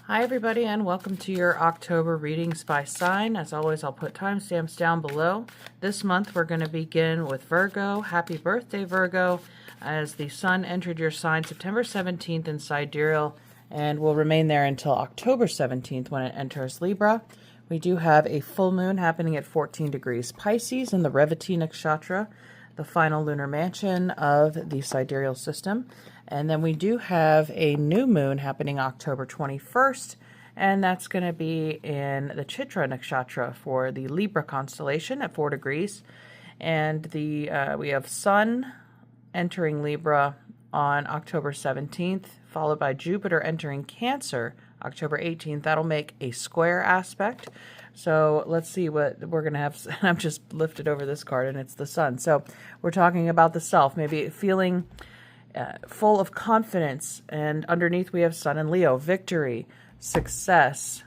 Hi everybody, and welcome to your October readings by sign. As always, I'll put timestamps down below. This month we're going to begin with Virgo. Happy birthday, Virgo, as the sun entered your sign September 17th in Sidereal and will remain there until October 17th when it enters Libra. We do have a full moon happening at 14 degrees Pisces in the Revati Nakshatra, the final lunar mansion of the sidereal system. And then we do have a new moon happening October 21st, and that's going to be in the Chitra Nakshatra for the Libra constellation at 4 degrees. And we have Sun entering Libra on October 17th, followed by Jupiter entering Cancer October 18th. That'll make a square aspect. So let's see what we're going to have. I've just lifted over this card, and it's the Sun. So we're talking about the self, maybe feeling full of confidence, and underneath we have Sun and Leo, victory, success.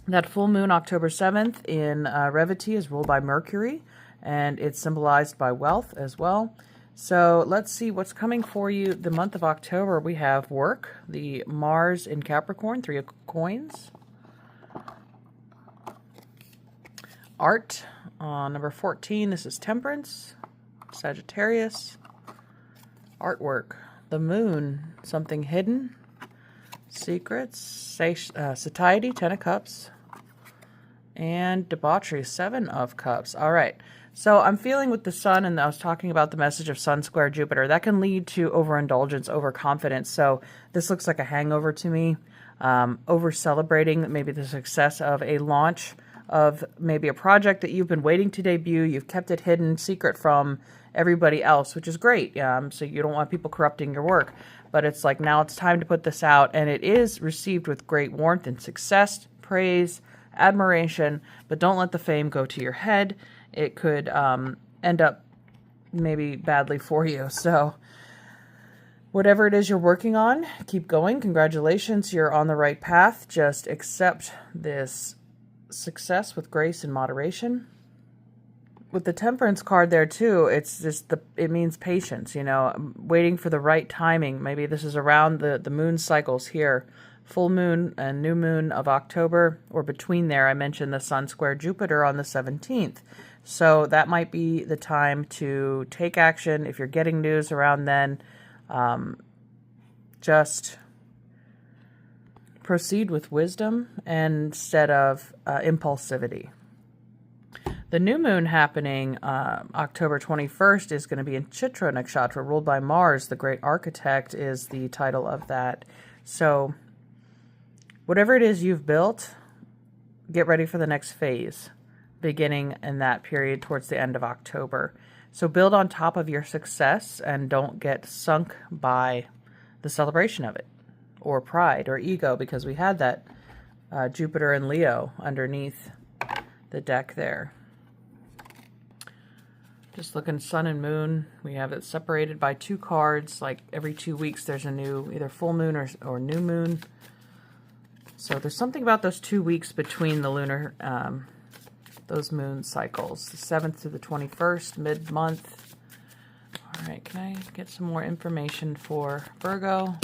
That full moon October 7th in Revati is ruled by Mercury, and it's symbolized by wealth as well. So let's see what's coming for you the month of October. We have work, the Mars in Capricorn, 3 of coins. Art, number 14, this is Temperance, Sagittarius. Artwork, the moon, something hidden, secrets, satiety, 10 of cups, and debauchery, 7 of cups. All right, so I'm feeling with the sun, and I was talking about the message of Sun square Jupiter, that can lead to overindulgence, overconfidence. So this looks like a hangover to me, over celebrating maybe the success of a launch of maybe a project that you've been waiting to debut. You've kept it hidden, secret from everybody else, which is great. So you don't want people corrupting your work, but it's like now it's time to put this out, and it is received with great warmth and success, praise, admiration, but don't let the fame go to your head. It could end up maybe badly for you. So whatever it is you're working on, keep going. Congratulations, you're on the right path. Just accept this success with grace and moderation. With the Temperance card there too, it's just it means patience, waiting for the right timing. Maybe this is around the moon cycles here, full moon and new moon of October, or between there. I mentioned the Sun square Jupiter on the 17th. So that might be the time to take action. If you're getting news around then, just proceed with wisdom instead of impulsivity. The new moon happening October 21st is going to be in Chitra Nakshatra, ruled by Mars. The Great Architect is the title of that. So whatever it is you've built, get ready for the next phase, beginning in that period towards the end of October. So build on top of your success and don't get sunk by the celebration of it, or pride or ego, because we had that Jupiter and Leo underneath the deck there. Just looking Sun and Moon, we have it separated by 2 cards. Like every 2 weeks there's a new either full moon or new moon. So there's something about those 2 weeks between the lunar, those moon cycles. The 7th to the 21st, mid-month. All right, can I get some more information for Virgo?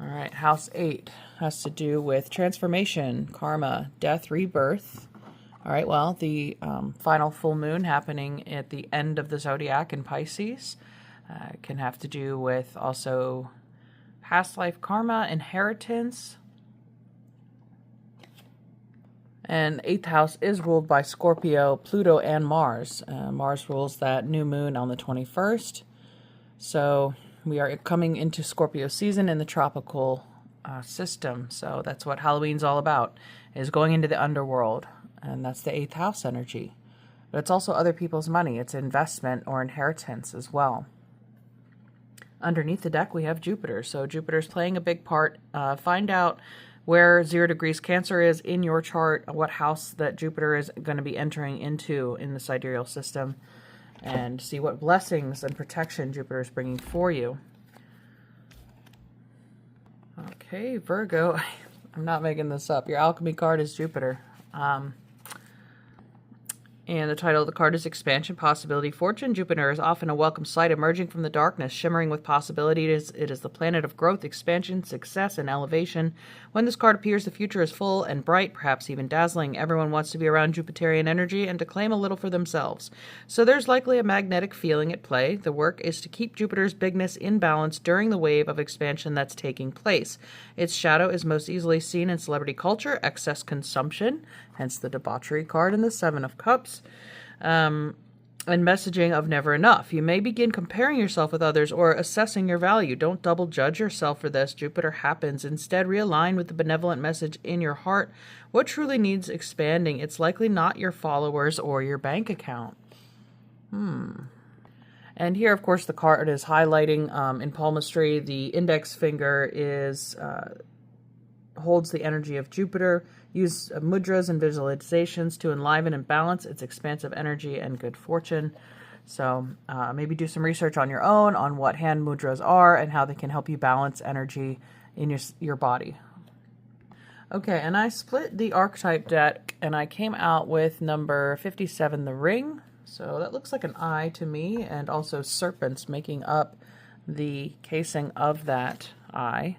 All right, House 8 has to do with transformation, karma, death, rebirth. All right, well, the final full moon happening at the end of the zodiac in Pisces can have to do with also past life karma, inheritance. And 8th house is ruled by Scorpio, Pluto, and Mars. Mars rules that new moon on the 21st. So we are coming into Scorpio season in the tropical system. So that's what Halloween's all about, is going into the underworld. And that's the 8th house energy. But it's also other people's money. It's investment or inheritance as well. Underneath the deck, we have Jupiter. So Jupiter's playing a big part. Find out where 0 degrees Cancer is in your chart, what house that Jupiter is going to be entering into in the sidereal system, and see what blessings and protection Jupiter is bringing for you. Okay, Virgo, I'm not making this up. Your alchemy card is Jupiter. And the title of the card is Expansion, Possibility, Fortune. Jupiter is often a welcome sight emerging from the darkness, shimmering with possibilities. It is the planet of growth, expansion, success, and elevation. When this card appears, the future is full and bright, perhaps even dazzling. Everyone wants to be around Jupiterian energy and to claim a little for themselves. So there's likely a magnetic feeling at play. The work is to keep Jupiter's bigness in balance during the wave of expansion that's taking place. Its shadow is most easily seen in celebrity culture, excess consumption, hence the debauchery card and the Seven of Cups, and messaging of never enough. You may begin comparing yourself with others or assessing your value. Don't double judge yourself for this. Jupiter happens. Instead, realign with the benevolent message in your heart. What truly needs expanding? It's likely not your followers or your bank account. And here, of course, the card is highlighting in palmistry. The index finger is holds the energy of Jupiter. Use mudras and visualizations to enliven and balance its expansive energy and good fortune. So maybe do some research on your own on what hand mudras are and how they can help you balance energy in your body. Okay, and I split the archetype deck and I came out with number 57, the ring. So that looks like an eye to me, and also serpents making up the casing of that eye.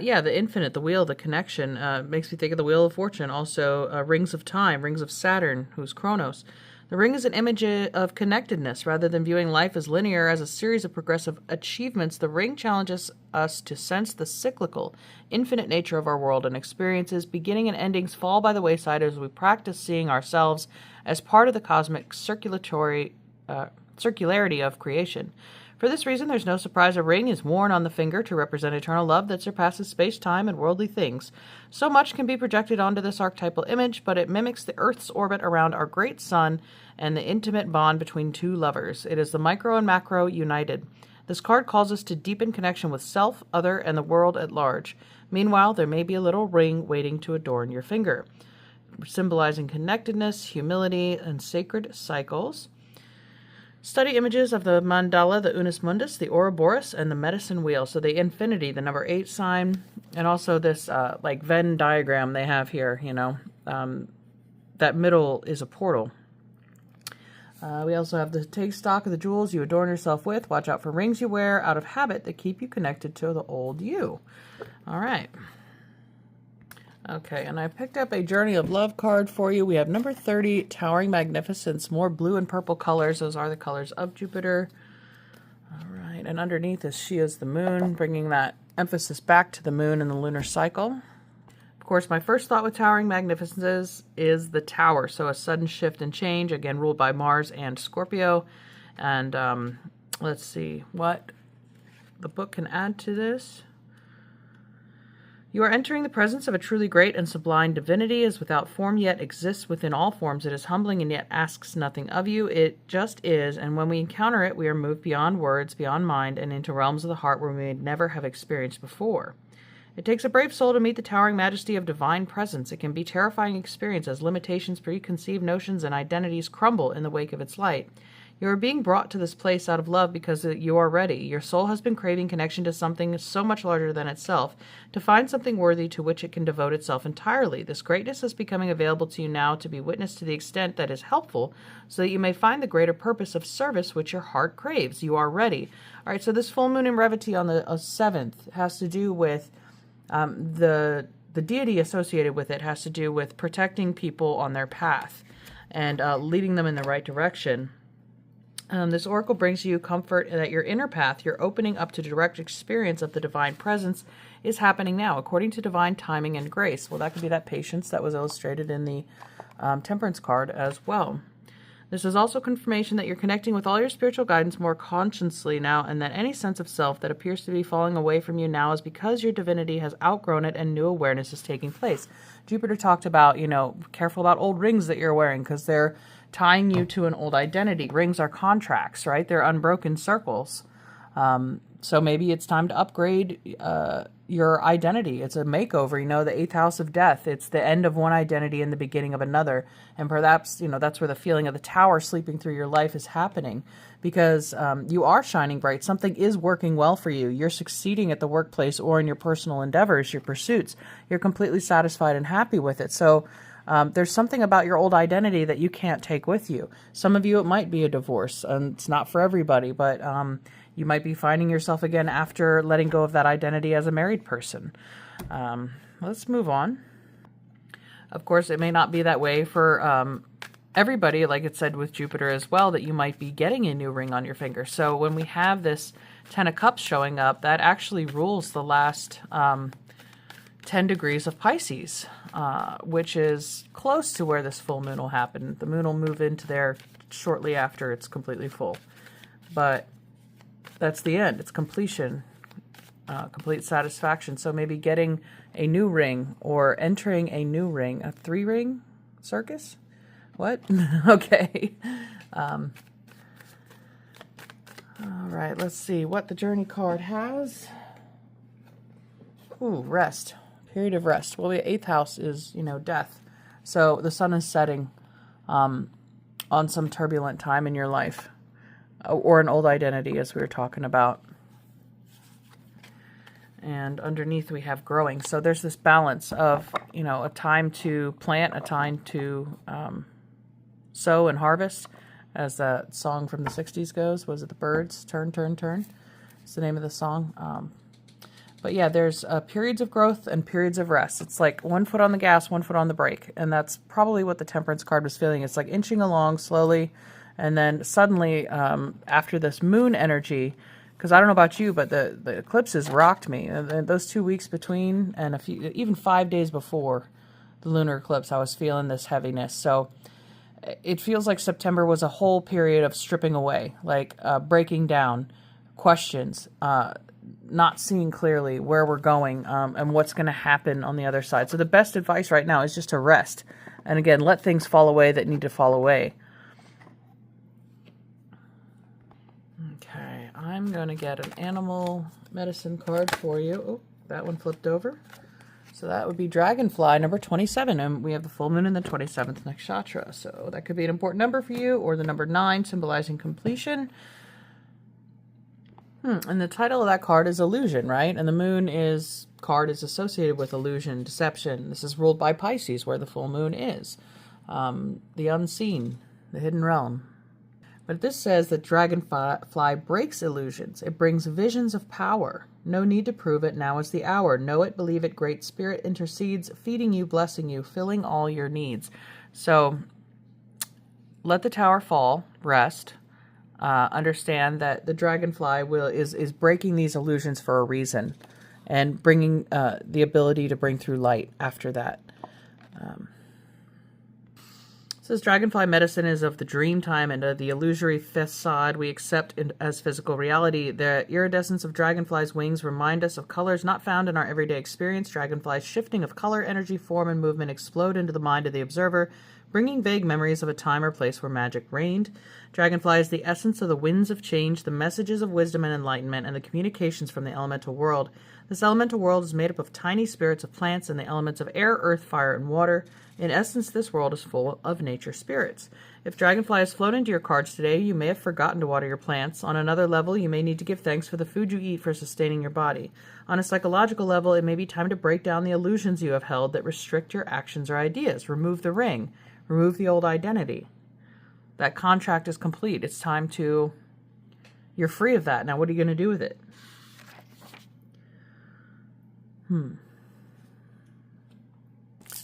Yeah, the infinite, the wheel, the connection, makes me think of the Wheel of Fortune. Also, rings of time, rings of Saturn, who's Kronos. The ring is an image of connectedness. Rather than viewing life as linear, as a series of progressive achievements, the ring challenges us to sense the cyclical, infinite nature of our world and experiences. Beginning and endings fall by the wayside as we practice seeing ourselves as part of the cosmic circularity of creation. For this reason, there's no surprise a ring is worn on the finger to represent eternal love that surpasses space-time and worldly things. So much can be projected onto this archetypal image, but it mimics the Earth's orbit around our great sun and the intimate bond between two lovers. It is the micro and macro united. This card calls us to deepen connection with self, other, and the world at large. Meanwhile, there may be a little ring waiting to adorn your finger, symbolizing connectedness, humility, and sacred cycles. Study images of the mandala, the unus mundus, the Ouroboros, and the medicine wheel. So the infinity, the number 8 sign, and also this like Venn diagram they have here, that middle is a portal. We also have the take stock of the jewels you adorn yourself with. Watch out for rings you wear out of habit that keep you connected to the old you. All right. Okay, and I picked up a Journey of Love card for you. We have number 30, Towering Magnificence, more blue and purple colors. Those are the colors of Jupiter. All right, and underneath is she is the moon, bringing that emphasis back to the moon and the lunar cycle. Of course, my first thought with Towering Magnificence is the tower. So a sudden shift and change, again, ruled by Mars and Scorpio. And let's see what the book can add to this. You are entering the presence of a truly great and sublime divinity, is without form yet exists within all forms. It is humbling and yet asks nothing of you. It just is, and when we encounter it, we are moved beyond words, beyond mind, and into realms of the heart where we may never have experienced before. It takes a brave soul to meet the towering majesty of divine presence. It can be a terrifying experience as limitations, preconceived notions, and identities crumble in the wake of its light. You are being brought to this place out of love because you are ready. Your soul has been craving connection to something so much larger than itself, to find something worthy to which it can devote itself entirely. This greatness is becoming available to you now to be witnessed to the extent that is helpful, so that you may find the greater purpose of service which your heart craves. You are ready. All right, so this full moon in Revati on the 7th has to do with the deity associated with it has to do with protecting people on their path and leading them in the right direction. This oracle brings you comfort that your inner path, your opening up to direct experience of the divine presence, is happening now, according to divine timing and grace. Well, that could be that patience that was illustrated in the Temperance card as well. This is also confirmation that you're connecting with all your spiritual guidance more consciously now, and that any sense of self that appears to be falling away from you now is because your divinity has outgrown it and new awareness is taking place. Jupiter talked about, careful about old rings that you're wearing because they're tying you to an old identity. Rings are contracts, right? They're unbroken circles. So maybe it's time to upgrade your identity. It's a makeover, the 8th house of death. It's the end of one identity and the beginning of another. And perhaps, that's where the feeling of the tower sleeping through your life is happening, because you are shining bright. Something is working well for you. You're succeeding at the workplace or in your personal endeavors, your pursuits. You're completely satisfied and happy with it. So There's something about your old identity that you can't take with you. Some of you, it might be a divorce, and it's not for everybody, but you might be finding yourself again after letting go of that identity as a married person. Let's move on. Of course, it may not be that way for everybody, like it said with Jupiter as well, that you might be getting a new ring on your finger. So when we have this 10 of Cups showing up, that actually rules the last 10 degrees of Pisces, which is close to where this full moon will happen. The moon will move into there shortly after it's completely full. But that's the end. It's completion, complete satisfaction. So maybe getting a new ring or entering a new ring, a 3-ring circus? What? Okay. All right, let's see what the Journey card has. Ooh, rest. Period of rest. Well, the 8th house is, death. So the sun is setting on some turbulent time in your life, or an old identity, as we were talking about. And underneath we have growing. So there's this balance of, a time to plant, a time to sow and harvest, as that song from the 60s goes. Was it the Birds? Turn, turn, turn. It's the name of the song. But yeah, there's periods of growth and periods of rest. It's like 1 foot on the gas, 1 foot on the brake. And that's probably what the Temperance card was feeling. It's like inching along slowly. And then suddenly, after this moon energy, because I don't know about you, but the eclipses rocked me. And those 2 weeks between, and even 5 days before the lunar eclipse, I was feeling this heaviness. So it feels like September was a whole period of stripping away, like breaking down questions, not seeing clearly where we're going, and what's going to happen on the other side. So the best advice right now is just to rest. And again, let things fall away that need to fall away. Okay, I'm going to get an animal medicine card for you. Oh, that one flipped over. So that would be Dragonfly, number 27. And we have the full moon in the 27th nakshatra. So that could be an important number for you, or the number 9, symbolizing completion. And the title of that card is Illusion, right? And the moon card is associated with illusion, deception. This is ruled by Pisces, where the full moon is. The unseen, the hidden realm. But this says that Dragonfly breaks illusions. It brings visions of power. No need to prove it. Now is the hour. Know it, believe it. Great Spirit intercedes, feeding you, blessing you, filling all your needs. So let the tower fall. Rest. Understand that the Dragonfly is breaking these illusions for a reason, and bringing the ability to bring through light after that. It says Dragonfly medicine is of the dream time and of the illusory facade we accept as physical reality. The iridescence of Dragonfly's wings remind us of colors not found in our everyday experience. Dragonfly's shifting of color, energy, form, and movement explode into the mind of the observer, bringing vague memories of a time or place where magic reigned. Dragonfly is the essence of the winds of change, the messages of wisdom and enlightenment, and the communications from the elemental world. This elemental world is made up of tiny spirits of plants and the elements of air, earth, fire, and water. In essence, this world is full of nature spirits. If Dragonfly has flown into your cards today, you may have forgotten to water your plants. On another level, you may need to give thanks for the food you eat for sustaining your body. On a psychological level, it may be time to break down the illusions you have held that restrict your actions or ideas. Remove the ring. Remove the old identity. That contract is complete. It's time to... You're free of that. Now, what are you going to do with it? I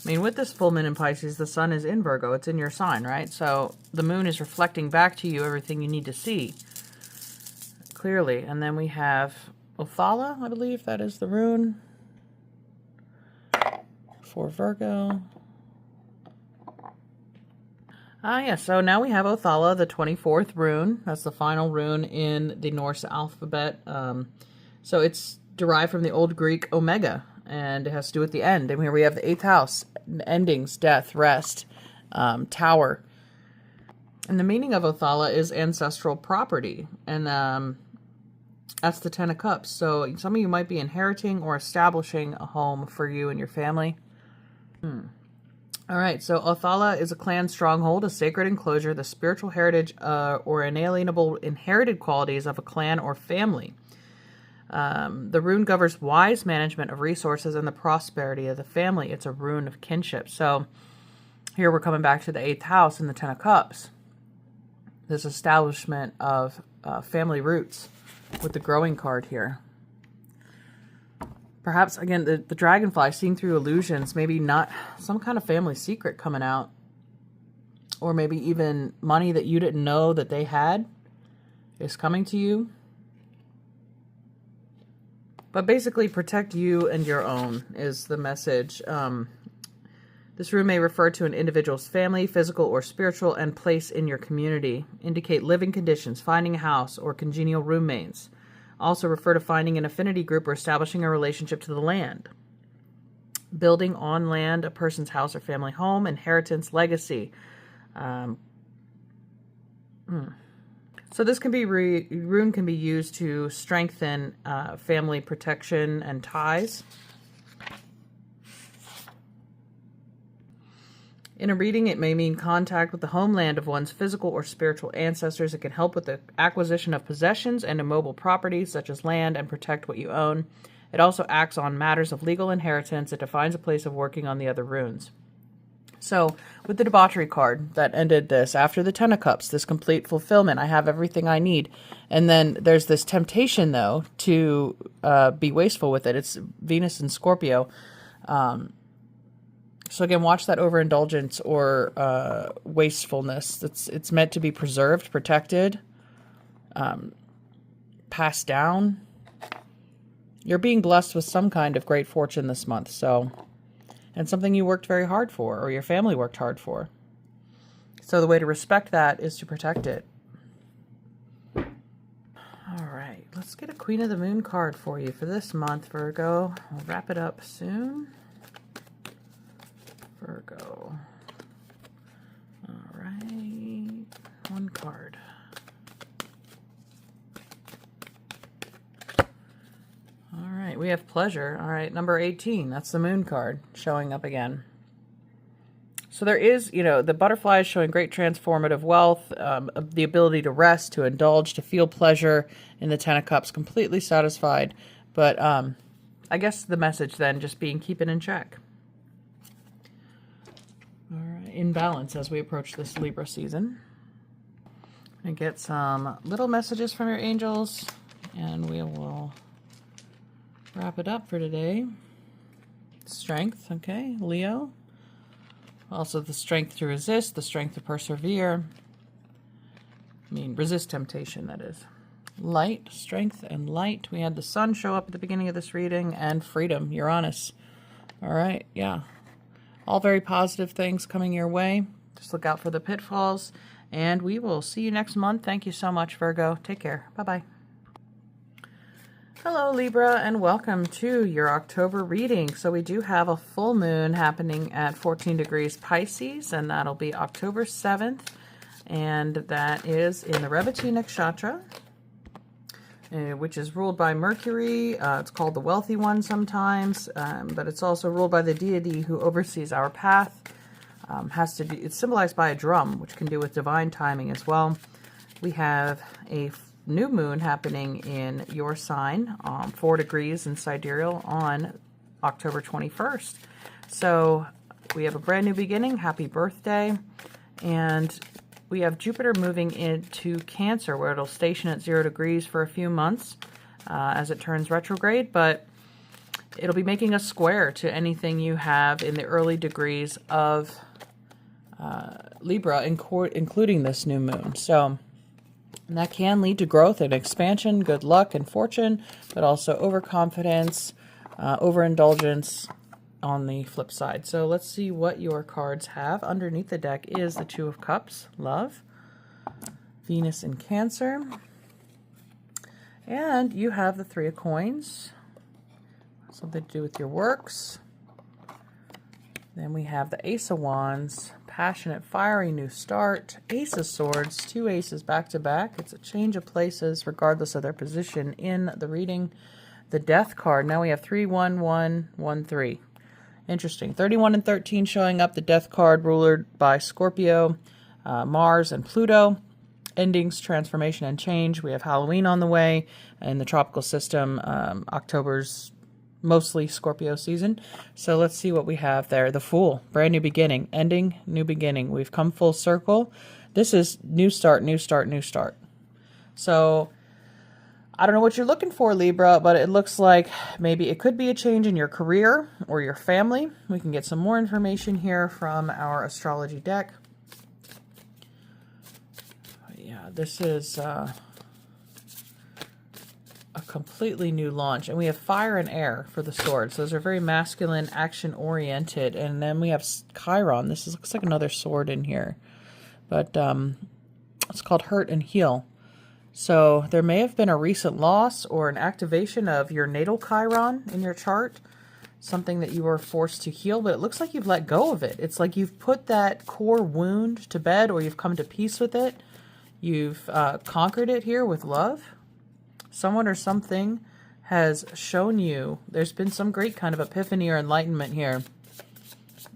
mean, with this full moon in Pisces, the sun is in Virgo. It's in your sign, right? So the moon is reflecting back to you everything you need to see clearly. And then we have Othala, I believe that is the rune for Virgo. Yeah, so now we have Othala, the 24th rune. That's the final rune in the Norse alphabet. So it's derived from the Old Greek Omega, and it has to do with the end. And here we have the 8th house, endings, death, rest, tower. And the meaning of Othala is ancestral property, and that's the 10 of Cups. So some of you might be inheriting or establishing a home for you and your family. All right, so Othala is a clan stronghold, a sacred enclosure, the spiritual heritage or inalienable inherited qualities of a clan or family. The rune governs wise management of resources and the prosperity of the family. It's a rune of kinship. So Here we're coming back to the 8th house in the 10 of Cups. This establishment of family roots with the growing card here. Perhaps, again, the dragonfly, seeing through illusions, maybe not some kind of family secret coming out. Or maybe even money that you didn't know that they had is coming to you. But basically, protect you and your own is the message. This rune may refer to an individual's family, physical or spiritual, and place in your community. Indicate living conditions, finding a house, or congenial roommates. Also refer to finding an affinity group or establishing a relationship to the land. Building on land, a person's house or family home, inheritance, legacy. So this can be rune can be used to strengthen family protection and ties. In a reading, it may mean contact with the homeland of one's physical or spiritual ancestors. It can help with the acquisition of possessions and immobile properties, such as land, and protect what you own. It also acts on matters of legal inheritance. It defines a place of working on the other runes. So, with the debauchery card that ended this, after the 10 of Cups, this complete fulfillment, I have everything I need. And then there's this temptation, though, to be wasteful with it. It's Venus and Scorpio. So again, watch that overindulgence or wastefulness. It's meant to be preserved, protected, passed down. You're being blessed with some kind of great fortune this month, so, and something you worked very hard for, or your family worked hard for. So the way to respect that is to protect it. All right, let's get a Queen of the Moon card for you for this month, Virgo. We'll wrap it up soon. Virgo. All right, one card. All right, we have pleasure. All right, number 18, that's the Moon card showing up again. So there is, the butterfly is showing great transformative wealth, the ability to rest, to indulge, to feel pleasure in the 10 of Cups, completely satisfied. But I guess the message then just being keep it in check. All right, in balance as we approach this Libra season. And get some little messages from your angels, and we will wrap it up for today. Strength, okay, Leo. Also the strength to resist, the strength to persevere. Resist temptation, that is. Light, strength, and light. We had the sun show up at the beginning of this reading, and freedom, Uranus. All right, yeah. All very positive things coming your way. Just look out for the pitfalls, and we will see you next month. Thank you so much, Virgo. Take care. Bye-bye. Hello, Libra, and welcome to your October reading. So we do have a full moon happening at 14 degrees Pisces, and that'll be October 7th, and that is in the Revati Nakshatra, which is ruled by Mercury. It's called the wealthy one sometimes, but it's also ruled by the deity who oversees our path. It's symbolized by a drum, which can do with divine timing as well. We have a new moon happening in your sign, 4 degrees in sidereal on October 21st. So we have a brand new beginning. Happy birthday. And we have Jupiter moving into Cancer, where it'll station at 0 degrees for a few months as it turns retrograde, but it'll be making a square to anything you have in the early degrees of Libra, including this new moon. So and that can lead to growth and expansion, good luck and fortune, but also overconfidence, overindulgence on the flip side. So let's see what your cards have. Underneath the deck is the Two of Cups, love, Venus in Cancer, and you have the Three of Coins, something to do with your works. Then we have the Ace of Wands, passionate, fiery new start, Ace of Swords, 2 aces back to back. It's a change of places regardless of their position in the reading. The Death card, now we have 3, 1, 1, 1, 3. Interesting. 31 and 13 showing up. The Death card ruled by Scorpio, Mars, and Pluto. Endings, transformation, and change. We have Halloween on the way in the tropical system. October's mostly Scorpio season. So let's see what we have there. The Fool, brand new beginning, ending, new beginning. We've come full circle. This is new start, new start, new start. So I don't know what you're looking for, Libra, but it looks like maybe it could be a change in your career or your family. We can get some more information here from our astrology deck. Yeah, this is a completely new launch. And we have fire and air for the swords. Those are very masculine, action-oriented. And then we have Chiron. This looks like another sword in here. But it's called Hurt and Heal. So there may have been a recent loss or an activation of your natal Chiron in your chart. Something that you were forced to heal, but it looks like you've let go of it. It's like you've put that core wound to bed, or you've come to peace with it. You've conquered it here with love. Someone or something has shown you, there's been some great kind of epiphany or enlightenment here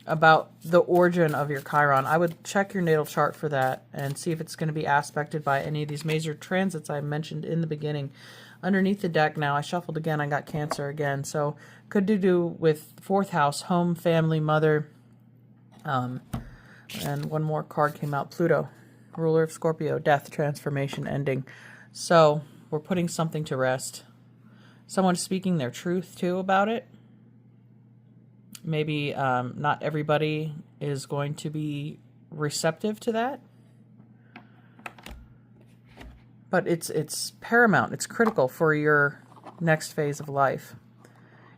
about the origin of your Chiron. I would check your natal chart for that and see if it's going to be aspected by any of these major transits I mentioned in the beginning. Underneath the deck now, I shuffled again, I got Cancer again. So could do with 4th house, home, family, mother. And one more card came out, Pluto, ruler of Scorpio, death, transformation, ending. So we're putting something to rest. Someone's speaking their truth too about it. Maybe not everybody is going to be receptive to that. But it's paramount. It's critical for your next phase of life.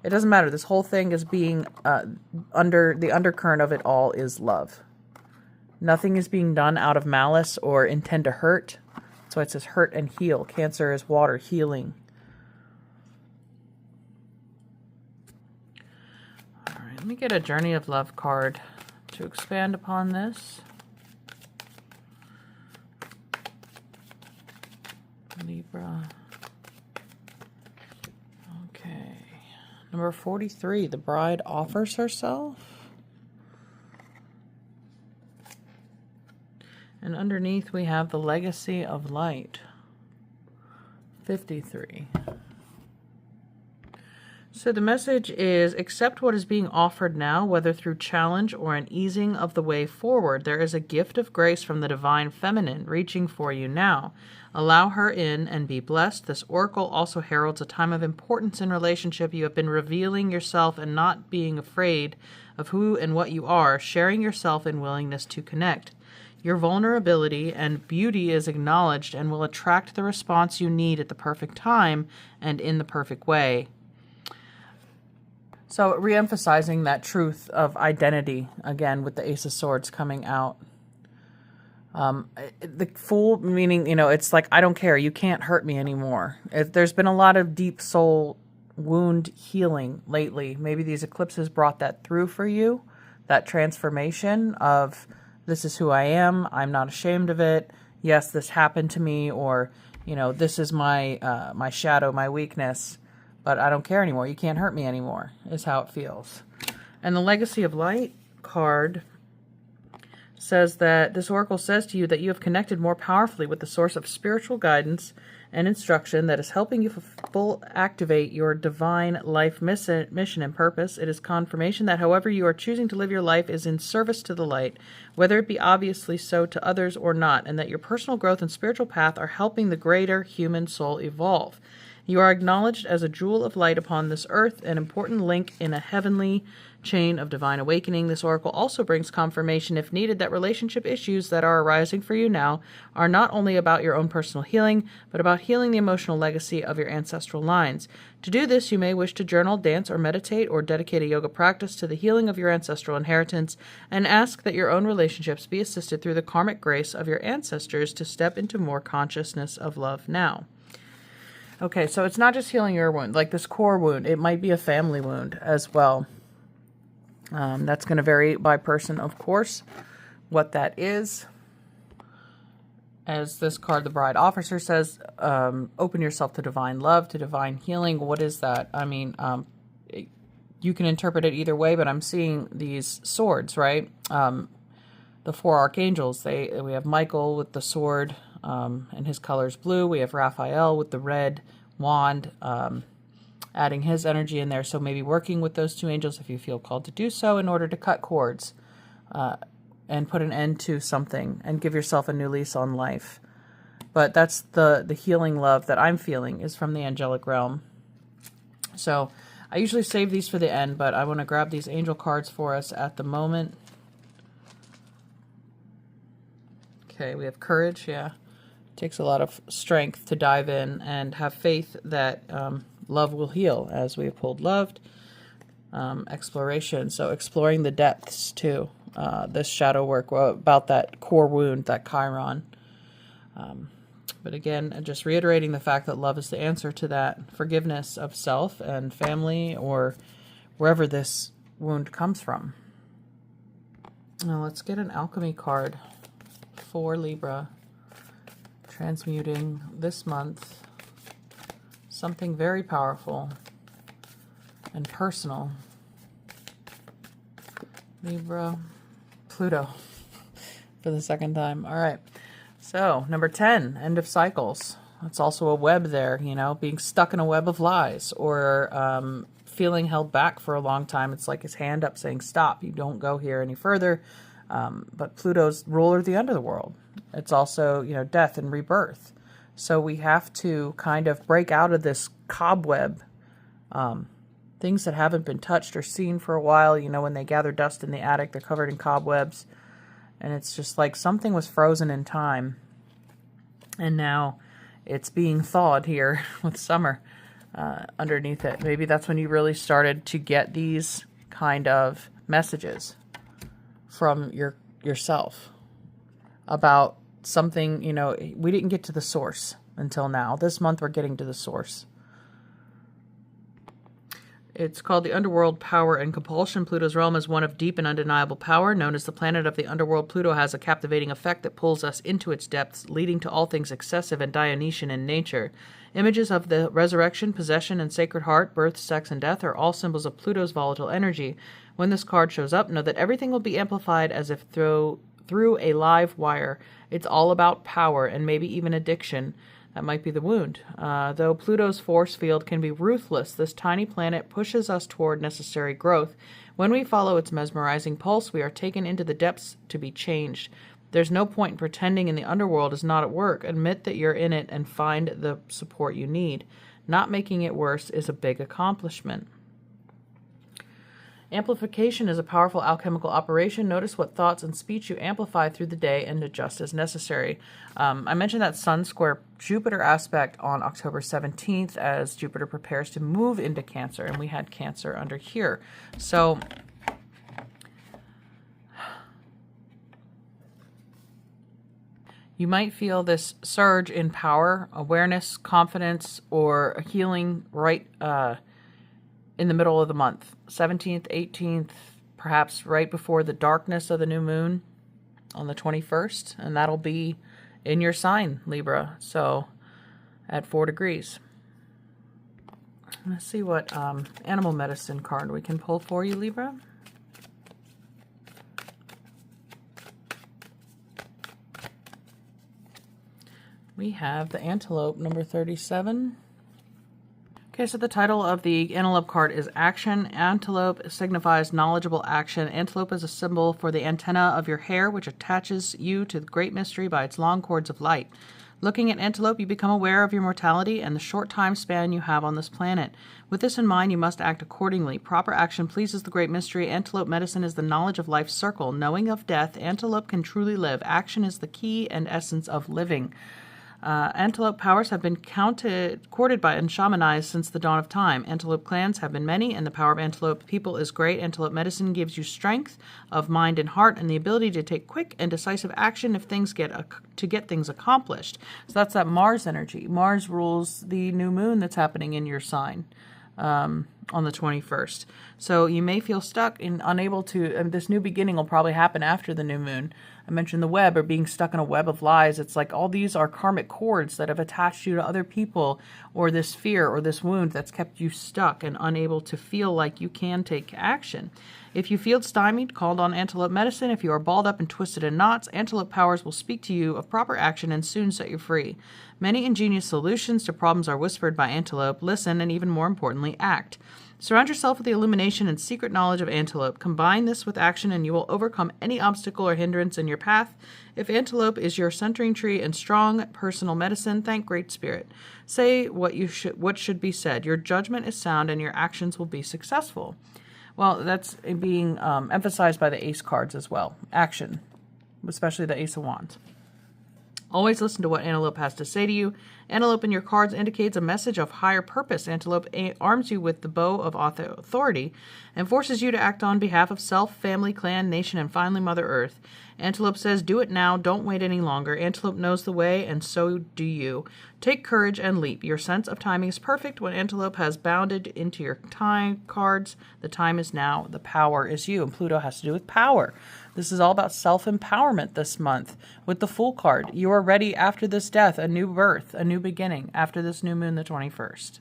It doesn't matter. This whole thing is being under the undercurrent of it all is love. Nothing is being done out of malice or intend to hurt. That's why it says hurt and heal. Cancer is water, healing. All right, let me get a Journey of Love card to expand upon this. Libra. Okay. Number 43, the bride offers herself. And underneath we have the legacy of light. 53. So the message is, accept what is being offered now, whether through challenge or an easing of the way forward. There is a gift of grace from the divine feminine reaching for you now. Allow her in and be blessed. This oracle also heralds a time of importance in relationship. You have been revealing yourself and not being afraid of who and what you are, sharing yourself in willingness to connect. Your vulnerability and beauty is acknowledged and will attract the response you need at the perfect time and in the perfect way. So re-emphasizing that truth of identity, again, with the Ace of Swords coming out. The Fool, meaning, it's like, I don't care. You can't hurt me anymore. There's been a lot of deep soul wound healing lately. Maybe these eclipses brought that through for you, that transformation of, this is who I am. I'm not ashamed of it. Yes, this happened to me, or, this is my my shadow, my weakness. But I don't care anymore. You can't hurt me anymore, is how it feels. And the Legacy of Light card says that this oracle says to you that you have connected more powerfully with the source of spiritual guidance and instruction that is helping you full activate your divine life mission and purpose. It is confirmation that however you are choosing to live your life is in service to the light, whether it be obviously so to others or not, and that your personal growth and spiritual path are helping the greater human soul evolve. You are acknowledged as a jewel of light upon this earth, an important link in a heavenly chain of divine awakening. This oracle also brings confirmation, if needed, that relationship issues that are arising for you now are not only about your own personal healing, but about healing the emotional legacy of your ancestral lines. To do this, you may wish to journal, dance, or meditate, or dedicate a yoga practice to the healing of your ancestral inheritance, and ask that your own relationships be assisted through the karmic grace of your ancestors to step into more consciousness of love now. Okay, so it's not just healing your wound, like this core wound. It might be a family wound as well. That's going to vary by person, of course, what that is. As this card, the Bride Officer, says, open yourself to divine love, to divine healing. What is that? I mean, you can interpret it either way, but I'm seeing these swords, right? The 4 archangels. We have Michael with the sword, and his color's blue. We have Raphael with the red wand. adding his energy in there. So maybe working with those two angels if you feel called to do so in order to cut cords and put an end to something and give yourself a new lease on life. But that's the healing love that I'm feeling is from the angelic realm. So I usually save these for the end, but I want to grab these angel cards for us at the moment. Okay, we have courage, yeah. It takes a lot of strength to dive in and have faith that love will heal, as we have pulled loved. Exploration, so exploring the depths too. This shadow work about that core wound, that Chiron. But again, just reiterating the fact that love is the answer to that. Forgiveness of self and family or wherever this wound comes from. Now let's get an alchemy card for Libra. Transmuting this month something very powerful and personal. Libra, Pluto for the second time. All right. So, number 10, end of cycles. It's also a web there, you know, being stuck in a web of lies or feeling held back for a long time. It's like his hand up saying, stop, you don't go here any further. But Pluto's ruler of the underworld. It's also, you know, death and rebirth. So we have to kind of break out of this cobweb, things that haven't been touched or seen for a while. You know, when they gather dust in the attic, they're covered in cobwebs. And it's just like something was frozen in time. And now it's being thawed here with summer underneath it. Maybe that's when you really started to get these kind of messages from yourself about something, you know, we didn't get to the source until now. This month we're getting to the source. It's called the Underworld, Power and Compulsion. Pluto's realm is one of deep and undeniable power. Known as the planet of the underworld, Pluto has a captivating effect that pulls us into its depths, leading to all things excessive and Dionysian in nature. Images of the resurrection, possession, and sacred heart, birth, sex, and death are all symbols of Pluto's volatile energy. When this card shows up, know that everything will be amplified as if through a live wire. It's all about power and maybe even addiction. That might be the wound. Though Pluto's force field can be ruthless, this tiny planet pushes us toward necessary growth. When we follow its mesmerizing pulse, we are taken into the depths to be changed. There's no point in pretending in the underworld is not at work. Admit that you're in it and find the support you need. Not making it worse is a big accomplishment. Amplification is a powerful alchemical operation. Notice what thoughts and speech you amplify through the day and adjust as necessary. I mentioned that Sun square Jupiter aspect on October 17th as Jupiter prepares to move into Cancer, and we had Cancer under here. So you might feel this surge in power, awareness, confidence, or a healing right in the middle of the month, 17th, 18th, perhaps right before the darkness of the new moon on the 21st, and that'll be in your sign, Libra, so at 4 degrees. Let's see what animal medicine card we can pull for you, Libra. We have the antelope, number 37. Okay, so the title of the antelope card is Action. Antelope signifies knowledgeable action. Antelope is a symbol for the antenna of your hair, which attaches you to the great mystery by its long cords of light. Looking at antelope, you become aware of your mortality and the short time span you have on this planet. With this in mind, you must act accordingly. Proper action pleases the great mystery. Antelope medicine is the knowledge of life's circle. Knowing of death, antelope can truly live. Action is the key and essence of living. Antelope powers have been courted by and shamanized since the dawn of time. Antelope clans have been many, and the power of antelope people is great. Antelope medicine gives you strength of mind and heart, and the ability to take quick and decisive action if things get things accomplished. So that's that Mars energy. Mars rules the new moon that's happening in your sign, on the 21st. So you may feel stuck and unable to, and this new beginning will probably happen after the new moon. I mentioned the web, or being stuck in a web of lies. It's like all these are karmic cords that have attached you to other people, or this fear or this wound that's kept you stuck and unable to feel like you can take action. If you feel stymied, call on antelope medicine. If you are balled up and twisted in knots, antelope powers will speak to you of proper action and soon set you free. Many ingenious solutions to problems are whispered by antelope. Listen, and even more importantly, act. Surround yourself with the illumination and secret knowledge of antelope. Combine this with action and you will overcome any obstacle or hindrance in your path. If antelope is your centering tree and strong personal medicine, thank Great Spirit. Say what should be said. Your judgment is sound and your actions will be successful. Well, that's being emphasized by the Ace cards as well. Action, especially the Ace of Wands. Always listen to what Antelope has to say to you. Antelope in your cards indicates a message of higher purpose. Antelope arms you with the bow of authority and forces you to act on behalf of self, family, clan, nation, and finally Mother Earth. Antelope says, do it now, don't wait any longer. Antelope knows the way, and so do you. Take courage and leap. Your sense of timing is perfect. When Antelope has bounded into your time cards, the time is now, the power is you. And Pluto has to do with power. This is all about self-empowerment this month. With the Fool card, you are ready after this death, a new birth, a new beginning, after this new moon, the 21st.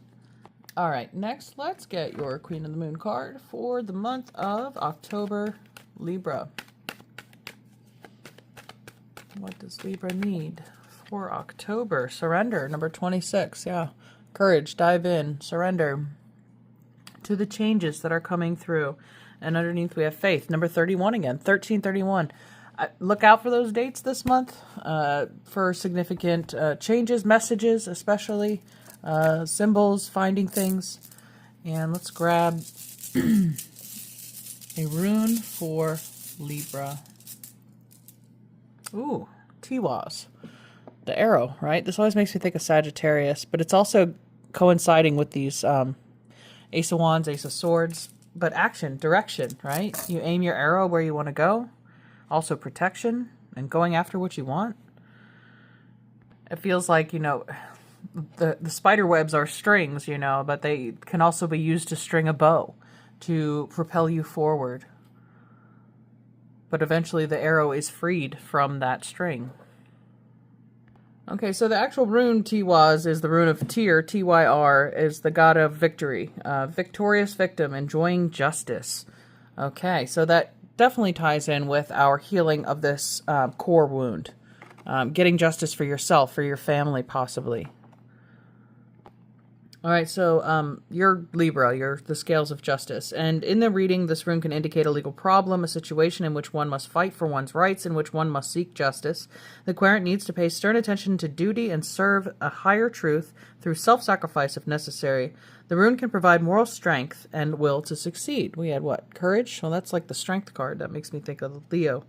All right, next, let's get your Queen of the Moon card for the month of October, Libra. What does Libra need for October? Surrender, number 26, yeah. Courage, dive in, surrender to the changes that are coming through. And underneath we have faith, number 31 again, 1331. Look out for those dates this month for significant changes, messages especially, symbols, finding things. And let's grab a rune for Libra. Ooh, Tiwaz. The arrow, right? This always makes me think of Sagittarius, but it's also coinciding with these Ace of Wands, Ace of Swords. But action, direction, right? You aim your arrow where you want to go. Also protection and going after what you want. It feels like, you know, the spider webs are strings, you know, but they can also be used to string a bow to propel you forward. But eventually the arrow is freed from that string. Okay, so the actual rune Tiwaz is the rune of Tyr, T-Y-R, is the god of victory. Victorious victim, enjoying justice. Okay, so that definitely ties in with our healing of this core wound. Getting justice for yourself, for your family, possibly. All right, so you're Libra, you're the scales of justice. And in the reading, this rune can indicate a legal problem, a situation in which one must fight for one's rights, in which one must seek justice. The querent needs to pay stern attention to duty and serve a higher truth through self-sacrifice if necessary. The rune can provide moral strength and will to succeed. We had what? Courage? Well, that's like the strength card. That makes me think of Leo.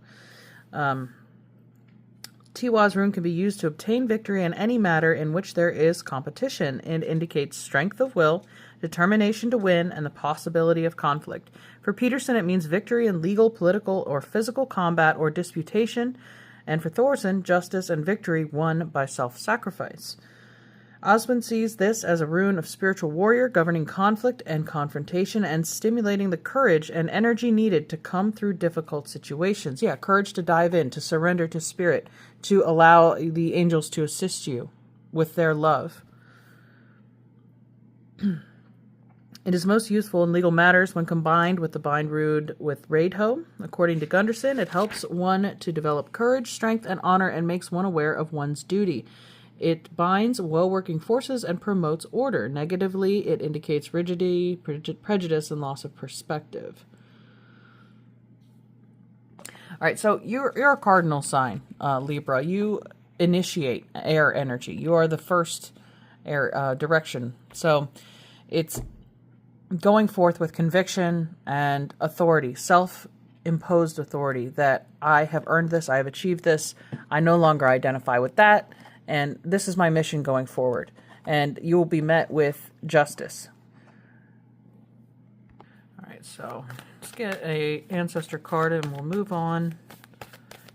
Tiwaz rune can be used to obtain victory in any matter in which there is competition. It indicates strength of will, determination to win, and the possibility of conflict. For Peterson, it means victory in legal, political, or physical combat or disputation. And for Thorson, justice and victory won by self-sacrifice. Osmond sees this as a rune of spiritual warrior governing conflict and confrontation and stimulating the courage and energy needed to come through difficult situations. Yeah, courage to dive in, to surrender to spirit, to allow the angels to assist you with their love. It is most useful in legal matters when combined with the bind rune with Raidho. According to Gunderson, it helps one to develop courage, strength, and honor and makes one aware of one's duty. It binds well-working forces and promotes order. Negatively, it indicates rigidity, prejudice, and loss of perspective. All right, so you're a cardinal sign, Libra. You initiate air energy. You are the first air direction. So it's going forth with conviction and authority, self-imposed authority that I have earned this, I have achieved this, I no longer identify with that. And this is my mission going forward. And you will be met with justice. All right, so let's get a ancestor card and we'll move on.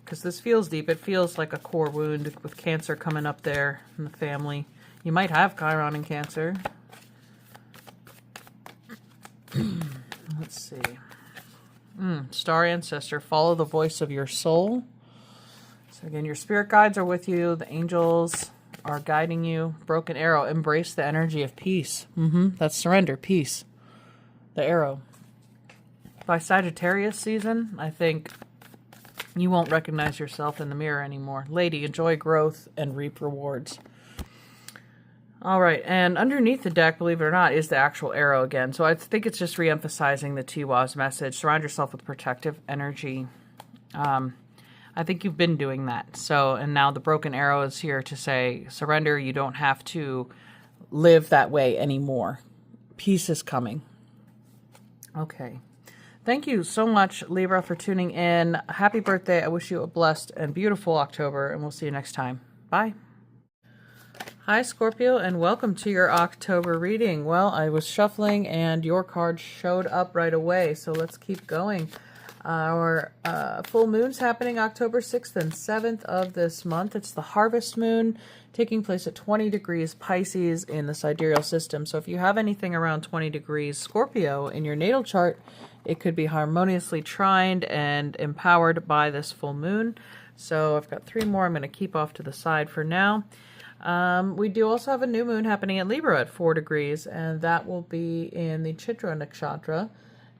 Because this feels deep. It feels like a core wound with Cancer coming up there in the family. You might have Chiron in Cancer. Let's see. Star Ancestor, follow the voice of your soul. So again, your spirit guides are with you. The angels are guiding you. Broken Arrow, embrace the energy of peace. That's surrender, peace. The Arrow. By Sagittarius season, I think you won't recognize yourself in the mirror anymore. Lady, enjoy growth and reap rewards. All right, and underneath the deck, believe it or not, is the actual arrow again. So I think it's just re-emphasizing the Tiwa's message. Surround yourself with protective energy. I think you've been doing that. So, and now the broken arrow is here to say, surrender. You don't have to live that way anymore. Peace is coming. Okay. Thank you so much, Libra, for tuning in. Happy birthday. I wish you a blessed and beautiful October, and we'll see you next time. Bye. Hi, Scorpio, and welcome to your October reading. Well, I was shuffling, and your card showed up right away, so let's keep going. Our full moon's happening October 6th and 7th of this month. It's the harvest moon taking place at 20 degrees Pisces in the sidereal system. So if you have anything around 20 degrees Scorpio in your natal chart, it could be harmoniously trined and empowered by this full moon. So I've got 3 more I'm going to keep off to the side for now. We do also have a new moon happening at Libra at 4 degrees, and that will be in the Chitra Nakshatra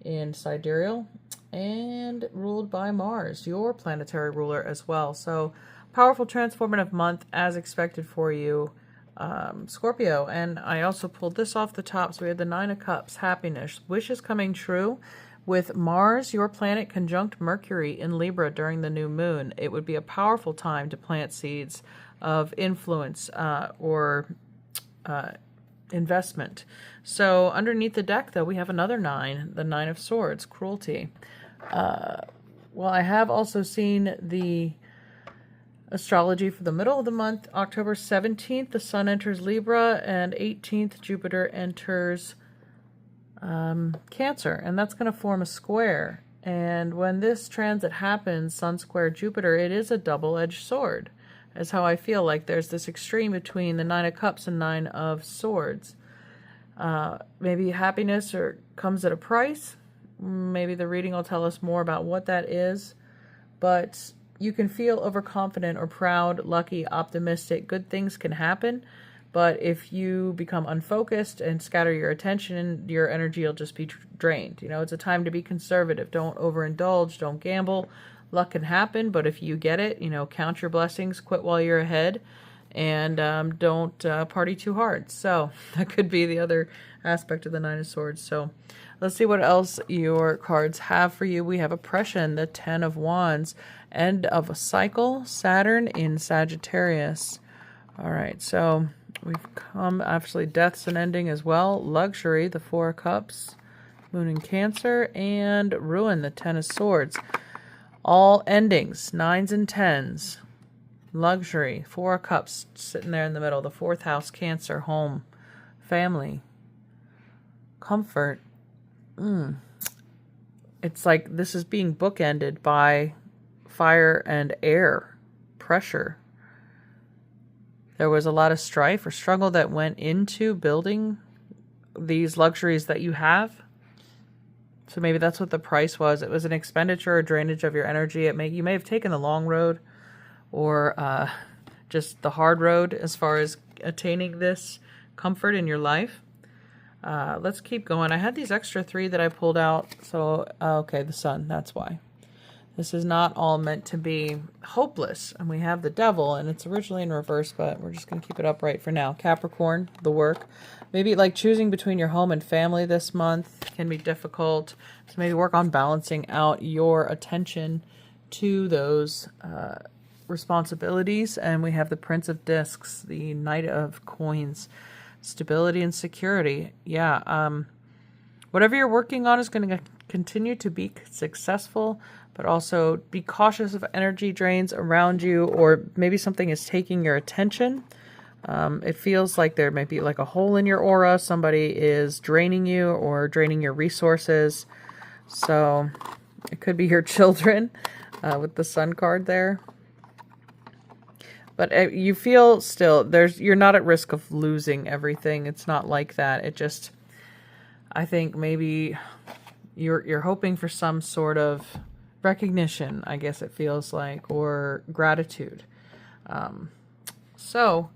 in sidereal and ruled by Mars, your planetary ruler as well. So powerful transformative month as expected for you, Scorpio. And I also pulled this off the top. So we had the 9 of Cups, happiness, wishes coming true. With Mars, your planet, conjunct Mercury in Libra during the new moon, it would be a powerful time to plant seeds of influence or investment. So underneath the deck, though, we have another 9, the 9 of Swords, cruelty. Well, I have also seen the astrology for the middle of the month. October 17th, the Sun enters Libra, and 18th, Jupiter enters Cancer, and that's going to form a square. And when this transit happens, Sun square Jupiter, it is a double-edged sword. Is how I feel. Like there's this extreme between the 9 of Cups and 9 of Swords. Maybe happiness comes at a price. Maybe the reading will tell us more about what that is. But you can feel overconfident or proud, lucky, optimistic. Good things can happen. But if you become unfocused and scatter your attention, your energy will just be drained. You know, it's a time to be conservative. Don't overindulge. Don't gamble. Luck can happen, but if you get it, you know, count your blessings, quit while you're ahead, and don't party too hard. So that could be the other aspect of the 9 of Swords. So let's see what else your cards have for you. We have oppression, the 10 of Wands, end of a cycle, Saturn in Sagittarius. All right, so we've come, actually, death's an ending as well. Luxury, the 4 of Cups, Moon in Cancer, and ruin, the 10 of Swords. All endings, 9s and 10s. Luxury, 4 of Cups, sitting there in the middle. The 4th house, Cancer, home, family, comfort. It's like this is being bookended by fire and air, pressure. There was a lot of strife or struggle that went into building these luxuries that you have. So maybe that's what the price was. It was an expenditure or drainage of your energy. You may have taken the long road or just the hard road as far as attaining this comfort in your life. Let's keep going. I had these extra 3 that I pulled out. So, okay, the Sun, that's why. This is not all meant to be hopeless. And we have the Devil, and it's originally in reverse, but we're just going to keep it upright for now. Capricorn, the work. Maybe like choosing between your home and family this month can be difficult. So maybe work on balancing out your attention to those responsibilities. And we have the Prince of Discs, the Knight of Coins, stability and security. Yeah, whatever you're working on is going to continue to be successful, but also be cautious of energy drains around you, or maybe something is taking your attention. It feels like there might be like a hole in your aura. Somebody is draining you or draining your resources. So it could be your children with the Sun card there. But you feel still, you're not at risk of losing everything. It's not like that. It just, I think maybe you're hoping for some sort of recognition, I guess it feels like, or gratitude. So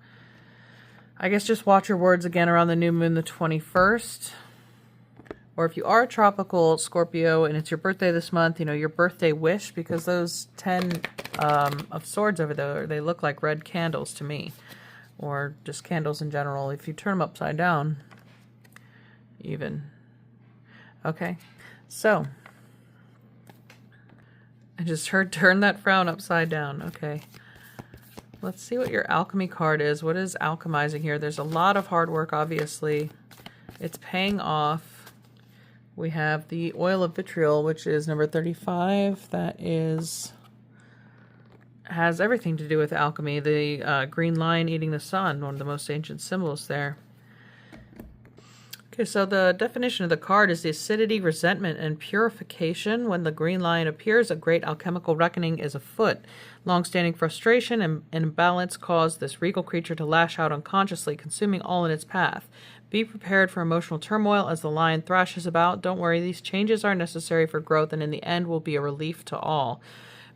I guess just watch your words again around the new moon, the 21st. Or if you are a tropical Scorpio and it's your birthday this month, you know, your birthday wish, because those 10 of swords over there, they look like red candles to me, or just candles in general. If you turn them upside down, even. Okay, so I just heard turn that frown upside down. Okay, let's see what your alchemy card is. What is alchemizing here? There's a lot of hard work, obviously. It's paying off. We have the oil of vitriol, which is number 35. That has everything to do with alchemy. The green lion eating the sun, one of the most ancient symbols there. Okay, so the definition of the card is the acidity, resentment, and purification. When the green lion appears, a great alchemical reckoning is afoot. Long-standing frustration and imbalance cause this regal creature to lash out unconsciously, consuming all in its path. Be prepared for emotional turmoil as the lion thrashes about. Don't worry, these changes are necessary for growth and in the end will be a relief to all.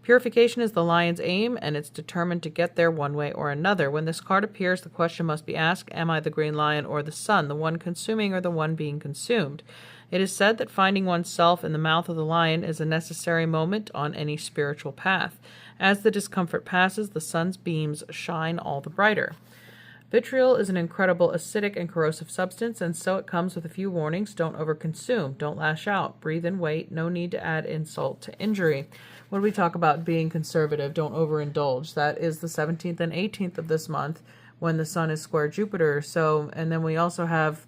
Purification is the lion's aim, and it's determined to get there one way or another. When this card appears, the question must be asked, am I the green lion or the sun, the one consuming or the one being consumed? It is said that finding oneself in the mouth of the lion is a necessary moment on any spiritual path. As the discomfort passes, the sun's beams shine all the brighter. Vitriol is an incredible acidic and corrosive substance, and so it comes with a few warnings. Don't overconsume. Don't lash out. Breathe and wait. No need to add insult to injury. When we talk about being conservative, don't overindulge. That is the 17th and 18th of this month when the sun is square Jupiter. So, and then we also have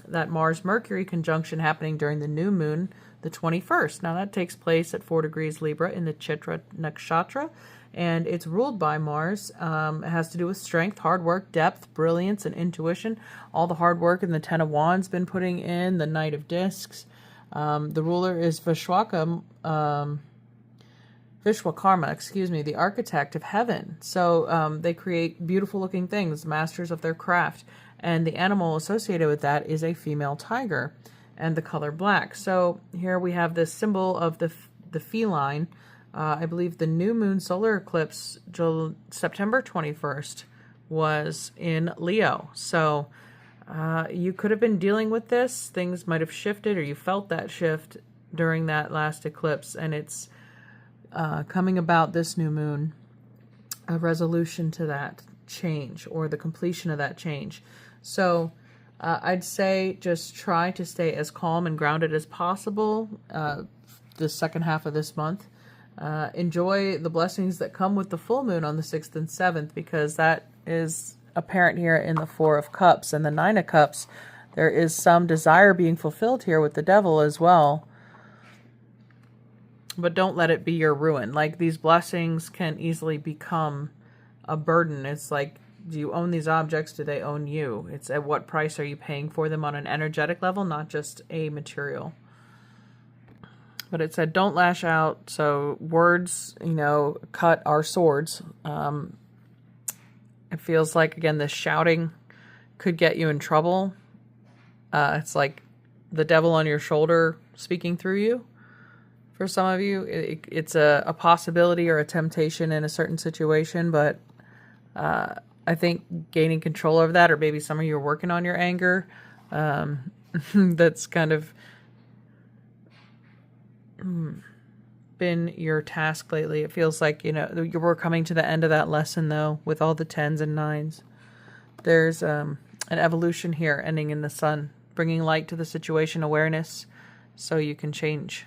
that Mars-Mercury conjunction happening during the new moon, the 21st. Now that takes place at 4 degrees Libra in the Chitra Nakshatra, and it's ruled by Mars. It has to do with strength, hard work, depth, brilliance, and intuition. All the hard work in the Ten of Wands been putting in, the Knight of Discs. The ruler is Vishwakarma, the architect of heaven. So they create beautiful looking things, masters of their craft. And the animal associated with that is a female tiger and the color black. So here we have this symbol of the feline. I believe the new moon solar eclipse, September 21st, was in Leo. So you could have been dealing with this. Things might have shifted, or you felt that shift during that last eclipse. And it's coming about this new moon, a resolution to that change or the completion of that change. So I'd say just try to stay as calm and grounded as possible the second half of this month. Enjoy the blessings that come with the full moon on the 6th and 7th, because that is apparent here in the 4 of Cups and the 9 of Cups. There is some desire being fulfilled here with the devil as well. But don't let it be your ruin. Like, these blessings can easily become a burden. It's like, do you own these objects? Do they own you? It's at what price are you paying for them on an energetic level, not just a material. But it said, don't lash out. So words, cut our swords. It feels like, again, this shouting could get you in trouble. It's like the devil on your shoulder speaking through you. For some of you, it's a possibility or a temptation in a certain situation, but I think gaining control over that, or maybe some of you are working on your anger, that's kind of been your task lately. It feels like, we're coming to the end of that lesson, though, with all the 10s and 9s. There's an evolution here, ending in the sun, bringing light to the situation, awareness, so you can change.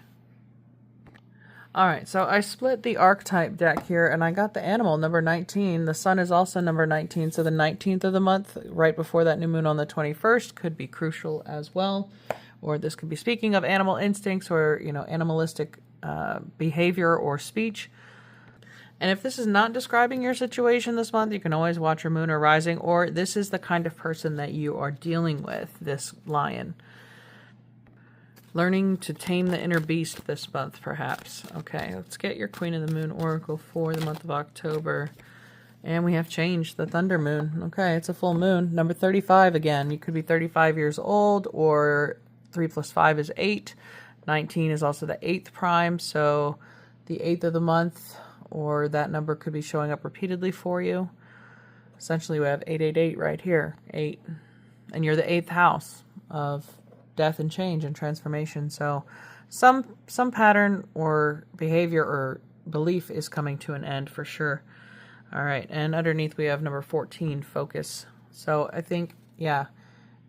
All right, so I split the archetype deck here, and I got the animal, number 19. The sun is also number 19, so the 19th of the month, right before that new moon on the 21st, could be crucial as well. Or this could be speaking of animal instincts or, animalistic behavior or speech. And if this is not describing your situation this month, you can always watch your moon or rising, or this is the kind of person that you are dealing with, this lion. Learning to tame the inner beast this month, perhaps. Okay, let's get your Queen of the Moon Oracle for the month of October. And we have changed the Thunder Moon. Okay, it's a full moon. Number 35 again. You could be 35 years old or 3 plus 5 is 8. 19 is also the 8th prime, so the 8th of the month, or that number could be showing up repeatedly for you. Essentially, we have 888 right here, 8. And you're the 8th house of death and change and transformation. So some pattern or behavior or belief is coming to an end for sure. All right, and underneath we have number 14, focus. So I think, yeah,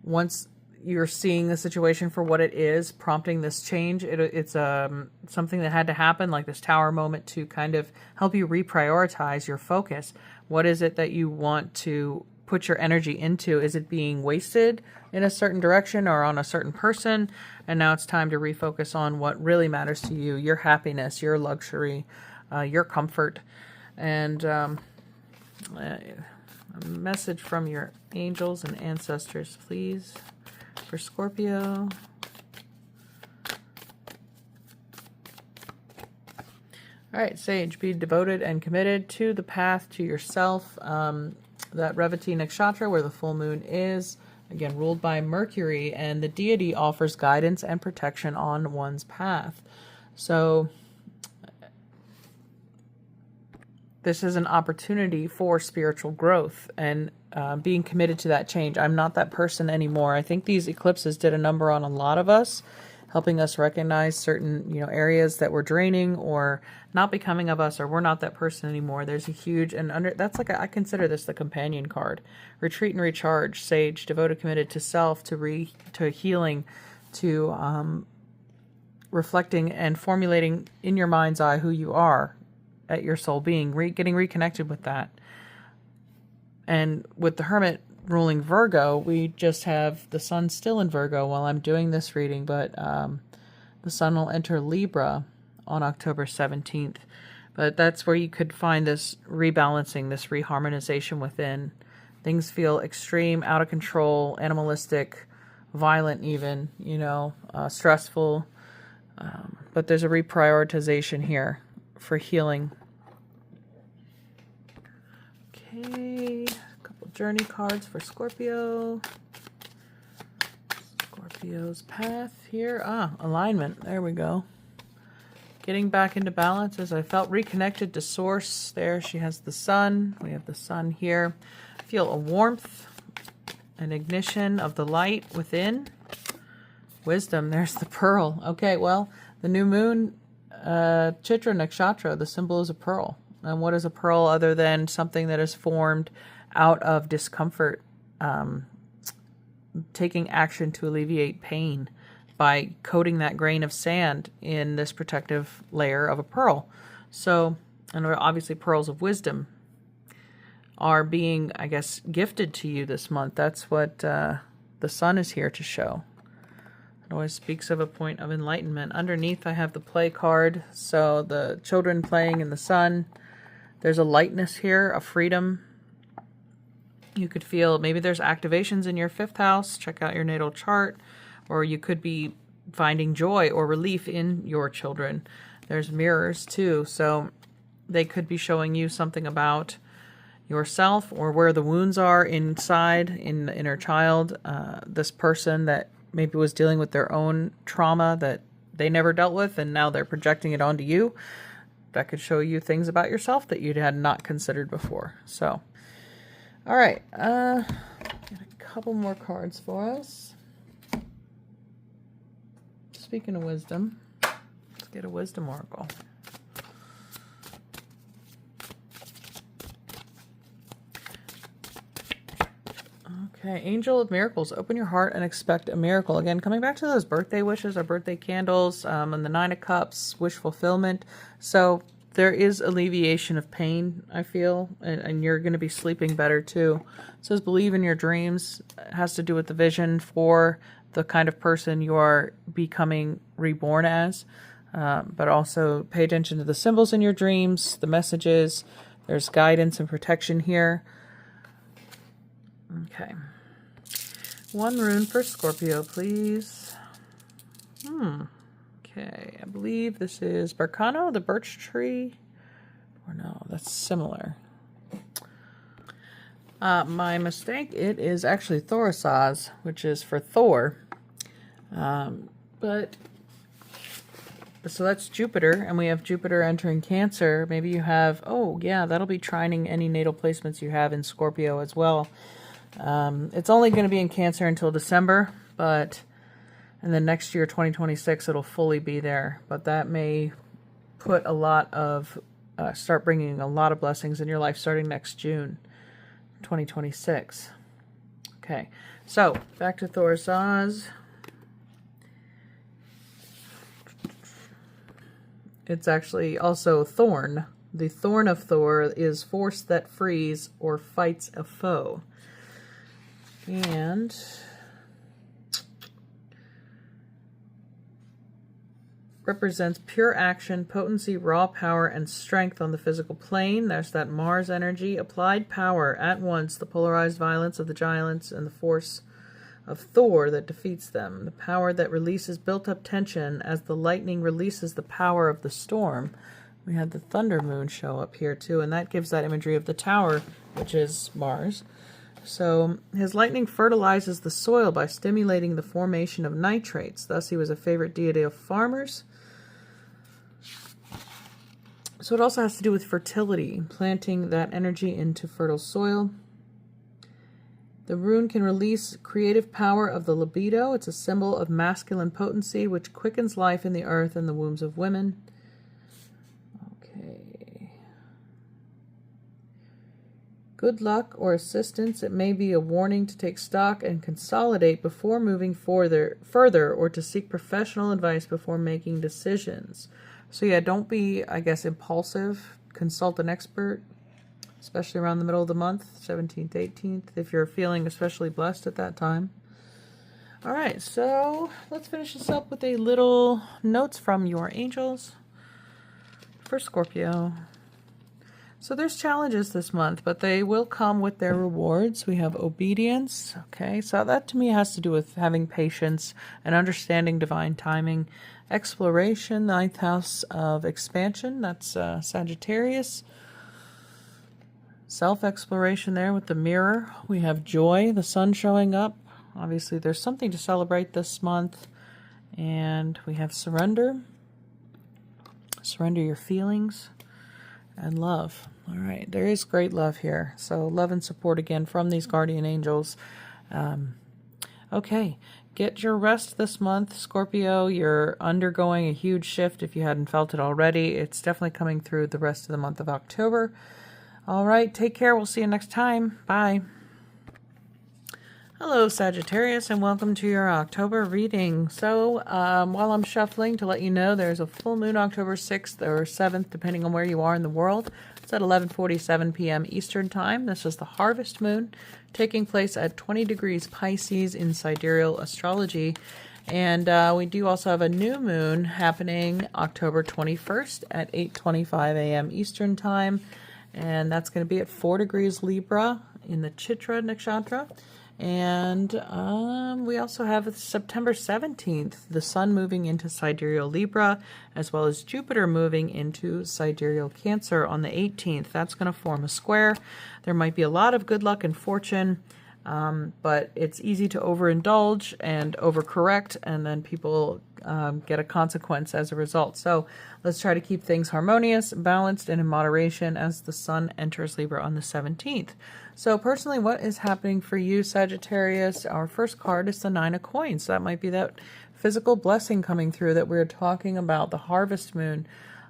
once you're seeing the situation for what it is, prompting this change, it's something that had to happen, like this tower moment, to kind of help you reprioritize your focus. What is it that you want to put your energy into? Is it being wasted in a certain direction or on a certain person? And now it's time to refocus on what really matters to you, your happiness, your luxury, your comfort. And a message from your angels and ancestors, please, for Scorpio. All right, Sage, be devoted and committed to the path to yourself. That Revati Nakshatra, where the full moon is, again, ruled by Mercury, and the deity offers guidance and protection on one's path. So this is an opportunity for spiritual growth and being committed to that change. I'm not that person anymore. I think these eclipses did a number on a lot of us, helping us recognize certain, areas that were draining or not becoming of us, or we're not that person anymore. There's a huge, and that's like, I consider this the companion card. Retreat and recharge, Sage, devoted, committed to self, to healing, to reflecting and formulating in your mind's eye who you are at your soul being, getting reconnected with that. And with the Hermit ruling Virgo, we just have the sun still in Virgo while I'm doing this reading, but the sun will enter Libra on October 17th. But that's where you could find this rebalancing, this reharmonization within. Things feel extreme, out of control, animalistic, violent even, stressful. But there's a reprioritization here for healing. Okay, a couple journey cards for Scorpio. Scorpio's path here. Alignment. There we go. Getting back into balance as I felt reconnected to source. There she has the sun. We have the sun here. I feel a warmth, an ignition of the light within. Wisdom. There's the pearl. Okay, well, the new moon, Chitra Nakshatra, the symbol is a pearl. And what is a pearl other than something that is formed out of discomfort, taking action to alleviate pain by coating that grain of sand in this protective layer of a pearl. So, and obviously pearls of wisdom are being, I guess, gifted to you this month. That's what the sun is here to show. It always speaks of a point of enlightenment. Underneath I have the play card, so the children playing in the sun. There's a lightness here, a freedom. You could feel, maybe there's activations in your 5th house. Check out your natal chart. Or you could be finding joy or relief in your children. There's mirrors too, so they could be showing you something about yourself or where the wounds are inside in the inner child. This person that maybe was dealing with their own trauma that they never dealt with, and now they're projecting it onto you. That could show you things about yourself that you had not considered before. So, all right, get a couple more cards for us. Speaking of wisdom, let's get a wisdom oracle. Okay, Angel of Miracles, open your heart and expect a miracle. Again, coming back to those birthday wishes or birthday candles, and the 9 of Cups, wish fulfillment. So there is alleviation of pain, I feel, and you're going to be sleeping better too. It says believe in your dreams. It has to do with the vision for the kind of person you are becoming reborn as, but also pay attention to the symbols in your dreams, the messages. There's guidance and protection here. Okay. 1 rune for Scorpio, please. Okay, I believe this is Barcano, the birch tree. Or no, that's similar. My mistake, it is actually Thorasaz, which is for Thor. So that's Jupiter, and we have Jupiter entering Cancer. Maybe you have, oh yeah, that'll be trining any natal placements you have in Scorpio as well. It's only going to be in Cancer until December, and then next year, 2026, it'll fully be there. But that may put a lot of, start bringing a lot of blessings in your life starting next June, 2026. Okay, so back to Thor's Oz. It's actually also Thorn. The Thorn of Thor is force that frees or fights a foe. And represents pure action, potency, raw power, and strength on the physical plane. There's that Mars energy. Applied power at once, the polarized violence of the giants and the force of Thor that defeats them. The power that releases built-up tension as the lightning releases the power of the storm. We had the thunder moon show up here too, and that gives that imagery of the tower, which is Mars. So his lightning fertilizes the soil by stimulating the formation of nitrates. Thus he was a favorite deity of farmers. So it also has to do with fertility, planting that energy into fertile soil. The rune can release creative power of the libido. It's a symbol of masculine potency, which quickens life in the earth and the wombs of women. Okay. Good luck or assistance. It may be a warning to take stock and consolidate before moving further, or to seek professional advice before making decisions. So yeah, don't be, I guess, impulsive. Consult an expert, especially around the middle of the month, 17th, 18th, if you're feeling especially blessed at that time. All right, so let's finish this up with a little notes from your angels for Scorpio. So there's challenges this month, but they will come with their rewards. We have obedience. Okay, so that to me has to do with having patience and understanding divine timing. Exploration, ninth house of expansion, that's Sagittarius. Self-exploration there with the mirror. We have joy, the sun showing up. Obviously, there's something to celebrate this month. And we have surrender. Surrender your feelings. And love. All right, there is great love here. So love and support again from these guardian angels. Okay, get your rest this month, Scorpio. You're undergoing a huge shift if you hadn't felt it already. It's definitely coming through the rest of the month of October. All right, take care. We'll see you next time. Bye. Hello, Sagittarius, and welcome to your October reading. So, while I'm shuffling, to let you know, there's a full moon October 6th or 7th, depending on where you are in the world. It's at 11:47 p.m. Eastern Time. This is the harvest moon, taking place at 20 degrees Pisces in sidereal astrology. And we do also have a new moon happening October 21st at 8:25 a.m. Eastern Time. And that's going to be at 4 degrees Libra in the Chitra Nakshatra. And we also have September 17th, the sun moving into sidereal Libra, as well as Jupiter moving into sidereal Cancer on the 18th. That's going to form a square. There might be a lot of good luck and fortune, but it's easy to overindulge and overcorrect, and then people get a consequence as a result. So let's try to keep things harmonious, balanced, and in moderation as the sun enters Libra on the 17th. So personally, what is happening for you, Sagittarius? Our first card is the Nine of Coins. So that might be that physical blessing coming through that we're talking about, the harvest moon.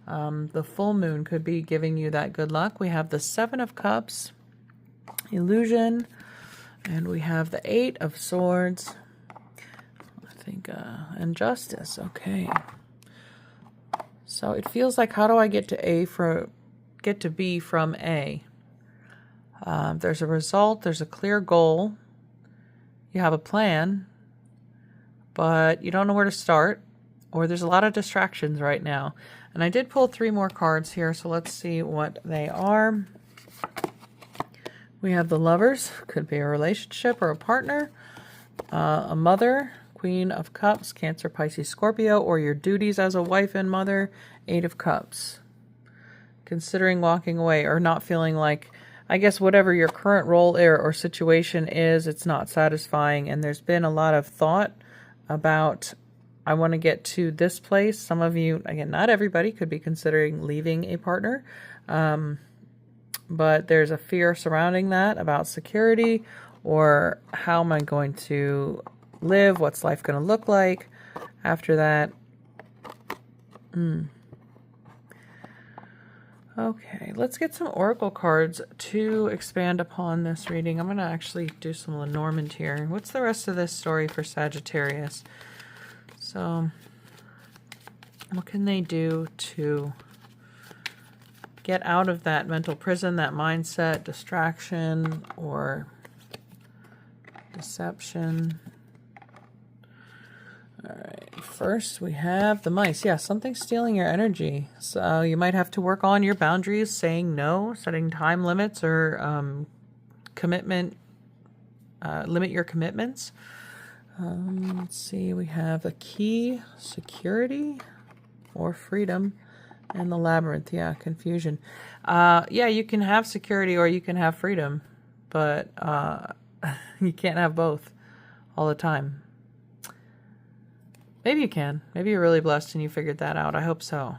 The full moon could be giving you that good luck. We have the Seven of Cups, illusion, and we have the Eight of Swords. I think, and Justice. Okay. So it feels like, how do I get to B from A? There's a result, there's a clear goal, you have a plan, but you don't know where to start, or there's a lot of distractions right now. And I did pull 3 more cards here, so let's see what they are. We have the Lovers, could be a relationship or a partner, a mother, Queen of Cups, Cancer, Pisces, Scorpio, or your duties as a wife and mother, Eight of Cups. Considering walking away or not feeling like, I guess whatever your current role or situation is, it's not satisfying, and there's been a lot of thought about, I want to get to this place. Some of you, again, not everybody, could be considering leaving a partner. But there's a fear surrounding that about security, or how am I going to live? What's life going to look like after that? Okay, let's get some oracle cards to expand upon this reading. I'm going to actually do some Lenormand here. What's the rest of this story for Sagittarius? So, what can they do to get out of that mental prison, that mindset, distraction, or deception? All right, first we have the mice. Yeah, something's stealing your energy. So you might have to work on your boundaries, saying no, setting time limits, or commitment, limit your commitments. Let's see, we have a key, security, or freedom, and the labyrinth. Yeah, confusion. Yeah, you can have security or you can have freedom, but you can't have both all the time. Maybe you can. Maybe you're really blessed and you figured that out. I hope so.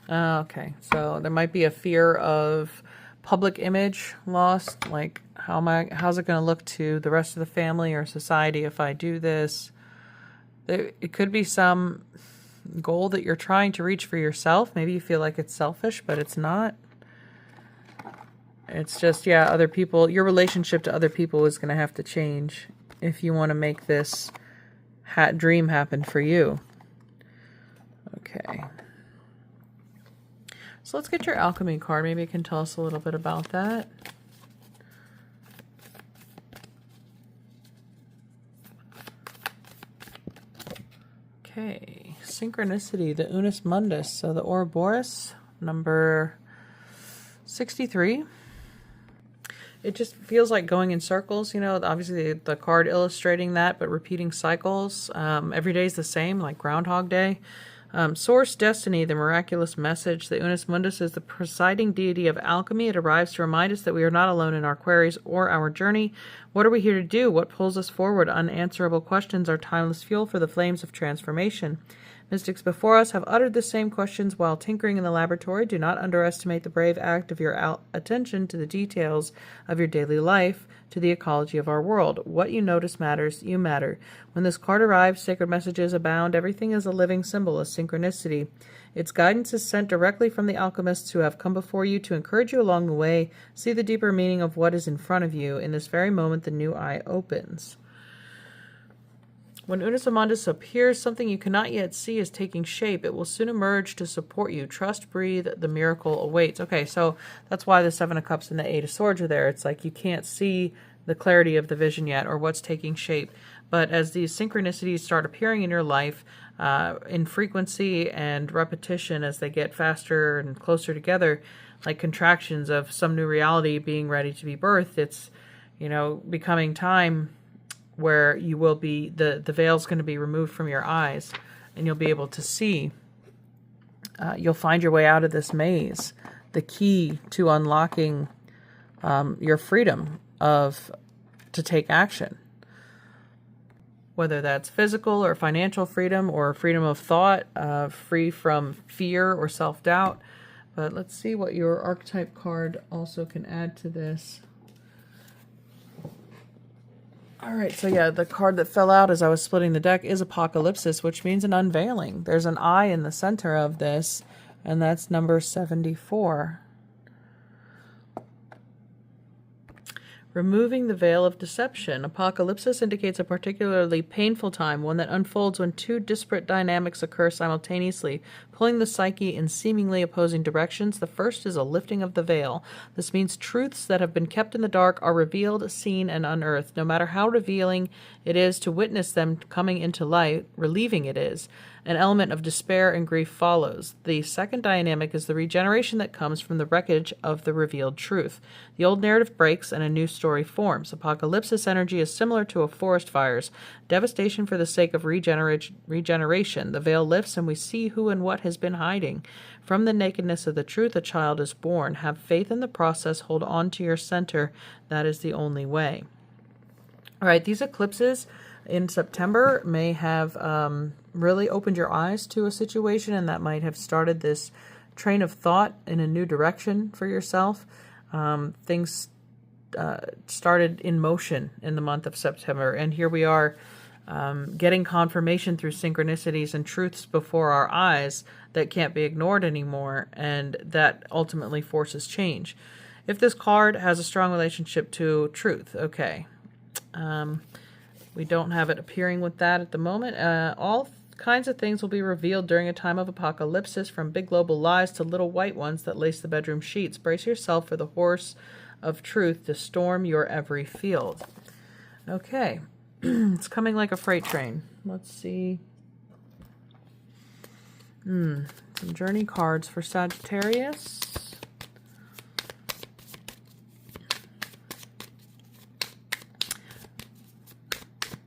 Okay, so there might be a fear of public image lost, like how's it going to look to the rest of the family or society if I do this? It could be some goal that you're trying to reach for yourself. Maybe you feel like it's selfish, but it's not. It's just, yeah, other people, your relationship to other people is going to have to change if you want to make this dream happen for you. Okay. So let's get your alchemy card. Maybe you can tell us a little bit about that. Okay. Synchronicity, the Unus Mundus. So the Ouroboros, number 63. It just feels like going in circles, you know, obviously the card illustrating that, but repeating cycles. Every day is the same, like Groundhog Day. Source, destiny, the miraculous message. The Unus Mundus is the presiding deity of alchemy. It arrives to remind us that we are not alone in our queries or our journey. What are we here to do? What pulls us forward? Unanswerable questions are timeless fuel for the flames of transformation. Mystics before us have uttered the same questions while tinkering in the laboratory. Do not underestimate the brave act of your attention to the details of your daily life, to the ecology of our world. What you notice matters. You matter. When this card arrives, sacred messages abound. Everything is a living symbol, a synchronicity. Its guidance is sent directly from the alchemists who have come before you to encourage you along the way. See the deeper meaning of what is in front of you. In this very moment, the new eye opens. When Unus Mundus appears, something you cannot yet see is taking shape. It will soon emerge to support you. Trust, breathe, the miracle awaits. Okay, so that's why the Seven of Cups and the Eight of Swords are there. It's like you can't see the clarity of the vision yet or what's taking shape. But as these synchronicities start appearing in your life, in frequency and repetition as they get faster and closer together, like contractions of some new reality being ready to be birthed, it's, you know, becoming time where you will be, the veil's going to be removed from your eyes and you'll be able to see. You'll find your way out of this maze. The key to unlocking your freedom to take action. Whether that's physical or financial freedom or freedom of thought, free from fear or self-doubt. But let's see what your archetype card also can add to this. All right, so yeah, the card that fell out as I was splitting the deck is Apocalypsis, which means an unveiling. There's an eye in the center of this, and that's number 74. Removing the veil of deception. Apocalypsis indicates a particularly painful time, one that unfolds when two disparate dynamics occur simultaneously, pulling the psyche in seemingly opposing directions. The first is a lifting of the veil. This means truths that have been kept in the dark are revealed, seen, and unearthed. No matter how revealing it is to witness them coming into light, relieving it is. An element of despair and grief follows. The second dynamic is the regeneration that comes from the wreckage of the revealed truth. The old narrative breaks and a new story forms. Apocalypsis energy is similar to a forest fire's devastation for the sake of regeneration. The veil lifts and we see who and what has been hiding. From the nakedness of the truth, a child is born. Have faith in the process. Hold on to your center. That is the only way. All right, these eclipses in September may have really opened your eyes to a situation, and that might have started this train of thought in a new direction for yourself. Things started in motion in the month of September, and here we are getting confirmation through synchronicities and truths before our eyes that can't be ignored anymore, and that ultimately forces change. If this card has a strong relationship to truth, okay. We don't have it appearing with that at the moment. All kinds of things will be revealed during a time of apocalypsis, from big global lies to little white ones that lace the bedroom sheets. Brace yourself for the horse of truth to storm your every field. Okay. It's coming like a freight train. Let's see. Some journey cards for Sagittarius.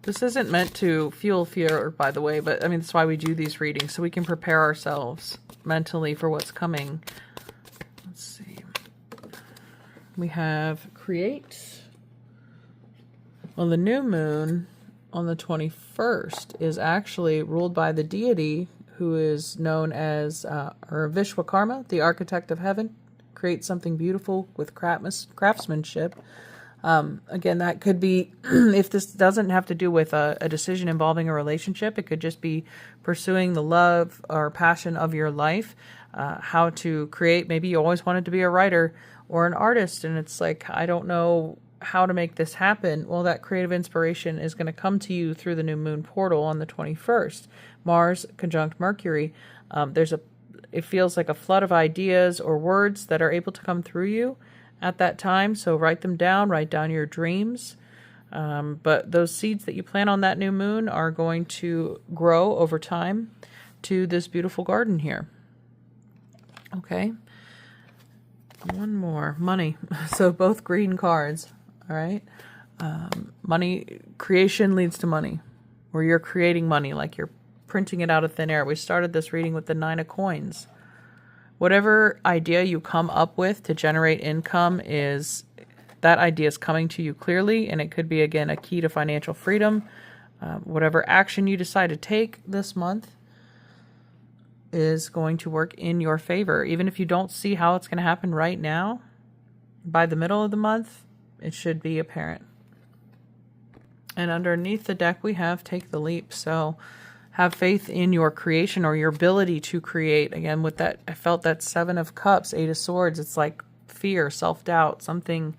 This isn't meant to fuel fear, by the way, but I mean, that's why we do these readings, so we can prepare ourselves mentally for what's coming. Let's see. We have create. Well, the new moon on the 21st is actually ruled by the deity who is known as Vishwakarma, the architect of heaven. Create something beautiful with craftsmanship. Again, that could be, if this doesn't have to do with a decision involving a relationship, it could just be pursuing the love or passion of your life, how to create. Maybe you always wanted to be a writer or an artist, and it's like, I don't know how to make this happen. Well, that creative inspiration is going to come to you through the new moon portal on the 21st. Mars conjunct Mercury. It feels like a flood of ideas or words that are able to come through you at that time. So write them down, write down your dreams. But those seeds that you plant on that new moon are going to grow over time to this beautiful garden here. Okay. One more. Money. So both green cards. All right. Money creation leads to money, or you're creating money, like you're printing it out of thin air. We started this reading with the 9 of coins. Whatever idea you come up with to generate income, that idea is coming to you clearly, and it could be, again, a key to financial freedom. Whatever action you decide to take this month is going to work in your favor. Even if you don't see how it's going to happen right now, by the middle of the month, it should be apparent. And underneath the deck, we have take the leap. So have faith in your creation or your ability to create. Again, with that, I felt that 7 of Cups, 8 of Swords. It's like fear, self-doubt, something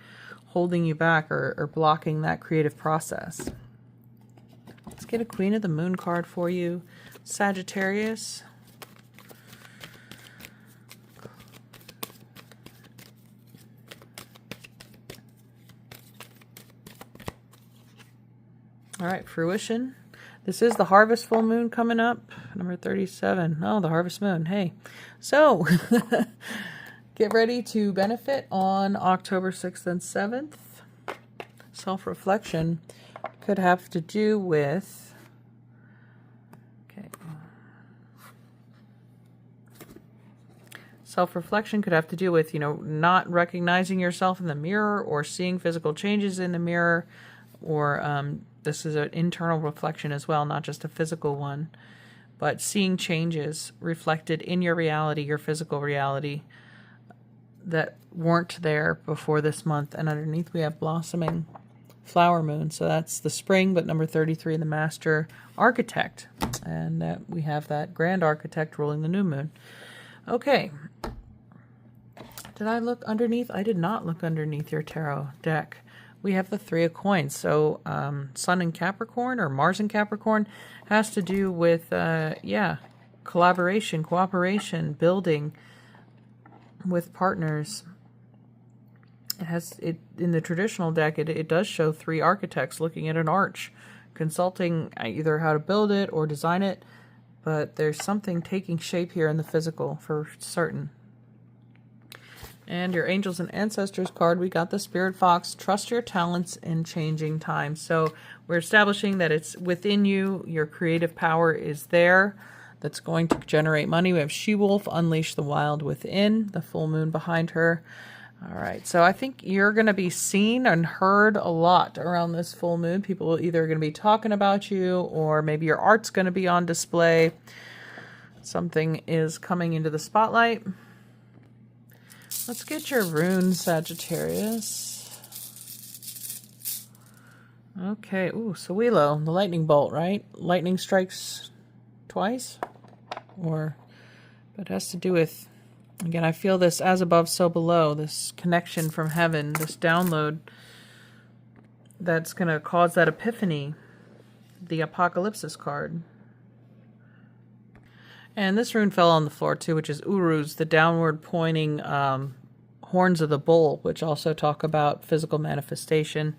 holding you back or blocking that creative process. Let's get a Queen of the Moon card for you, Sagittarius. All right, fruition. This is the harvest full moon coming up, number 37. Oh, the harvest moon. Hey. So, get ready to benefit on October 6th and 7th. Self-reflection could have to do with... Okay. Self-reflection could have to do with, not recognizing yourself in the mirror or seeing physical changes in the mirror, or... this is an internal reflection as well, not just a physical one, but seeing changes reflected in your reality, your physical reality, that weren't there before this month. And underneath we have blossoming flower moon. So that's the spring, but number 33, the master architect. And we have that grand architect ruling the new moon. Okay. Did I look underneath? I did not look underneath your tarot deck. We have the 3 of coins. So Sun in Capricorn or Mars in Capricorn has to do with, collaboration, cooperation, building with partners. In the traditional deck, it does show 3 architects looking at an arch, consulting either how to build it or design it. But there's something taking shape here in the physical for certain. And your angels and ancestors card, we got the Spirit Fox. Trust your talents in changing times. So we're establishing that it's within you. Your creative power is there. That's going to generate money. We have She-Wolf, unleash the wild within. The full moon behind her. All right, so I think you're going to be seen and heard a lot around this full moon. People are either going to be talking about you, or maybe your art's going to be on display. Something is coming into the spotlight. Let's get your rune, Sagittarius. Okay, ooh, Sawilo, the lightning bolt, right? Lightning strikes twice? But it has to do with, again, I feel this as above, so below, this connection from heaven, this download that's going to cause that epiphany, the Apocalypsis card. And this rune fell on the floor too, which is Uruz, the downward pointing horns of the bull, which also talk about physical manifestation.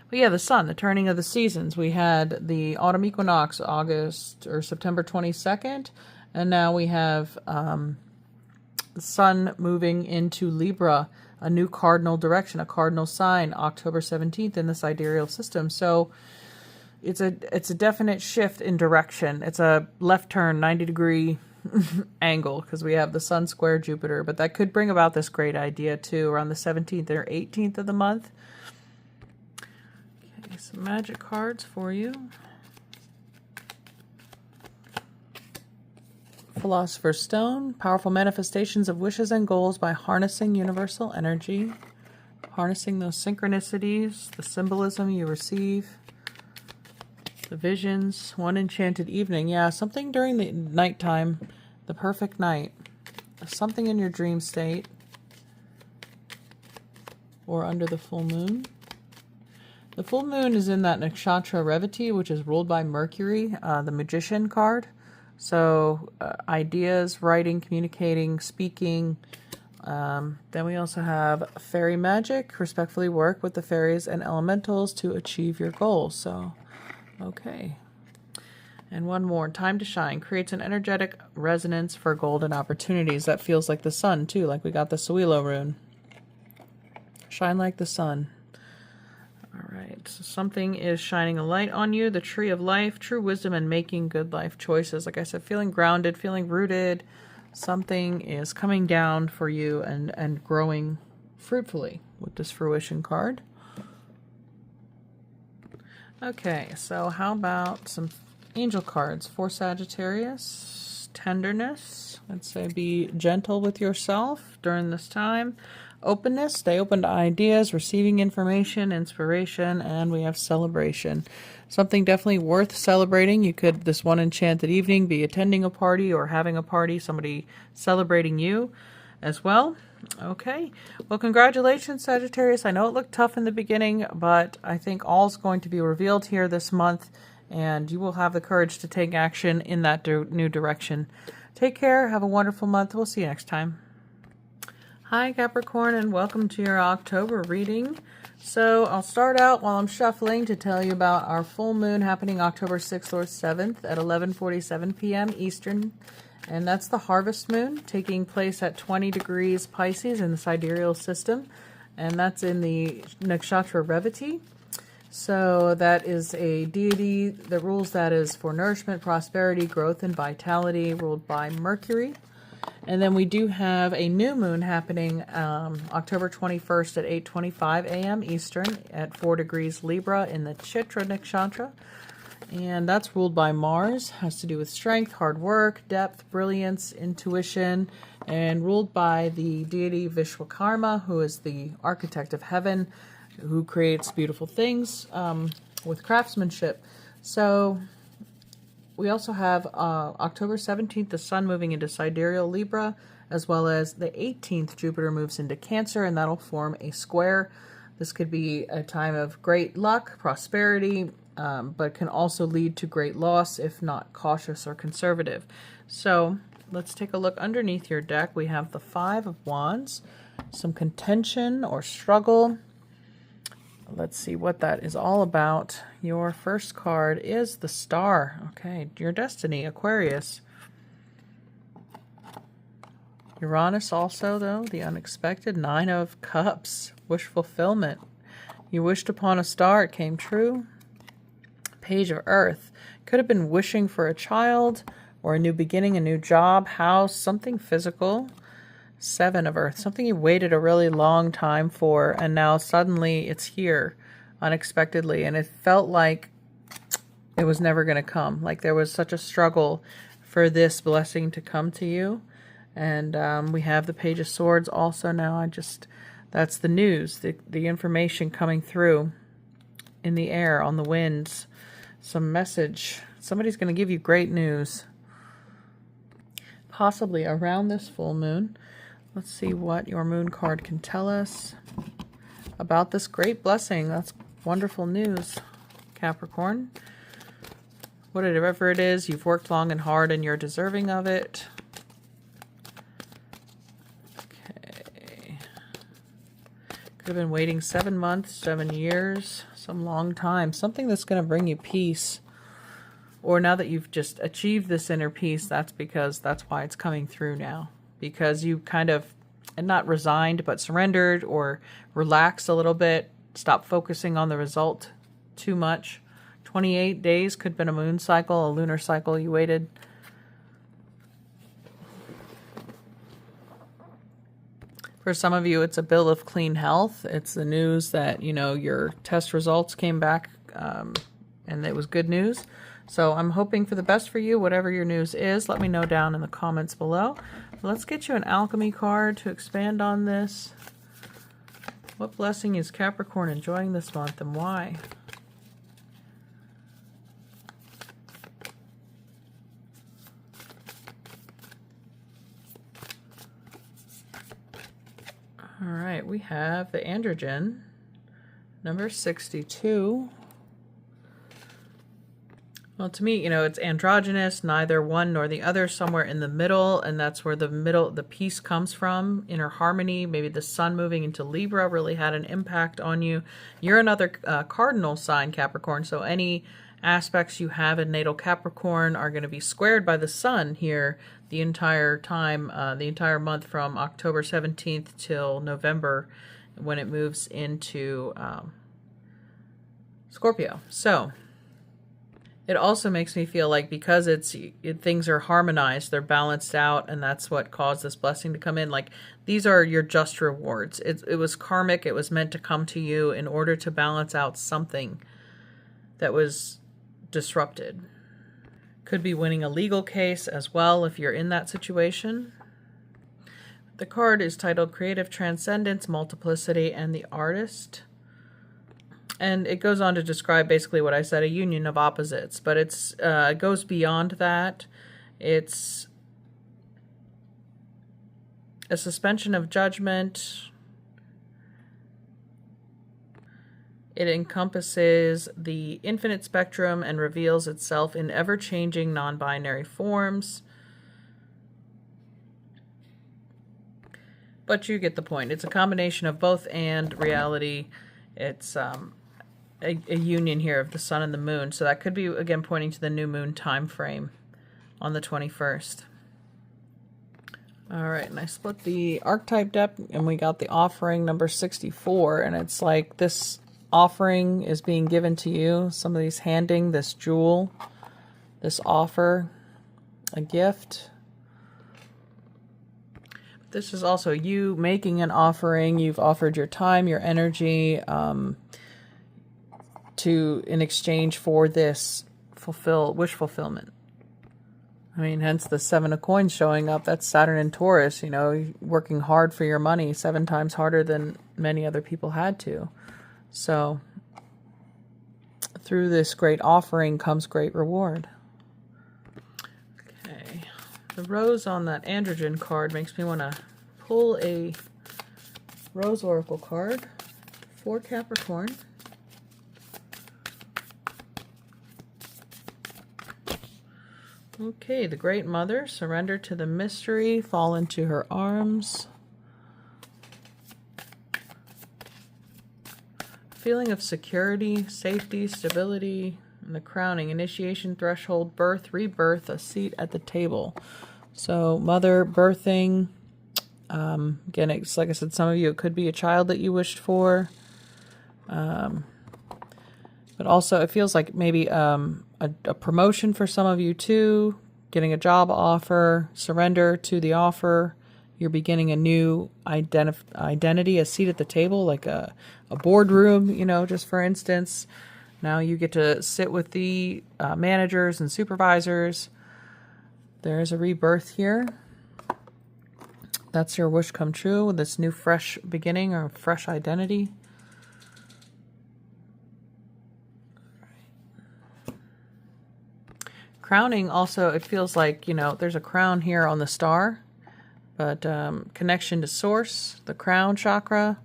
But yeah, the sun, the turning of the seasons. We had the autumn equinox, September 22nd, and now we have the sun moving into Libra, a new cardinal direction, a cardinal sign, October 17th in the sidereal system. So it's a definite shift in direction. It's a left turn, 90-degree angle, because we have the sun square Jupiter. But that could bring about this great idea too around the 17th or 18th of the month. Okay, some magic cards for you. Philosopher's Stone, powerful manifestations of wishes and goals by harnessing universal energy, harnessing those synchronicities, the symbolism you receive, the visions, one enchanted evening. Yeah, something during the nighttime, the perfect night, something in your dream state, or under the full moon. The full moon is in that nakshatra Revati, which is ruled by Mercury, the magician card. So ideas, writing, communicating, speaking. Then we also have fairy magic. Respectfully work with the fairies and elementals to achieve your goals. So, okay. And one more. Time to shine. Creates an energetic resonance for golden opportunities. That feels like the sun, too. Like we got the Sawilo rune. Shine like the sun. All right, so something is shining a light on you, the tree of life, true wisdom, and making good life choices. Like I said, feeling grounded, feeling rooted. Something is coming down for you and growing fruitfully with this fruition card. Okay, so how about some angel cards for Sagittarius? Tenderness. Let's say be gentle with yourself during this time. Openness, stay open to ideas, receiving information, inspiration, and we have celebration. Something definitely worth celebrating. You could, this one enchanted evening, be attending a party or having a party, somebody celebrating you as well. Okay, well, congratulations, Sagittarius. I know it looked tough in the beginning, but I think all's going to be revealed here this month, and you will have the courage to take action in that new direction. Take care. Have a wonderful month. We'll see you next time. Hi Capricorn, and welcome to your October reading. So I'll start out while I'm shuffling to tell you about our full moon happening October 6th or 7th at 11:47 p.m. Eastern. And that's the harvest moon taking place at 20 degrees Pisces in the sidereal system. And that's in the nakshatra Revati. So that is a deity that rules, that is for nourishment, prosperity, growth, and vitality, ruled by Mercury. And then we do have a new moon happening October 21st at 8:25 a.m. Eastern at 4 degrees Libra in the Chitra Nakshatra. And that's ruled by Mars, has to do with strength, hard work, depth, brilliance, intuition, and ruled by the deity Vishwakarma, who is the architect of heaven, who creates beautiful things with craftsmanship. So we also have October 17th, the sun moving into sidereal Libra, as well as the 18th, Jupiter moves into Cancer, and that'll form a square. This could be a time of great luck, prosperity, but can also lead to great loss if not cautious or conservative. So let's take a look underneath your deck. We have the Five of Wands, some contention or struggle. Let's see what that is all about. Your first card is the Star. Okay, your destiny, Aquarius. Uranus also, though, the unexpected. Nine of Cups, wish fulfillment. You wished upon a star, it came true. Page of Earth. Could have been wishing for a child or a new beginning, a new job, house, something physical. Seven of Earth, something you waited a really long time for, and now suddenly it's here unexpectedly, and it felt like it was never going to come. Like there was such a struggle for this blessing to come to you. And we have the Page of Swords also now. That's the news, the information coming through in the air, on the winds. Some message. Somebody's going to give you great news. Possibly around this full moon. Let's see what your moon card can tell us about this great blessing. That's wonderful news, Capricorn. Whatever it is, you've worked long and hard and you're deserving of it. Okay. Could have been waiting 7 months, 7 years, some long time. Something that's going to bring you peace. Or now that you've just achieved this inner peace, that's why it's coming through now. Because you kind of, and not resigned, but surrendered or relaxed a little bit. Stop focusing on the result too much. 28 days could have been a moon cycle, a lunar cycle you waited. For some of you, it's a bill of clean health. It's the news that, you know, your test results came back and it was good news. So I'm hoping for the best for you, whatever your news is. Let me know down in the comments below. Let's get you an alchemy card to expand on this. What blessing is Capricorn enjoying this month and why? All right, we have the androgen, number 62. Well, to me, you know, it's androgynous, neither one nor the other, somewhere in the middle, and that's where the peace comes from, inner harmony. Maybe the sun moving into Libra really had an impact on you. You're another cardinal sign, Capricorn, so any aspects you have in natal Capricorn are going to be squared by the sun here the entire time, the entire month from October 17th till November when it moves into Scorpio. So it also makes me feel like because things are harmonized, they're balanced out, and that's what caused this blessing to come in. Like these are your just rewards. It was karmic. It was meant to come to you in order to balance out something that was disrupted. Could be winning a legal case as well if you're in that situation. The card is titled Creative Transcendence, Multiplicity, and the Artist. And it goes on to describe basically what I said, a union of opposites. But it goes beyond that. It's a suspension of judgment. It encompasses the infinite spectrum and reveals itself in ever-changing non-binary forms. But you get the point. It's a combination of both and reality. It's a union here of the sun and the moon. So that could be, again, pointing to the new moon time frame on the 21st. All right, and I split the archetype deck, and we got the offering number 64. And it's like this offering is being given to you. Somebody's handing this jewel, this offer, a gift. This is also you making an offering. You've offered your time, your energy, in exchange for this wish fulfillment. I mean, hence the 7 of coins showing up. That's Saturn and Taurus, you know, working hard for your money, 7 times harder than many other people had to. So through this great offering comes great reward. Okay. The rose on that androgen card makes me want to pull a rose oracle card for Capricorn. Okay, the Great Mother, surrender to the mystery, fall into her arms. Feeling of security, safety, stability, and the crowning, initiation, threshold, birth, rebirth, a seat at the table. So mother, birthing, again, it's like I said, some of you, it could be a child that you wished for. But also it feels like maybe a promotion for some of you too, getting a job offer, surrender to the offer, You're beginning a new identity, a seat at the table, like a boardroom, you know, just for instance. Now you get to sit with the managers and supervisors. There's a rebirth here. That's your wish come true with this new fresh beginning or fresh identity. Crowning also, it feels like, you know, there's a crown here on the star, but connection to source, the crown chakra.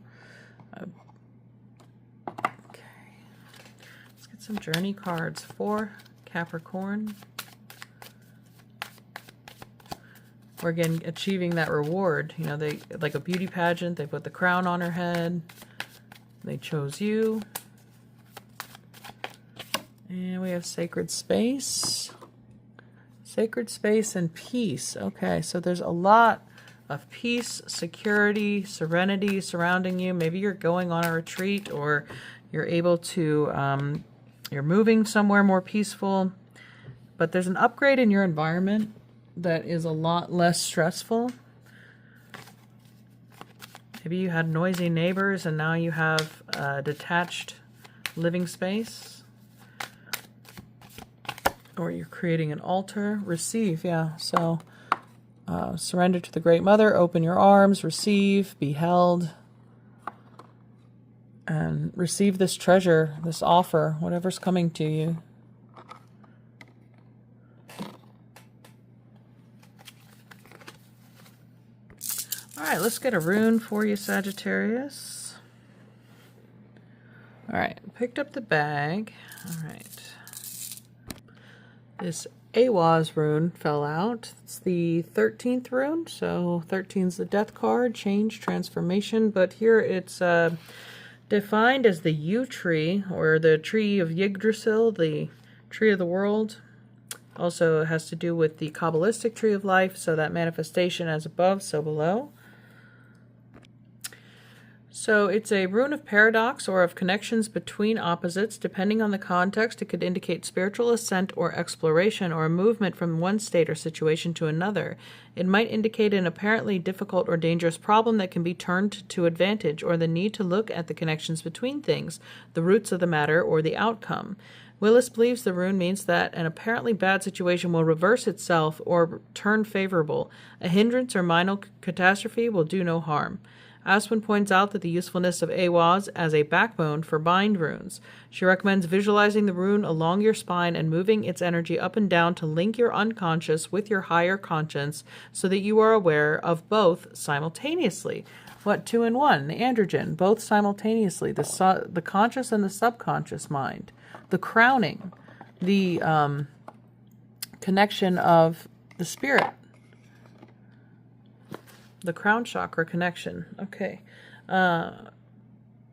Okay. Let's get some journey cards for Capricorn. We're again achieving that reward. You know, they like a beauty pageant. They put the crown on her head. They chose you. And we have sacred space. Sacred space and peace. Okay, so there's a lot of peace, security, serenity surrounding you. Maybe you're going on a retreat, or you're able to, you're moving somewhere more peaceful. But there's an upgrade in your environment that is a lot less stressful. Maybe you had noisy neighbors and now you have a detached living space. Or you're creating an altar. Receive, yeah. So surrender to the Great Mother, open your arms, receive, be held, and receive this treasure, this offer, whatever's coming to you. All right, let's get a rune for you, Sagittarius. All right, picked up the bag. All right. This Awaz rune fell out. It's the 13th rune, so 13 is the death card, change, transformation, but here it's defined as the yew tree, or the tree of Yggdrasil, the tree of the world. Also has to do with the Kabbalistic tree of life, so that manifestation as above, so below. So it's a rune of paradox or of connections between opposites. Depending on the context, it could indicate spiritual ascent or exploration, or a movement from one state or situation to another. It might indicate an apparently difficult or dangerous problem that can be turned to advantage, or the need to look at the connections between things, the roots of the matter, or the outcome. Willis believes the rune means that an apparently bad situation will reverse itself or turn favorable. A hindrance or minor catastrophe will do no harm. Aspen points out that the usefulness of Awaz as a backbone for bind runes. She recommends visualizing the rune along your spine and moving its energy up and down to link your unconscious with your higher conscience so that you are aware of both simultaneously. What, two in one? The androgen, both simultaneously. The conscious and the subconscious mind. The crowning. The connection of the spirit. The crown chakra connection. Okay.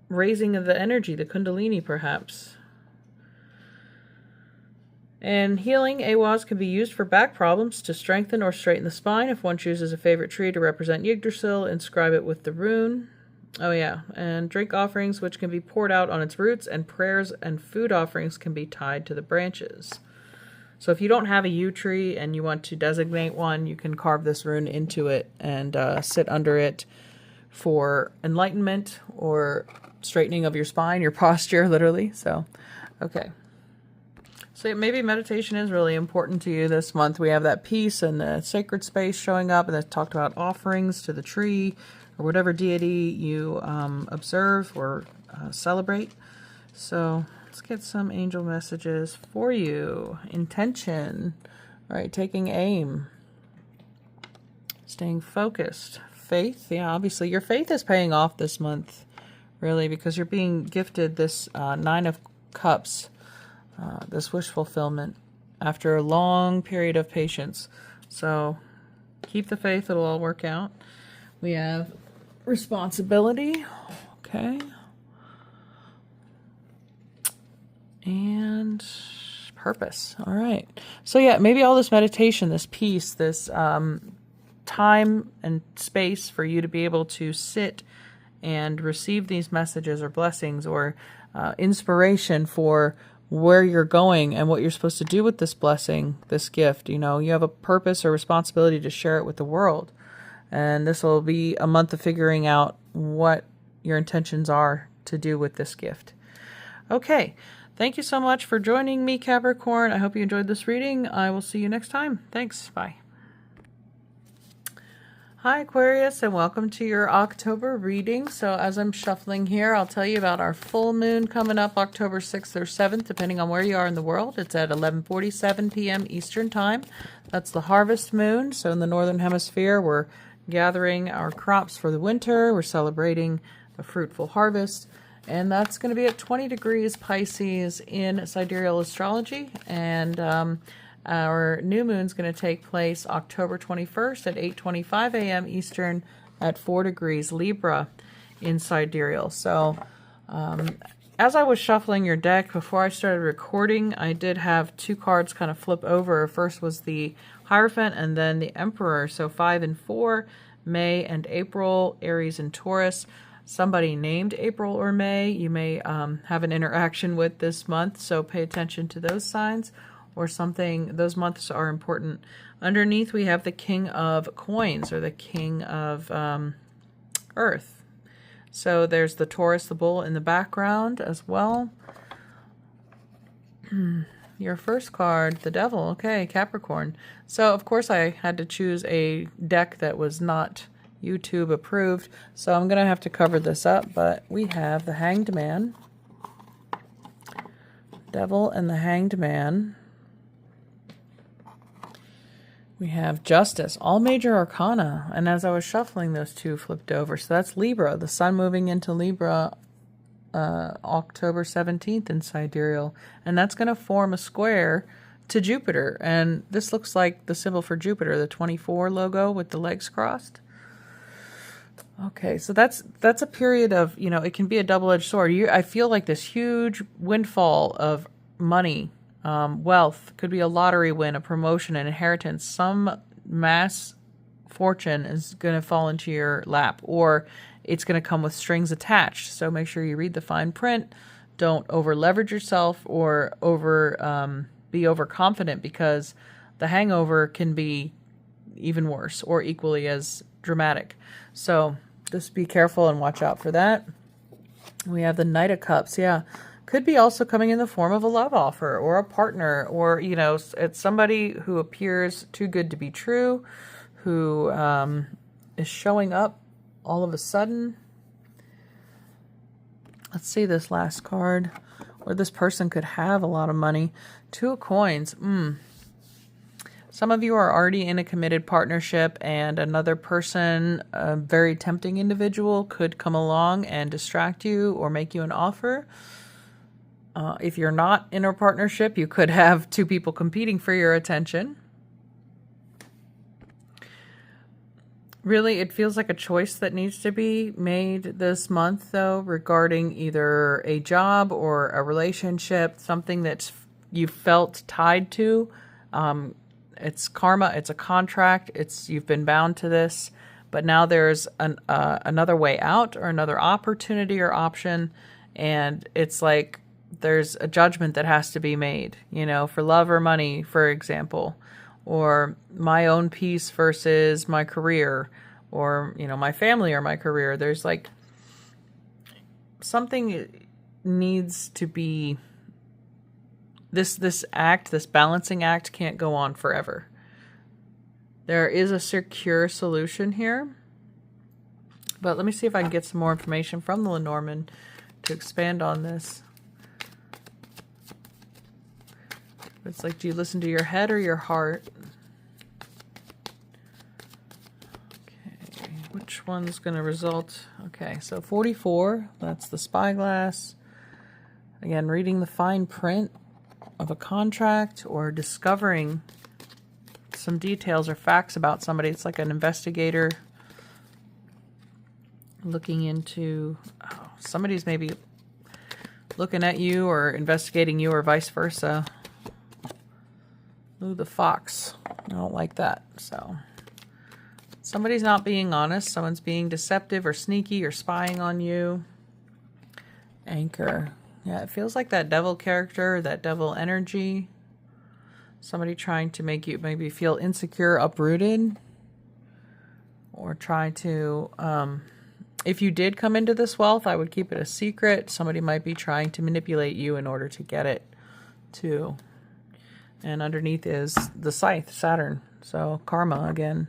Raising of the energy, the kundalini perhaps. And healing, Awaz can be used for back problems to strengthen or straighten the spine. If one chooses a favorite tree to represent Yggdrasil, inscribe it with the rune. Oh yeah, and drink offerings which can be poured out on its roots, and prayers and food offerings can be tied to the branches. So if you don't have a yew tree and you want to designate one, you can carve this rune into it and sit under it for enlightenment or straightening of your spine, your posture, literally. So, okay. So maybe meditation is really important to you this month. We have that peace and the sacred space showing up, and it's talked about offerings to the tree or whatever deity you observe or celebrate. So let's get some angel messages for you. Intention, right? Taking aim, staying focused. Faith, yeah, obviously your faith is paying off this month, really, because you're being gifted this 9 of Cups, this wish fulfillment after a long period of patience. So keep the faith, it'll all work out. We have responsibility, okay. And purpose. All right. So yeah, maybe all this meditation, this peace, this time and space for you to be able to sit and receive these messages or blessings or inspiration for where you're going and what you're supposed to do with this blessing, this gift. You know, you have a purpose or responsibility to share it with the world. And this will be a month of figuring out what your intentions are to do with this gift. Okay, thank you so much for joining me, Capricorn. I hope you enjoyed this reading. I will see you next time. Thanks. Bye. Hi, Aquarius, and welcome to your October reading. So as I'm shuffling here, I'll tell you about our full moon coming up October 6th or 7th, depending on where you are in the world. It's at 11:47 p.m. Eastern Time. That's the harvest moon. So in the Northern Hemisphere, we're gathering our crops for the winter. We're celebrating a fruitful harvest. And that's going to be at 20 degrees Pisces in sidereal astrology. And our new moon is going to take place October 21st at 8:25 a.m. Eastern at 4 degrees Libra in sidereal. So as I was shuffling your deck before I started recording, I did have two cards kind of flip over. First was the Hierophant and then the Emperor. So 5 and 4, May and April, Aries and Taurus. Somebody named April or May you may have an interaction with this month, so pay attention to those signs or something. Those months are important. Underneath we have the King of Coins, or the King of Earth. So there's the Taurus, the bull in the background as well. Your first card, the Devil. Okay, Capricorn. So of course I had to choose a deck that was not YouTube approved, so I'm gonna have to cover this up, but we have the Hanged Man, Devil and the Hanged Man. We have Justice, all major arcana, and as I was shuffling, those two flipped over. So that's Libra, the sun moving into Libra October 17th in sidereal, and that's going to form a square to Jupiter. And this looks like the symbol for Jupiter, the 24 logo with the legs crossed. Okay, so that's a period of, you know, it can be a double-edged sword. I feel like this huge windfall of money, wealth, could be a lottery win, a promotion, an inheritance. Some mass fortune is going to fall into your lap, or it's going to come with strings attached. So make sure you read the fine print. Don't over leverage yourself or be overconfident, because the hangover can be even worse or equally as dramatic. So just be careful and watch out for that. We have the Knight of Cups. Yeah. Could be also coming in the form of a love offer or a partner, or, you know, it's somebody who appears too good to be true, who is showing up all of a sudden. Let's see this last card. Or this person could have a lot of money. Two of Coins. Some of you are already in a committed partnership, and another person, a very tempting individual, could come along and distract you or make you an offer. If you're not in a partnership, you could have two people competing for your attention. Really, it feels like a choice that needs to be made this month, though, regarding either a job or a relationship, something that you felt tied to. It's karma, it's a contract, you've been bound to this, but now there's another way out, or another opportunity or option, and it's like there's a judgment that has to be made, you know, for love or money, for example, or my own peace versus my career, or, you know, my family or my career. There's like something needs to be, this balancing act can't go on forever. There is a secure solution here, but let me see if I can get some more information from the Lenormand to expand on this. It's like, do you listen to your head or your heart? Okay, which one's going to result? Okay, so 44, that's the spyglass. Again, reading the fine print of a contract or discovering some details or facts about somebody. It's like an investigator looking into, somebody's maybe looking at you or investigating you, or vice versa. Ooh, the fox. I don't like that. So somebody's not being honest. Someone's being deceptive or sneaky or spying on you. Anchor. Yeah, it feels like that devil character, that devil energy. Somebody trying to make you maybe feel insecure, uprooted. or try to, if you did come into this wealth, I would keep it a secret. Somebody might be trying to manipulate you in order to get it too. And underneath is the scythe, Saturn. So karma again,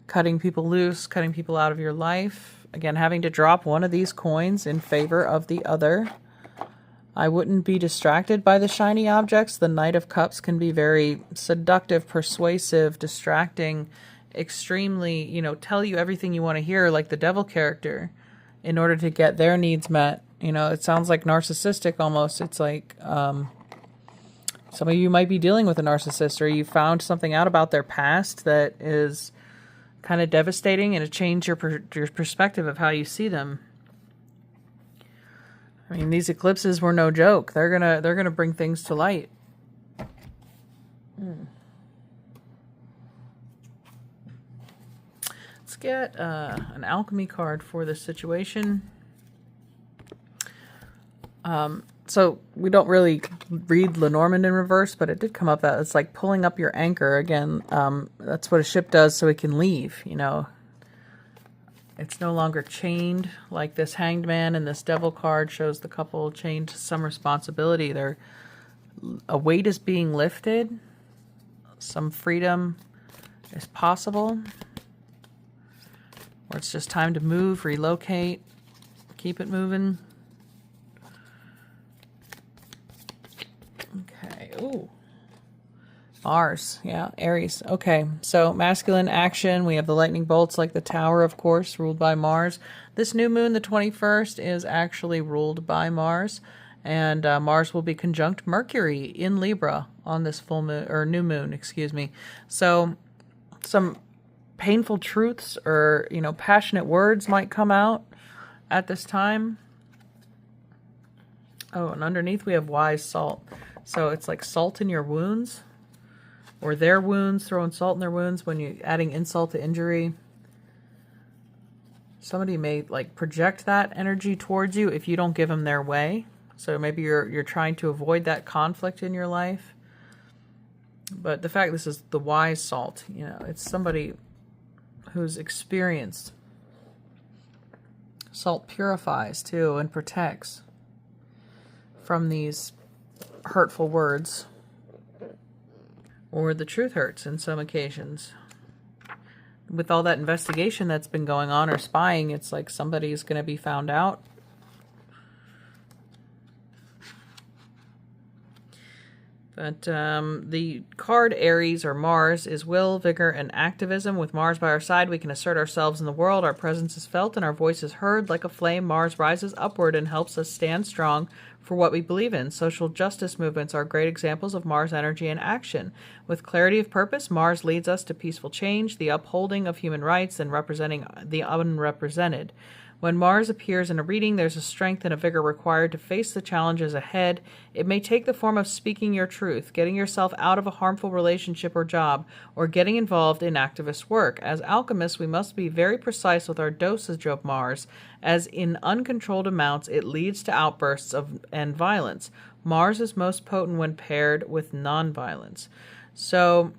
cutting people loose, cutting people out of your life. Again, having to drop one of these coins in favor of the other. I wouldn't be distracted by the shiny objects. The Knight of Cups can be very seductive, persuasive, distracting, extremely, you know, tell you everything you want to hear, like the devil character, in order to get their needs met. You know, it sounds like narcissistic almost. It's like some of you might be dealing with a narcissist, or you found something out about their past that is kind of devastating, and it changed your perspective of how you see them. I mean, these eclipses were no joke. They're gonna bring things to light. Let's get an alchemy card for this situation. So we don't really read Lenormand in reverse, but it did come up that it's like pulling up your anchor again. That's what a ship does, so it can leave. You know, it's no longer chained like this Hanged Man, and this Devil card shows the couple chained to some responsibility. A weight is being lifted. Some freedom is possible. Or it's just time to move, relocate, keep it moving. Okay, ooh. Mars, yeah, Aries. Okay, so masculine action. We have the lightning bolts like the Tower, of course, ruled by Mars. This new moon, the 21st, is actually ruled by Mars. And Mars will be conjunct Mercury in Libra on this full moon, or new moon, excuse me. So some painful truths or, you know, passionate words might come out at this time. Oh, and underneath we have wise salt. So it's like salt in your wounds, or their wounds, throwing salt in their wounds when you're adding insult to injury. Somebody may like project that energy towards you if you don't give them their way. So maybe you're trying to avoid that conflict in your life. But the fact this is the wise salt, you know, it's somebody who's experienced. Salt purifies too and protects from these hurtful words. Or the truth hurts in some occasions. With all that investigation that's been going on, or spying, it's like somebody's going to be found out. But the card Aries, or Mars, is will, vigor, and activism. With Mars by our side, we can assert ourselves in the world. Our presence is felt and our voice is heard. Like a flame, Mars rises upward and helps us stand strong for what we believe in. Social justice movements are great examples of Mars energy in action. With clarity of purpose, Mars leads us to peaceful change, the upholding of human rights, and representing the unrepresented. When Mars appears in a reading, there's a strength and a vigor required to face the challenges ahead. It may take the form of speaking your truth, getting yourself out of a harmful relationship or job, or getting involved in activist work. As alchemists, we must be very precise with our dosage of Mars, as in uncontrolled amounts, it leads to outbursts and violence. Mars is most potent when paired with nonviolence. So,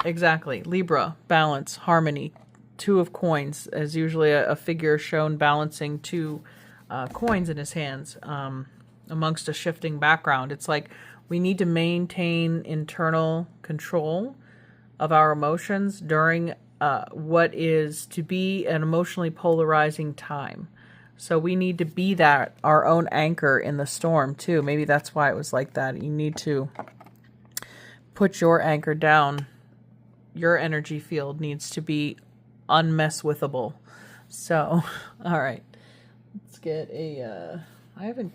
exactly, Libra, balance, harmony. Two of coins is usually a figure shown balancing two coins in his hands amongst a shifting background. It's like we need to maintain internal control of our emotions during what is to be an emotionally polarizing time. So we need to be that, our own anchor in the storm too. Maybe that's why it was like that. You need to put your anchor down. Your energy field needs to be unmesswithable. So, all right, let's get a I haven't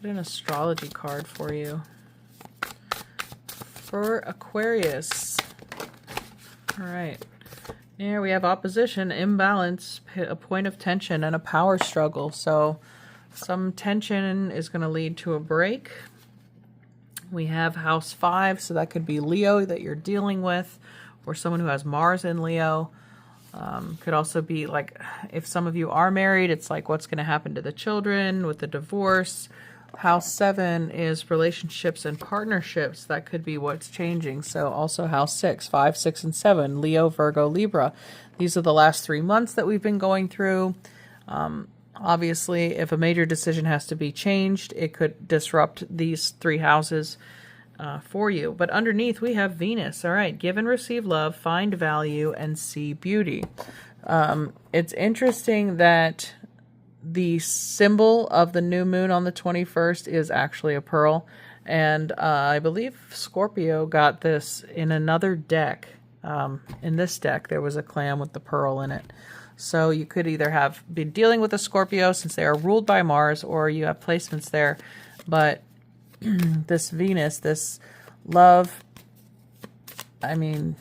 get an astrology card for you for Aquarius. All right, here we have opposition, imbalance, a point of tension, and a power struggle. So some tension is going to lead to a break. We have house 5, so that could be Leo that you're dealing with, or someone who has Mars in Leo. Could also be like, if some of you are married, it's like what's going to happen to the children with the divorce. House 7 is relationships and partnerships. That could be what's changing. So also House 6, 5, 6, and 7, Leo, Virgo, Libra. These are the last 3 months that we've been going through. Obviously, if a major decision has to be changed, it could disrupt these 3 houses for you. But underneath, we have Venus. All right, give and receive love, find value, and see beauty. It's interesting that the symbol of the new moon on the 21st is actually a pearl. And I believe Scorpio got this in another deck. In this deck, there was a clam with the pearl in it. So you could either have been dealing with a Scorpio since they are ruled by Mars, or you have placements there. But this Venus, this love, I mean,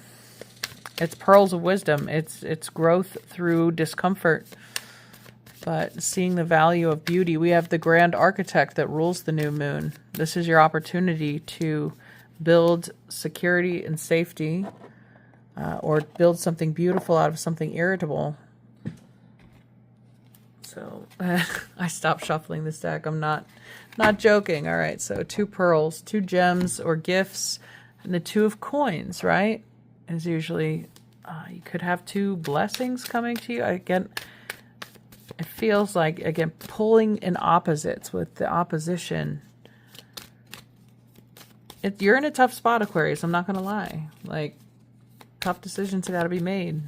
it's pearls of wisdom. It's growth through discomfort. But seeing the value of beauty, we have the grand architect that rules the new moon. This is your opportunity to build security and safety, or build something beautiful out of something irritable. So I stopped shuffling this deck. I'm not joking. All right, so 2 pearls, 2 gems or gifts, and the 2 of coins, right? Is usually, you could have 2 blessings coming to you. Again, it feels like, again, pulling in opposites with the opposition. You're in a tough spot, Aquarius. I'm not going to lie. Like, tough decisions have got to be made.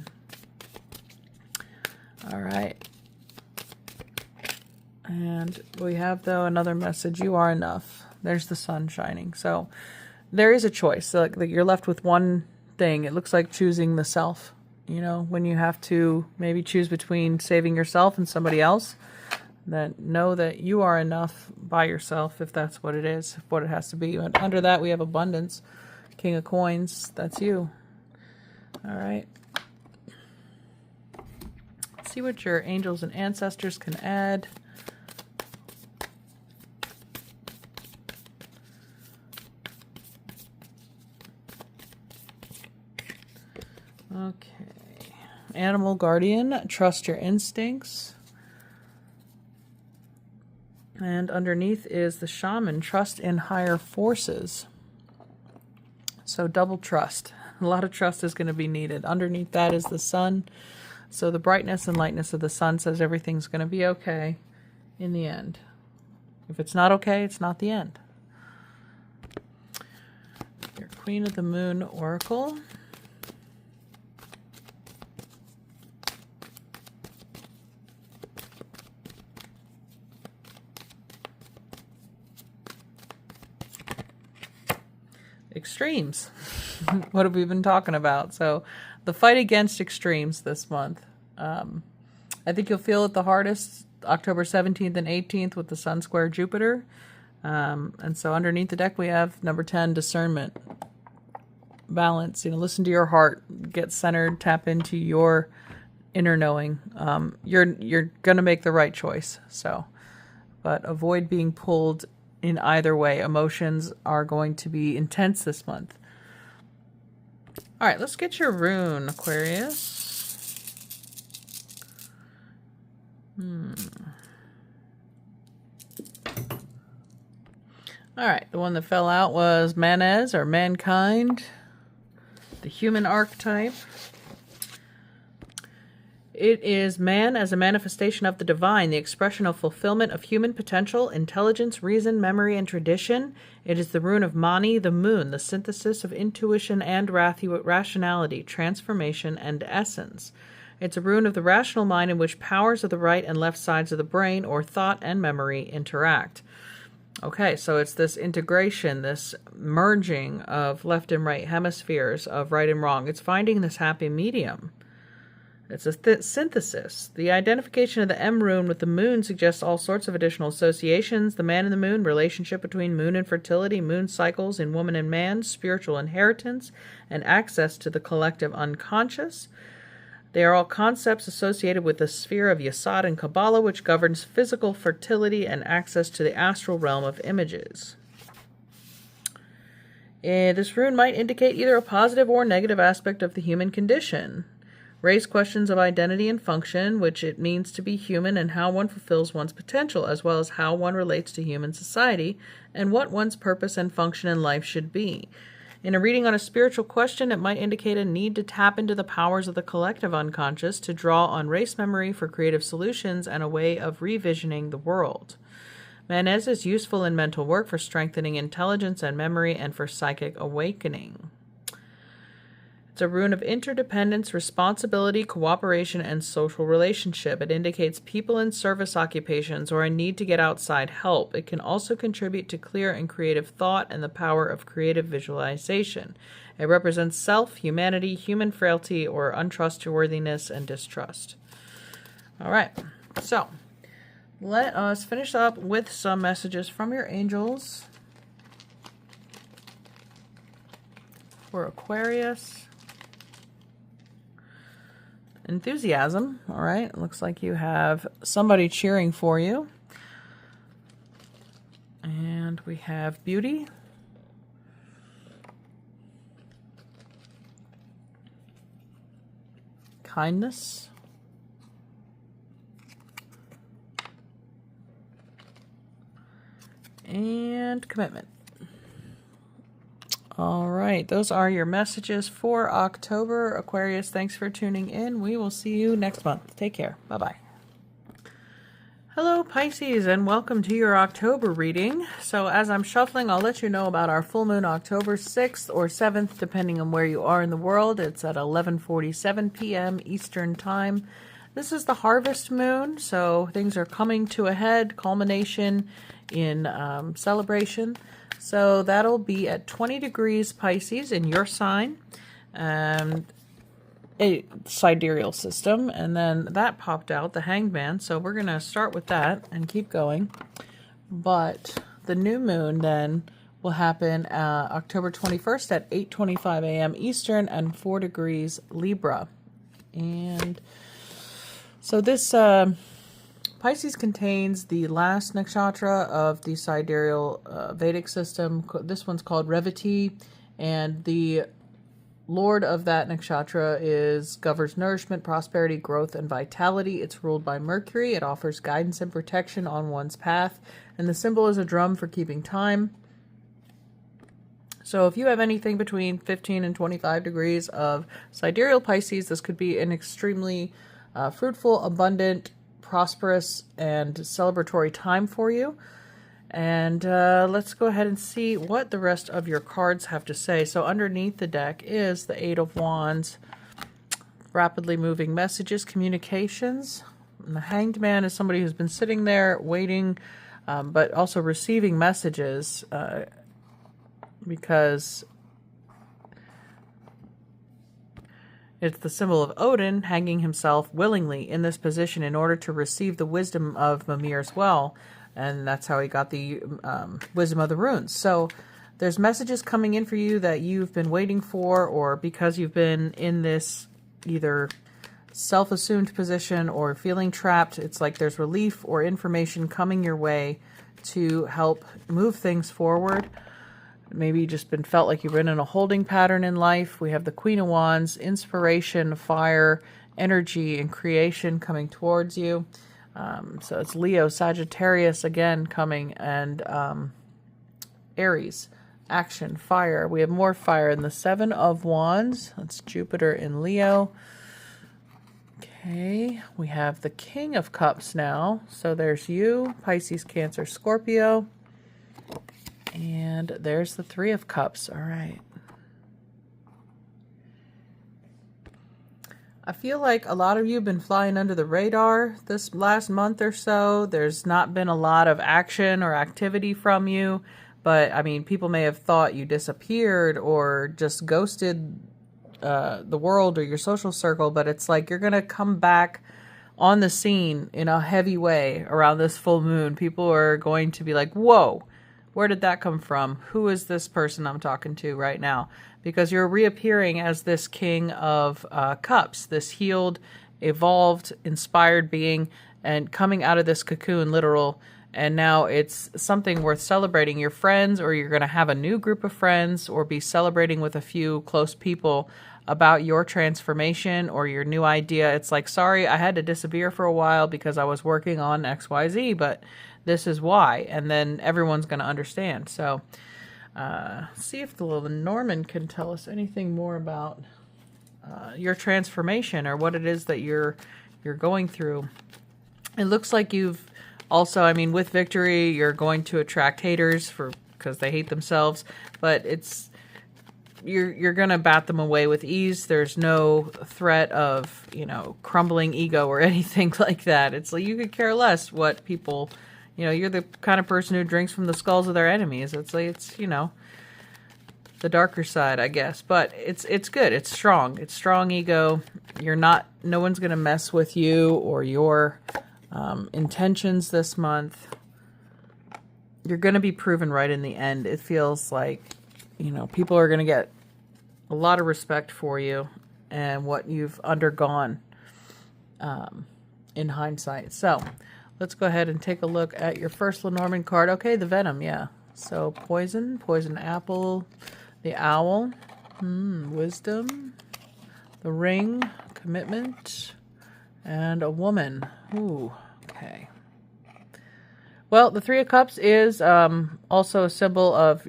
All right. And we have, though, another message. You are enough. There's the sun shining. So there is a choice. So, like, you're left with one thing. It looks like choosing the self. You know, when you have to maybe choose between saving yourself and somebody else, then know that you are enough by yourself, if that's what it is, what it has to be. And under that, we have abundance. King of coins, that's you. All right. Let's see what your angels and ancestors can add. Okay. Animal guardian, trust your instincts. And underneath is the shaman, trust in higher forces. So double trust. A lot of trust is going to be needed. Underneath that is the sun. So the brightness and lightness of the sun says everything's going to be okay in the end. If it's not okay, it's not the end. Your Queen of the Moon Oracle. Extremes. What have we been talking about? So the fight against extremes this month. I think you'll feel it the hardest October 17th and 18th with the Sun square Jupiter. And so underneath the deck we have number 10, discernment. Balance. You know, listen to your heart. Get centered. Tap into your inner knowing. You're going to make the right choice. So, but avoid being pulled in either way. Emotions are going to be intense this month. All right, let's get your rune, Aquarius. All right, the one that fell out was Manez, or mankind, the human archetype. It is man as a manifestation of the divine, the expression of fulfillment of human potential, intelligence, reason, memory, and tradition. It is the rune of Mani, the moon, the synthesis of intuition and rationality, transformation, and essence. It's a rune of the rational mind in which powers of the right and left sides of the brain, or thought and memory, interact. Okay, so it's this integration, this merging of left and right hemispheres, of right and wrong. It's finding this happy medium. It's a synthesis. The identification of the M rune with the moon suggests all sorts of additional associations. The man and the moon, relationship between moon and fertility, moon cycles in woman and man, spiritual inheritance, and access to the collective unconscious. They are all concepts associated with the sphere of Yesod and Kabbalah, which governs physical fertility and access to the astral realm of images. This rune might indicate either a positive or negative aspect of the human condition. Raise questions of identity and function, which it means to be human and how one fulfills one's potential, as well as how one relates to human society and what one's purpose and function in life should be. In a reading on a spiritual question, it might indicate a need to tap into the powers of the collective unconscious to draw on race memory for creative solutions and a way of revisioning the world. Manez is useful in mental work for strengthening intelligence and memory and for psychic awakening. It's a rune of interdependence, responsibility, cooperation, and social relationship. It indicates people in service occupations or a need to get outside help. It can also contribute to clear and creative thought and the power of creative visualization. It represents self, humanity, human frailty, or untrustworthiness and distrust. All right, so let us finish up with some messages from your angels for Aquarius. Enthusiasm. All right. It looks like you have somebody cheering for you. And we have beauty. Kindness. And commitment. All right, those are your messages for October. Aquarius, thanks for tuning in. We will see you next month. Take care. Bye-bye. Hello, Pisces, and welcome to your October reading. So as I'm shuffling, I'll let you know about our full moon October 6th or 7th, depending on where you are in the world. It's at 11:47 p.m. Eastern Time. This is the harvest moon, so things are coming to a head, culmination in celebration. So that'll be at 20 degrees Pisces in your sign, a sidereal system, and then that popped out, the Hanged Man. So we're going to start with that and keep going. But the new moon then will happen October 21st at 8:25 a.m. Eastern and 4 degrees Libra. And so this Pisces contains the last nakshatra of the sidereal Vedic system. This one's called Revati, and the lord of that nakshatra governs nourishment, prosperity, growth, and vitality. It's ruled by Mercury. It offers guidance and protection on one's path, and the symbol is a drum for keeping time. So if you have anything between 15 and 25 degrees of sidereal Pisces, this could be an extremely fruitful, abundant, prosperous, and celebratory time for you. And let's go ahead and see what the rest of your cards have to say. So underneath the deck is the Eight of Wands, rapidly moving messages, communications. And the Hanged Man is somebody who's been sitting there waiting, but also receiving messages because it's the symbol of Odin hanging himself willingly in this position in order to receive the wisdom of Mimir's well. And that's how he got the wisdom of the runes. So there's messages coming in for you that you've been waiting for, or because you've been in this either self-assumed position or feeling trapped. It's like there's relief or information coming your way to help move things forward. Maybe you just felt like you've been in a holding pattern in life. We have the Queen of Wands, inspiration, fire, energy, and creation coming towards you. So it's Leo, Sagittarius again coming, and Aries, action, fire. We have more fire in the Seven of Wands. That's Jupiter in Leo. Okay, we have the King of Cups now. So there's you, Pisces, Cancer, Scorpio. And there's the Three of Cups. All right. I feel like a lot of you have been flying under the radar this last month or so. There's not been a lot of action or activity from you. But, I mean, people may have thought you disappeared or just ghosted the world or your social circle. But it's like you're going to come back on the scene in a heavy way around this full moon. People are going to be like, whoa. Where did that come from? Who is this person I'm talking to right now? Because you're reappearing as this King of Cups, this healed, evolved, inspired being, and coming out of this cocoon, literal. And now it's something worth celebrating. Your friends, or you're going to have a new group of friends, or be celebrating with a few close people. about your transformation or your new idea. It's like, sorry, I had to disappear for a while because I was working on XYZ, but this is why. And then everyone's going to understand. So see if the little Norman can tell us anything more about your transformation or what it is that you're going through. It looks like you've also, I mean, with victory, you're going to attract haters because they hate themselves, but you're going to bat them away with ease. There's no threat of, crumbling ego or anything like that. It's like you could care less what people, you're the kind of person who drinks from the skulls of their enemies. It's like, the darker side, I guess, but it's good. It's strong. It's strong ego. No one's going to mess with you or your intentions this month. You're going to be proven right in the end. It feels like, people are going to get a lot of respect for you and what you've undergone in hindsight. So let's go ahead and take a look at your first Lenormand card. Okay, the Venom, yeah. So poison apple, the owl, wisdom, the ring, commitment, and a woman. Ooh, okay. Well, the Three of Cups is also a symbol of,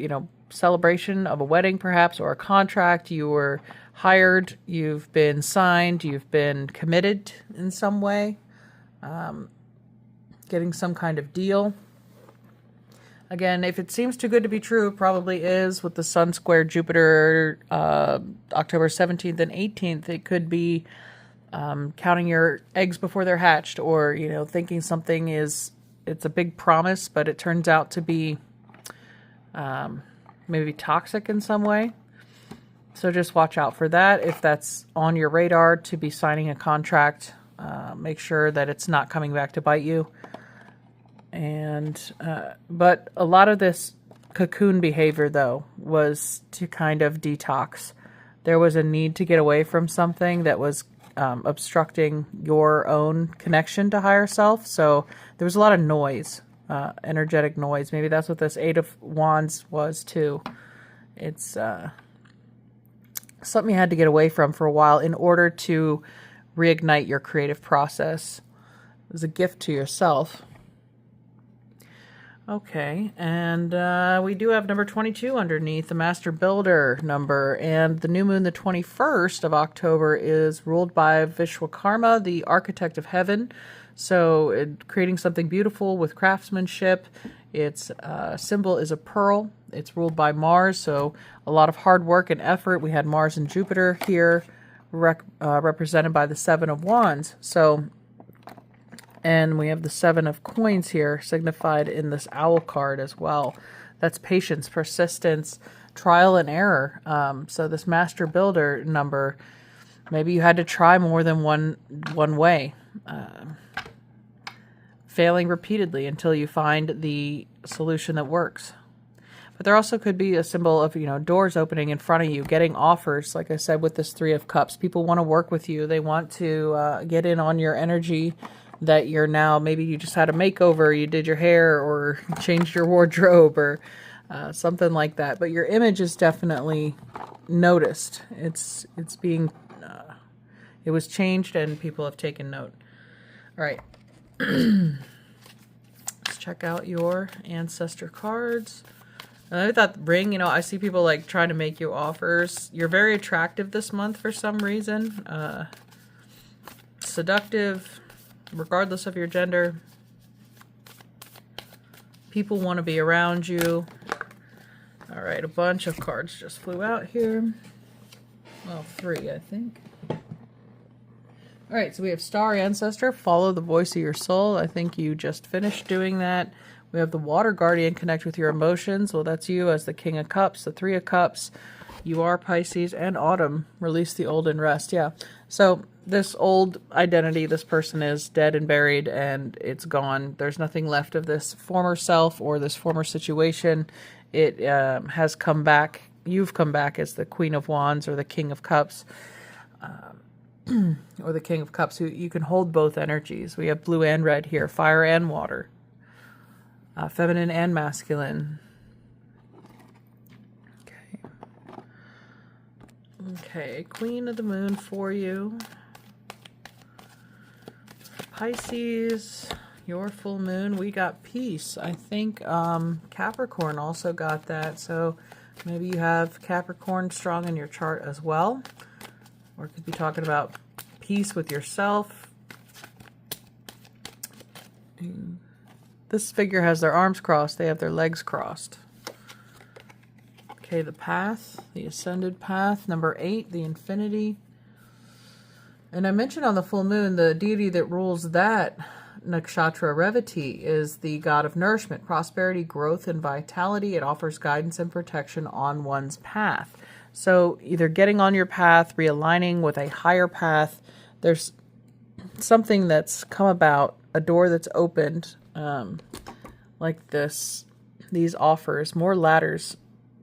celebration of a wedding perhaps, or a contract. You were hired, you've been signed, you've been committed in some way, getting some kind of deal. Again, if it seems too good to be true, it probably is. With the Sun square Jupiter, October 17th and 18th, it could be counting your eggs before they're hatched, or, thinking something it's a big promise, but it turns out to be maybe toxic in some way. So just watch out for that. If that's on your radar to be signing a contract, make sure that it's not coming back to bite you. And but a lot of this cocoon behavior, though, was to kind of detox. There was a need to get away from something that was obstructing your own connection to higher self. So there was a lot of noise, energetic noise. Maybe that's what this Eight of Wands was too. It's something you had to get away from for a while in order to reignite your creative process. It was a gift to yourself. Okay, and we do have number 22 underneath, the Master Builder number, and the new moon, the 21st of October, is ruled by Vishwakarma, the architect of heaven. So creating something beautiful with craftsmanship. Its symbol is a pearl. It's ruled by Mars, so a lot of hard work and effort. We had Mars and Jupiter here represented by the Seven of Wands. And we have the Seven of Coins here, signified in this owl card as well. That's patience, persistence, trial and error. So this Master Builder number, maybe you had to try more than one way, failing repeatedly until you find the solution that works. But there also could be a symbol of, doors opening in front of you, getting offers. Like I said, with this Three of Cups, people want to work with you. They want to get in on your energy that you're now, maybe you just had a makeover, you did your hair or changed your wardrobe or something like that. But your image is definitely noticed. It's being, it was changed and people have taken note. All right. Let's check out your ancestor cards. And I thought ring, I see people like trying to make you offers. You're very attractive this month for some reason. Seductive, regardless of your gender. People want to be around you. All right, a bunch of cards just flew out here. Well, 3, I think. All right, so we have Star Ancestor, follow the voice of your soul. I think you just finished doing that. We have the Water Guardian, connect with your emotions. Well, that's you as the King of Cups, the Three of Cups. You are Pisces, and Autumn, release the old and rest. Yeah, so this old identity, this person is dead and buried, and it's gone. There's nothing left of this former self or this former situation. It has come back. You've come back as the Queen of Wands or the King of Cups. Or the King of Cups, who you can hold both energies. We have blue and red here, fire and water, feminine and masculine. Okay. Okay, Queen of the Moon for you. Pisces, your full moon, we got peace. I think Capricorn also got that. So maybe you have Capricorn strong in your chart as well. Or it could be talking about peace with yourself. This figure has their arms crossed. They have their legs crossed. Okay, the path, the ascended path. Number 8, the infinity. And I mentioned on the full moon, the deity that rules that nakshatra Revati is the god of nourishment, prosperity, growth, and vitality. It offers guidance and protection on one's path. So either getting on your path, realigning with a higher path, there's something that's come about, a door that's opened, like this, these offers, more ladders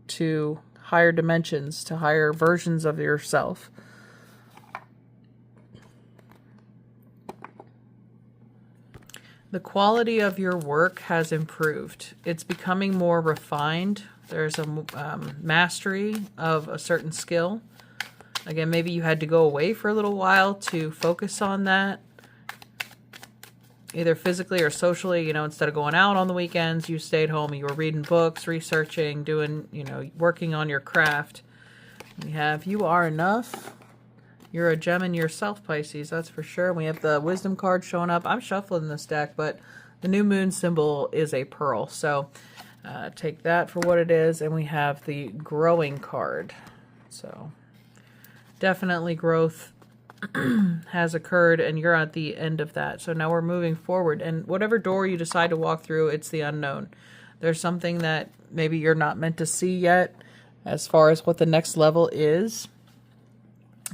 to higher dimensions, to higher versions of yourself. The quality of your work has improved. It's becoming more refined. There's a mastery of a certain skill. Again, maybe you had to go away for a little while to focus on that, either physically or socially. You know, instead of going out on the weekends, you stayed home. You were reading books, researching, doing, you know, working on your craft. We have You Are Enough. You're a gem in yourself, Pisces, that's for sure. We have the Wisdom card showing up. I'm shuffling this deck, but the new moon symbol is a pearl. So take that for what it is. And we have the Growing card. So definitely growth has occurred, and you're at the end of that. So now we're moving forward. And whatever door you decide to walk through, it's the unknown. There's something that maybe you're not meant to see yet as far as what the next level is.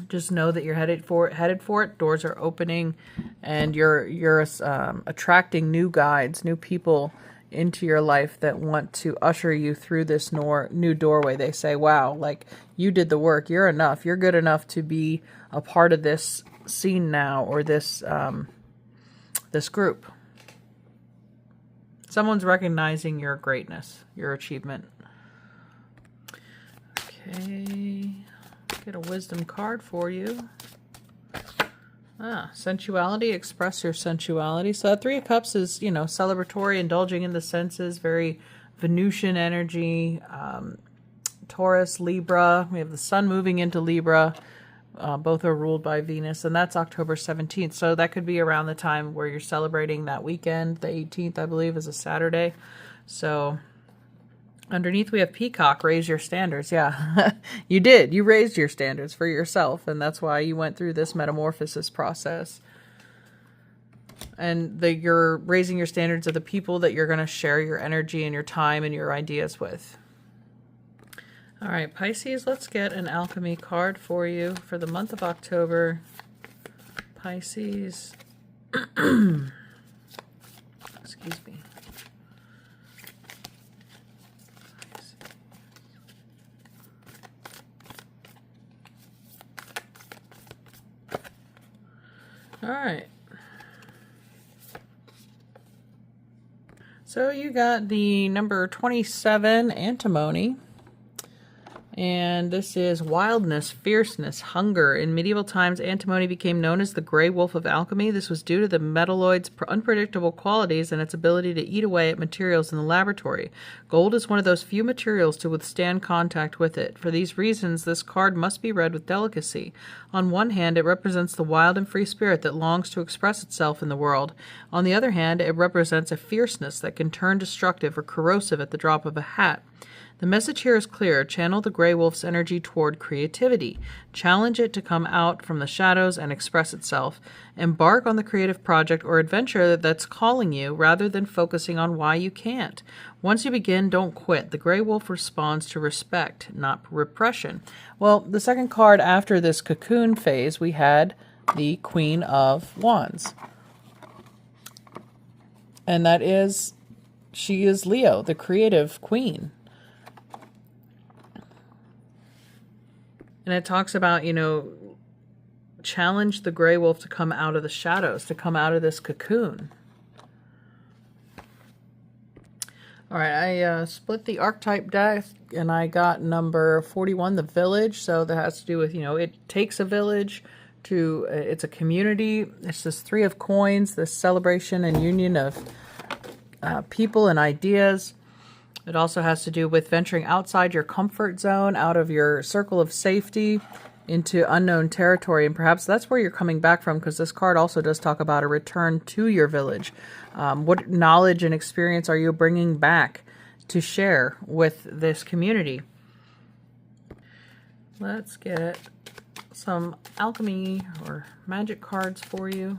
Just know that you're headed for it. Doors are opening, and you're attracting new guides, new people into your life that want to usher you through this new doorway. They say, wow, like, you did the work. You're enough. You're good enough to be a part of this scene now, or this this group. Someone's recognizing your greatness, your achievement. Okay. Get a wisdom card for you. Sensuality, express your sensuality. So that 3 of Cups is, you know, celebratory, indulging in the senses, very Venusian energy. Taurus, Libra. We have the sun moving into Libra. Both are ruled by Venus, and that's October 17th. So that could be around the time where you're celebrating that weekend. The 18th, I believe, is a Saturday. So underneath we have Peacock, raise your standards. Yeah, you did. You raised your standards for yourself, and that's why you went through this metamorphosis process. And you're raising your standards of the people that you're going to share your energy and your time and your ideas with. All right, Pisces, let's get an alchemy card for you for the month of October. Pisces. Excuse me. All right. So you got the number 27, antimony. And this is wildness, fierceness, hunger. In medieval times, antimony became known as the gray wolf of alchemy. This was due to the metalloid's unpredictable qualities and its ability to eat away at materials in the laboratory. Gold is one of those few materials to withstand contact with it. For these reasons, this card must be read with delicacy. On one hand, it represents the wild and free spirit that longs to express itself in the world. On the other hand, it represents a fierceness that can turn destructive or corrosive at the drop of a hat. The message here is clear. Channel the gray wolf's energy toward creativity. Challenge it to come out from the shadows and express itself. Embark on the creative project or adventure that's calling you, rather than focusing on why you can't. Once you begin, don't quit. The gray wolf responds to respect, not repression. Well, the second card after this cocoon phase, we had the Queen of Wands. And that is, she is Leo, the creative queen. And it talks about, you know, challenge the gray wolf to come out of the shadows, to come out of this cocoon. All right, I split the archetype deck, and I got number 41, the village. So that has to do with, it takes a village to, it's a community. It's this 3 of coins, this celebration and union of people and ideas. It also has to do with venturing outside your comfort zone, out of your circle of safety, into unknown territory. And perhaps that's where you're coming back from, because this card also does talk about a return to your village. What knowledge and experience are you bringing back to share with this community? Let's get some alchemy or magic cards for you.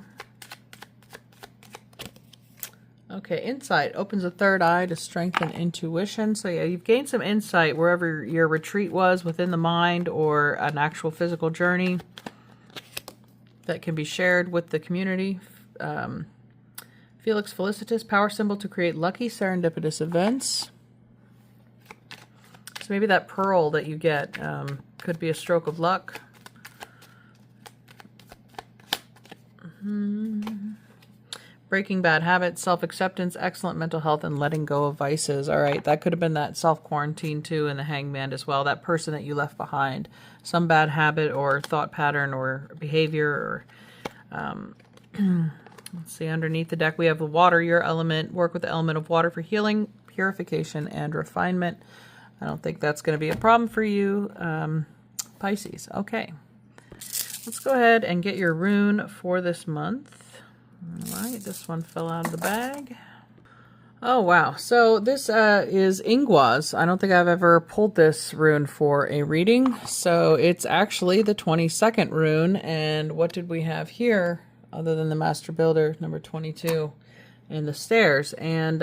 Okay, insight opens a third eye to strengthen intuition. So yeah, you've gained some insight wherever your retreat was within the mind, or an actual physical journey that can be shared with the community. Felix Felicitas, power symbol to create lucky serendipitous events. So maybe that pearl that you get could be a stroke of luck. Breaking bad habits, self-acceptance, excellent mental health, and letting go of vices. All right, that could have been that self-quarantine too, in the Hangman as well. That person that you left behind. Some bad habit or thought pattern or behavior. Or let's see, underneath the deck we have the water, your element. Work with the element of water for healing, purification, and refinement. I don't think that's going to be a problem for you, Pisces. Okay. Let's go ahead and get your rune for this month. All right, this one fell out of the bag. Oh, wow. So this is Ingwas. I don't think I've ever pulled this rune for a reading. So it's actually the 22nd rune. And what did we have here other than the Master Builder, number 22, and the stairs? And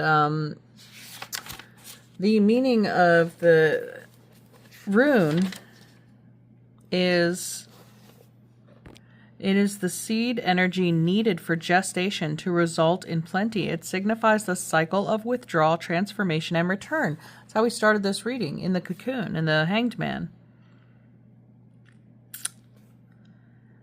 the meaning of the rune is... it is the seed energy needed for gestation to result in plenty. It signifies the cycle of withdrawal, transformation, and return. That's how we started this reading, in the cocoon, in the Hanged Man.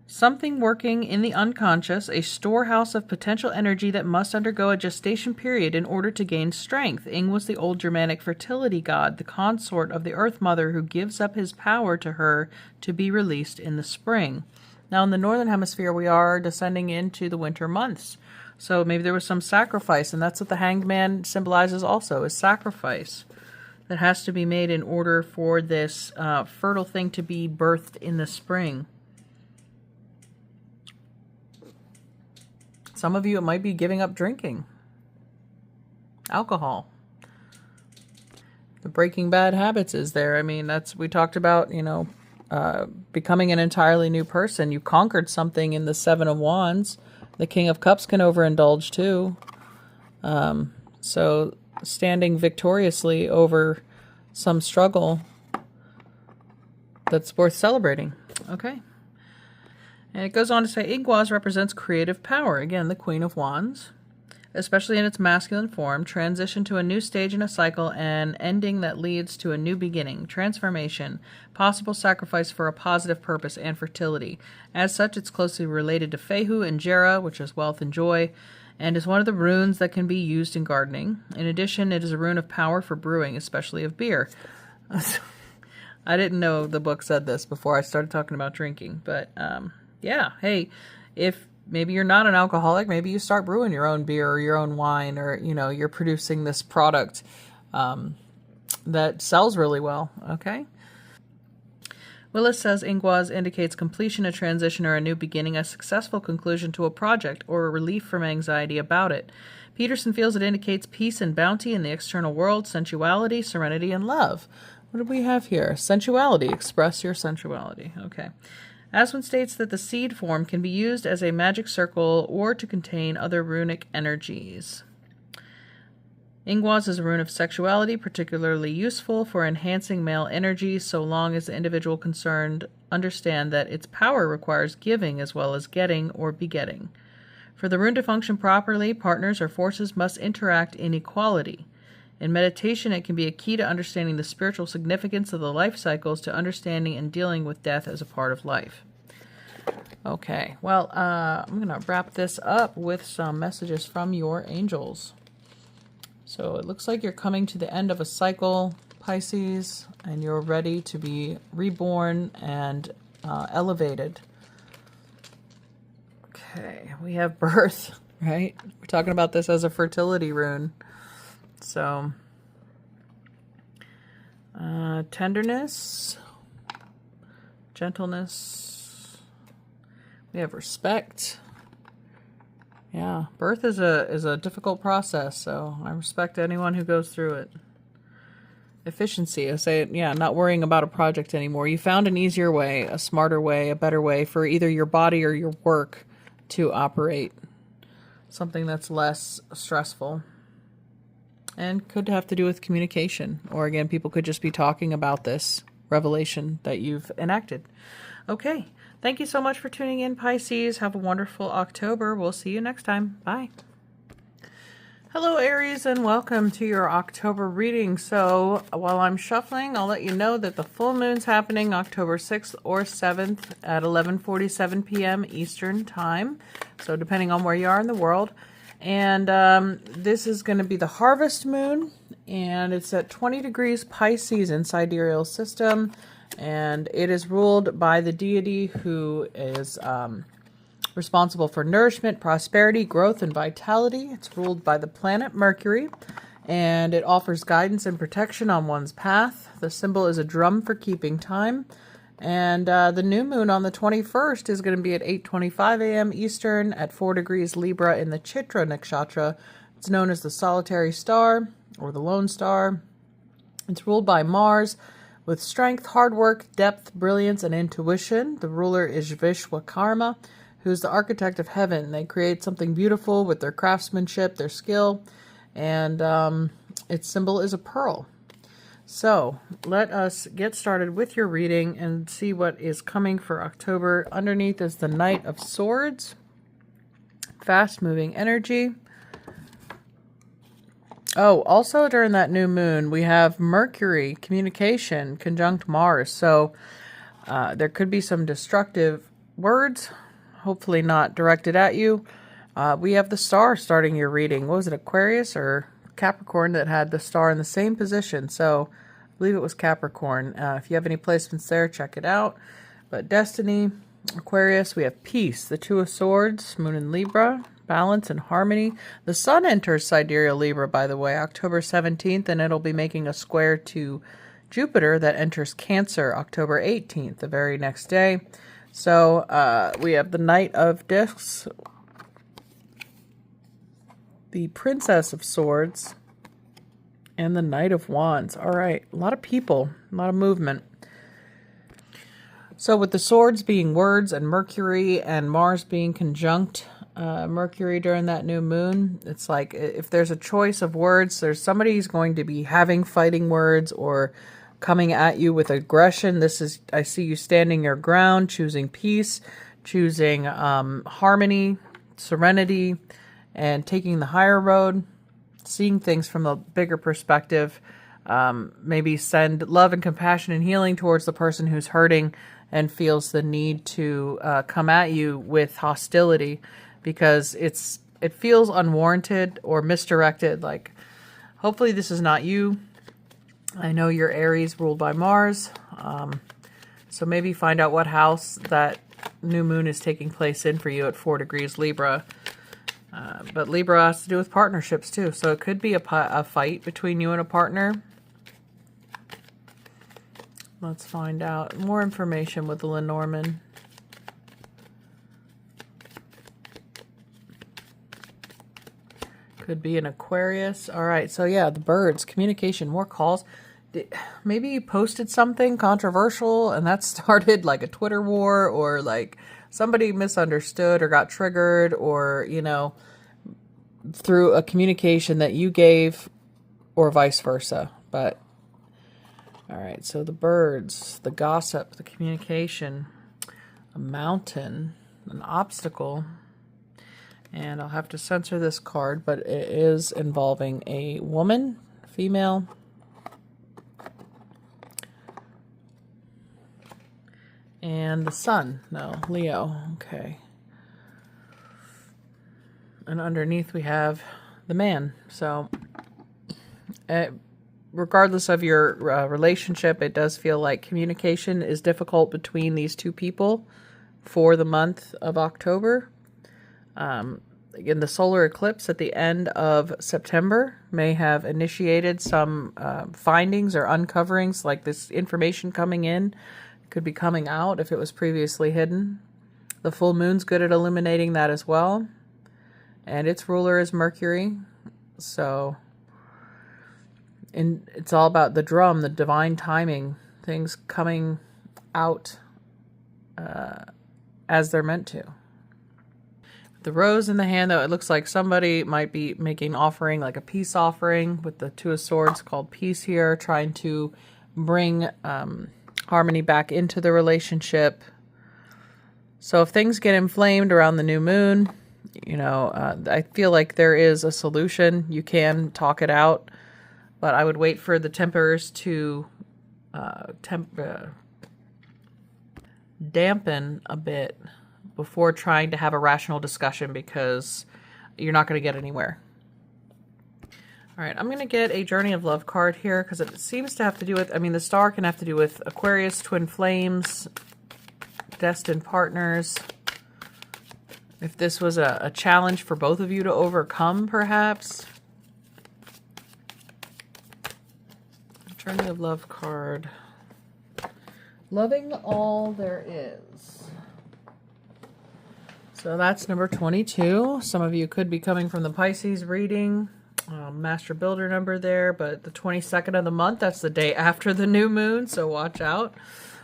Something working in the unconscious, a storehouse of potential energy that must undergo a gestation period in order to gain strength. Ing was the old Germanic fertility god, the consort of the Earth Mother who gives up his power to her to be released in the spring. Now, in the Northern Hemisphere, we are descending into the winter months. So maybe there was some sacrifice, and that's what the Hanged Man symbolizes also, is sacrifice that has to be made in order for this fertile thing to be birthed in the spring. Some of you, it might be giving up drinking. Alcohol. The breaking bad habits is there. I mean, we talked about, becoming an entirely new person. You conquered something in the 7 of Wands. The King of Cups can overindulge too. So standing victoriously over some struggle that's worth celebrating. Okay. And it goes on to say, Ingwas represents creative power. Again, the Queen of Wands, especially in its masculine form, transition to a new stage in a cycle, and ending that leads to a new beginning, transformation, possible sacrifice for a positive purpose, and fertility. As such, it's closely related to Fehu and Jera, which is wealth and joy, and is one of the runes that can be used in gardening. In addition, it is a rune of power for brewing, especially of beer. I didn't know the book said this before I started talking about drinking, but yeah, hey, if maybe you're not an alcoholic, maybe you start brewing your own beer or your own wine, or, you're producing this product that sells really well, okay? Willis says Ingwas indicates completion, a transition, or a new beginning, a successful conclusion to a project, or a relief from anxiety about it. Peterson feels it indicates peace and bounty in the external world, sensuality, serenity, and love. What do we have here? Sensuality. Express your sensuality. Okay. Aswin states that the seed form can be used as a magic circle or to contain other runic energies. Ingwas is a rune of sexuality, particularly useful for enhancing male energy, so long as the individual concerned understand that its power requires giving as well as getting or begetting. For the rune to function properly, partners or forces must interact in equality. In meditation, it can be a key to understanding the spiritual significance of the life cycles, to understanding and dealing with death as a part of life. Okay, well, I'm going to wrap this up with some messages from your angels. So it looks like you're coming to the end of a cycle, Pisces, and you're ready to be reborn and elevated. Okay, we have birth, right? We're talking about this as a fertility rune. So, tenderness, gentleness. We have respect. Yeah, birth is a difficult process, so I respect anyone who goes through it. Efficiency, I say, yeah, not worrying about a project anymore. You found an easier way, a smarter way, a better way for either your body or your work to operate. Something that's less stressful. And could have to do with communication. Or again, people could just be talking about this revelation that you've enacted. Okay. Thank you so much for tuning in, Pisces. Have a wonderful October. We'll see you next time. Bye. Hello, Aries, and welcome to your October reading. So while I'm shuffling, I'll let you know that the full moon's happening October 6th or 7th at 11:47 p.m. Eastern Time. So depending on where you are in the world. And this is going to be the harvest moon, and it's at 20 degrees Pisces in sidereal system. And it is ruled by the deity who is responsible for nourishment, prosperity, growth, and vitality. It's ruled by the planet Mercury, and it offers guidance and protection on one's path. The symbol is a drum for keeping time. And the new moon on the 21st is going to be at 8:25 a.m. Eastern at 4 degrees Libra in the Chitra Nakshatra. It's known as the solitary star or the lone star. It's ruled by Mars, with strength, hard work, depth, brilliance, and intuition. The ruler is Vishwakarma, who's the architect of heaven. They create something beautiful with their craftsmanship, their skill, and its symbol is a pearl. So let us get started with your reading and see what is coming for October. Underneath is the Knight of Swords, fast-moving energy. Oh, also during that new moon, we have Mercury, communication, conjunct Mars. So there could be some destructive words, hopefully not directed at you. We have the star starting your reading. What was it, Aquarius or Capricorn that had the star in the same position? So I believe it was Capricorn. If you have any placements there, check it out. But destiny, Aquarius, we have peace, the Two of Swords, moon in Libra, balance and harmony. The sun enters sidereal Libra, by the way, October 17th, and it'll be making a square to Jupiter that enters Cancer October 18th, the very next day. So we have the Knight of Discs, the Princess of Swords, and the Knight of Wands. All right, a lot of people, a lot of movement. So with the swords being words and Mercury and Mars being conjunct Mercury during that new moon, it's like if there's a choice of words, there's somebody who's going to be having fighting words or coming at you with aggression. This is, I see you standing your ground, choosing peace, choosing harmony, serenity, and taking the higher road, seeing things from a bigger perspective. Maybe send love and compassion and healing towards the person who's hurting and feels the need to come at you with hostility because it feels unwarranted or misdirected. Like, hopefully this is not you. I know you're Aries, ruled by Mars. So maybe find out what house that new moon is taking place in for you at 4 degrees Libra. But Libra has to do with partnerships too. So it could be a fight between you and a partner. Let's find out more information with the Lenormand. Could be an Aquarius. All right, so yeah, the birds, communication, more calls. Maybe you posted something controversial and that started like a Twitter war, or like somebody misunderstood or got triggered, or, you know, through a communication that you gave, or vice versa. But all right, so the birds, the gossip, the communication, a mountain, an obstacle, and I'll have to censor this card, but it is involving a woman, female, and the sun. No, Leo. Okay. And underneath we have the man. So regardless of your relationship, it does feel like communication is difficult between these two people for the month of October. Again, the solar eclipse at the end of September may have initiated some findings or uncoverings, like this information coming in could be coming out if it was previously hidden. The full moon's good at illuminating that as well. And its ruler is Mercury. So, and it's all about the drum, the divine timing, things coming out as they're meant to. The rose in the hand, though, it looks like somebody might be making an offering, like a peace offering with the Two of Swords called peace here, trying to bring harmony back into the relationship. So if things get inflamed around the new moon, you know, I feel like there is a solution. You can talk it out, but I would wait for the tempers to dampen a bit before trying to have a rational discussion, because you're not going to get anywhere. All right, I'm going to get a Journey of Love card here because it seems to have to do with, I mean, the star can have to do with Aquarius, twin flames, destined partners. If this was a challenge for both of you to overcome, perhaps. Journey of Love card. Loving all there is. So that's number 22. Some of you could be coming from the Pisces reading. Master Builder number there, but the 22nd of the month, that's the day after the new moon, so watch out.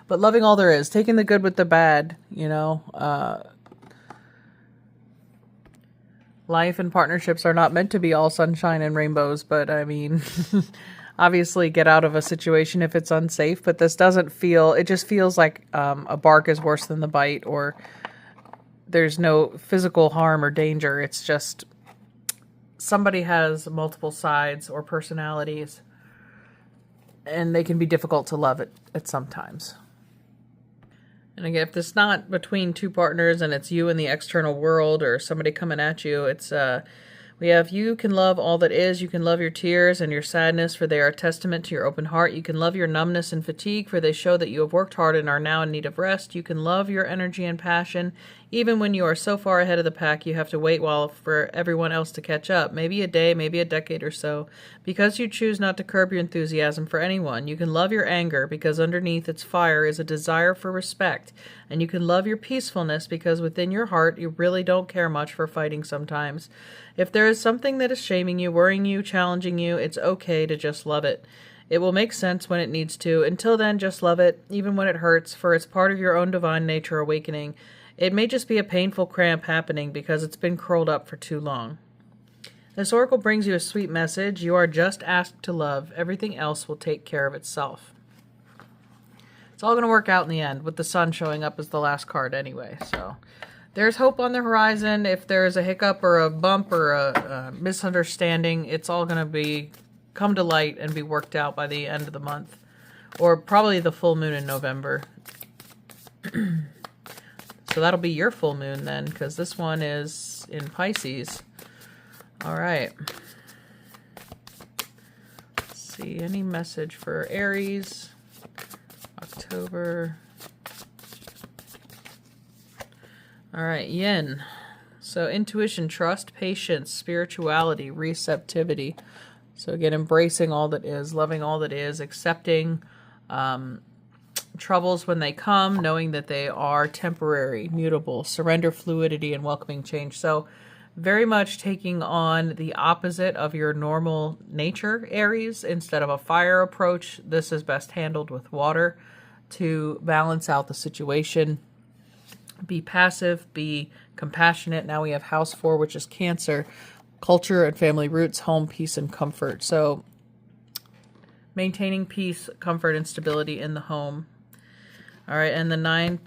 But loving all there is, taking the good with the bad, you know. Life and partnerships are not meant to be all sunshine and rainbows, but I mean, obviously get out of a situation if it's unsafe, but this doesn't feel, it just feels like a bark is worse than the bite, or there's no physical harm or danger. It's just somebody has multiple sides or personalities, and they can be difficult to love at sometimes. And again, if it's not between two partners and it's you in the external world or somebody coming at you, it's we have, you can love all that is. You can love your tears and your sadness, for they are a testament to your open heart. You can love your numbness and fatigue, for they show that you have worked hard and are now in need of rest. You can love your energy and passion, even when you are so far ahead of the pack you have to wait for everyone else to catch up. Maybe a day, maybe a decade or so, because you choose not to curb your enthusiasm for anyone. You can love your anger, because underneath its fire is a desire for respect. And you can love your peacefulness, because within your heart you really don't care much for fighting sometimes. If there is something that is shaming you, worrying you, challenging you, it's okay to just love it. It will make sense when it needs to. Until then, just love it, even when it hurts, for it's part of your own divine nature awakening. It may just be a painful cramp happening because it's been curled up for too long. This oracle brings you a sweet message. You are just asked to love. Everything else will take care of itself. It's all going to work out in the end, with the sun showing up as the last card anyway. So there's hope on the horizon. If there's a hiccup or a bump or a misunderstanding, it's all going to come to light and be worked out by the end of the month, or probably the full moon in November. So that'll be your full moon then, because this one is in Pisces. All right. Let's see, any message for Aries, October. All right, Yin. So intuition, trust, patience, spirituality, receptivity. So again, embracing all that is, loving all that is, accepting troubles when they come, knowing that they are temporary, mutable, surrender, fluidity, and welcoming change. So very much taking on the opposite of your normal nature, Aries. Instead of a fire approach, this is best handled with water to balance out the situation. Be passive, be compassionate. Now we have house 4, which is Cancer, culture and family roots, home, peace, and comfort. So maintaining peace, comfort, and stability in the home. All right, and the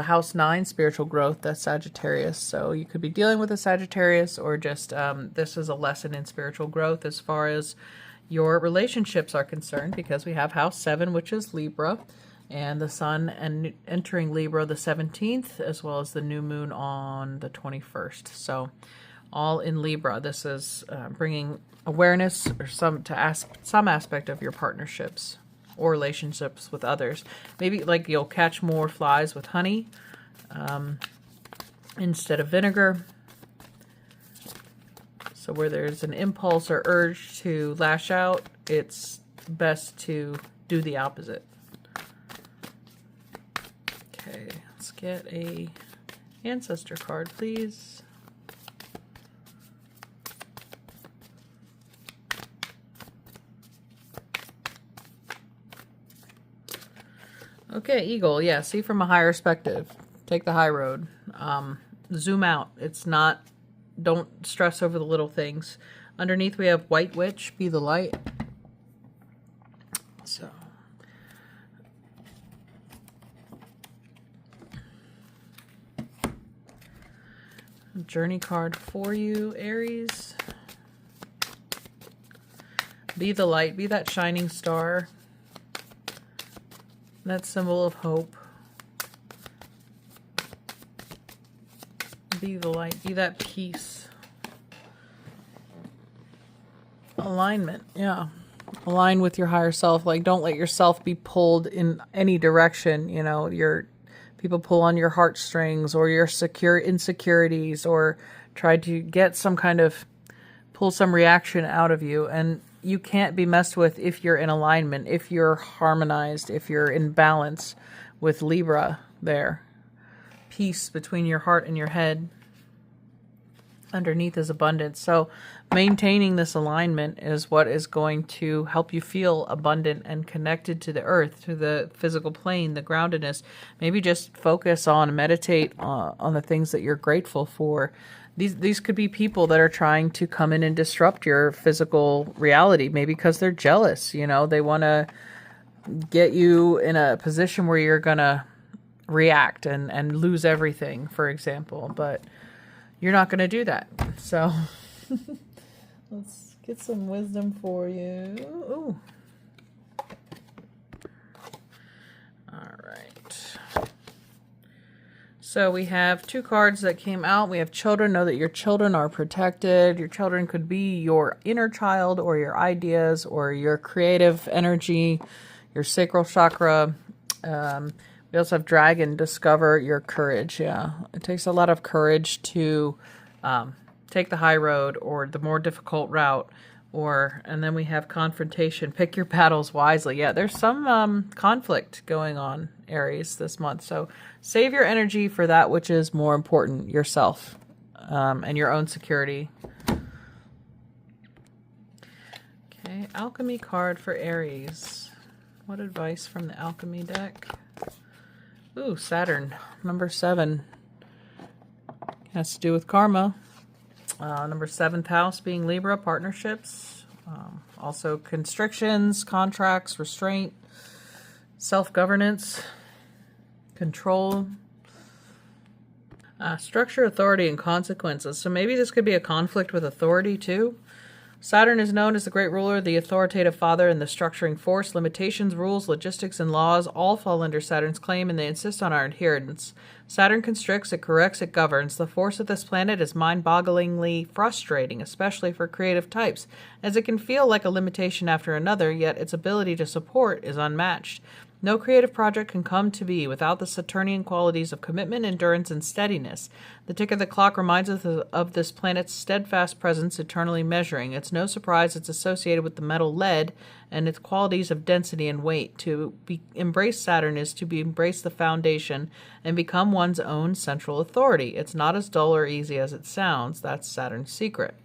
house 9, spiritual growth, that's Sagittarius. So you could be dealing with a Sagittarius, or just this is a lesson in spiritual growth as far as your relationships are concerned, because we have house 7, which is Libra, and the sun entering Libra the 17th, as well as the new moon on the 21st. So all in Libra. This is bringing awareness or some aspect of your partnerships or relationships with others. Maybe like you'll catch more flies with honey instead of vinegar. So where there's an impulse or urge to lash out, it's best to do the opposite. Okay, let's get a ancestor card, please. Okay, Eagle. Yeah, see from a higher perspective. Take the high road. Zoom out. It's not, don't stress over the little things. Underneath we have White Witch, be the light. So, journey card for you, Aries. Be the light, be that shining star. That symbol of hope. Be the light, be that peace. Alignment, yeah. Align with your higher self. Like, don't let yourself be pulled in any direction. You know, people pull on your heartstrings or your insecurities, or try to get some kind of, pull some reaction out of you. And you can't be messed with if you're in alignment, if you're harmonized, if you're in balance with Libra there. Peace between your heart and your head. Underneath is abundance. So maintaining this alignment is what is going to help you feel abundant and connected to the earth, to the physical plane, the groundedness. Maybe just focus on, meditate on the things that you're grateful for. These could be people that are trying to come in and disrupt your physical reality, maybe because they're jealous. You know, they want to get you in a position where you're going to react and lose everything, for example. But you're not going to do that. So let's get some wisdom for you. Ooh. All right. So we have two cards that came out. We have children. Know that your children are protected. Your children could be your inner child or your ideas or your creative energy, your sacral chakra. We also have dragon, discover your courage. Yeah, it takes a lot of courage to take the high road or the more difficult route. And then we have confrontation. Pick your battles wisely. Yeah, there's some conflict going on, Aries, this month. So save your energy for that which is more important, yourself and your own security. Okay, alchemy card for Aries. What advice from the alchemy deck? Ooh, Saturn, number 7. Has to do with karma. Number 7th house being Libra, partnerships. Also constrictions, contracts, restraint, self-governance, control, structure, authority, and consequences. So maybe this could be a conflict with authority too. Saturn is known as the great ruler, the authoritative father, and the structuring force. Limitations, rules, logistics, and laws all fall under Saturn's claim, and they insist on our adherence. Saturn constricts, it corrects, it governs. The force of this planet is mind-bogglingly frustrating, especially for creative types, as it can feel like a limitation after another, yet its ability to support is unmatched. No creative project can come to be without the Saturnian qualities of commitment, endurance, and steadiness. The tick of the clock reminds us of this planet's steadfast presence, eternally measuring. It's no surprise it's associated with the metal lead and its qualities of density and weight. To embrace Saturn is to embrace the foundation and become one's own central authority. It's not as dull or easy as it sounds. That's Saturn's secret.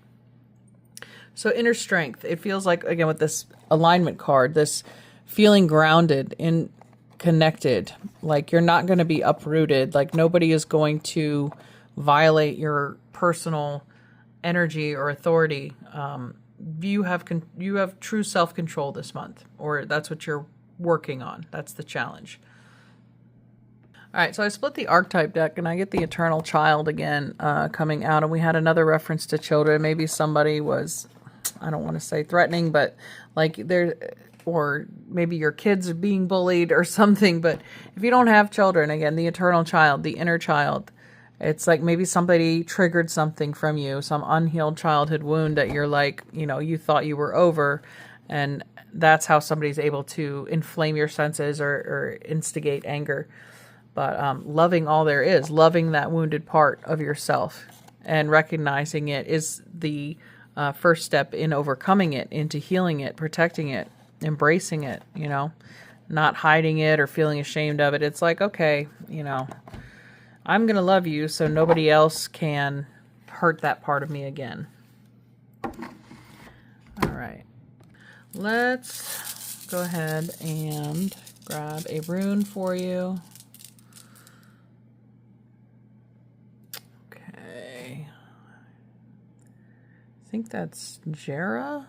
So inner strength. It feels like, again, with this alignment card, this feeling grounded and connected, like you're not going to be uprooted, like nobody is going to violate your personal energy or authority. You have true self-control this month, or that's what you're working on. That's the challenge. All right, so I split the archetype deck, and I get the Eternal Child again coming out, and we had another reference to children. Maybe somebody was, I don't want to say threatening, but like or maybe your kids are being bullied or something. But if you don't have children, again, the Eternal Child, the inner child, It's like maybe somebody triggered something from you, some unhealed childhood wound that you're like, you know, you thought you were over, and that's how somebody's able to inflame your senses or instigate anger. But loving all there is, loving that wounded part of yourself and recognizing it is the first step in overcoming it, into healing it, protecting it, embracing it, you know, not hiding it or feeling ashamed of it. It's like, okay, you know, I'm going to love you so nobody else can hurt that part of me again. All right. Let's go ahead and grab a rune for you. Okay. I think that's Jera.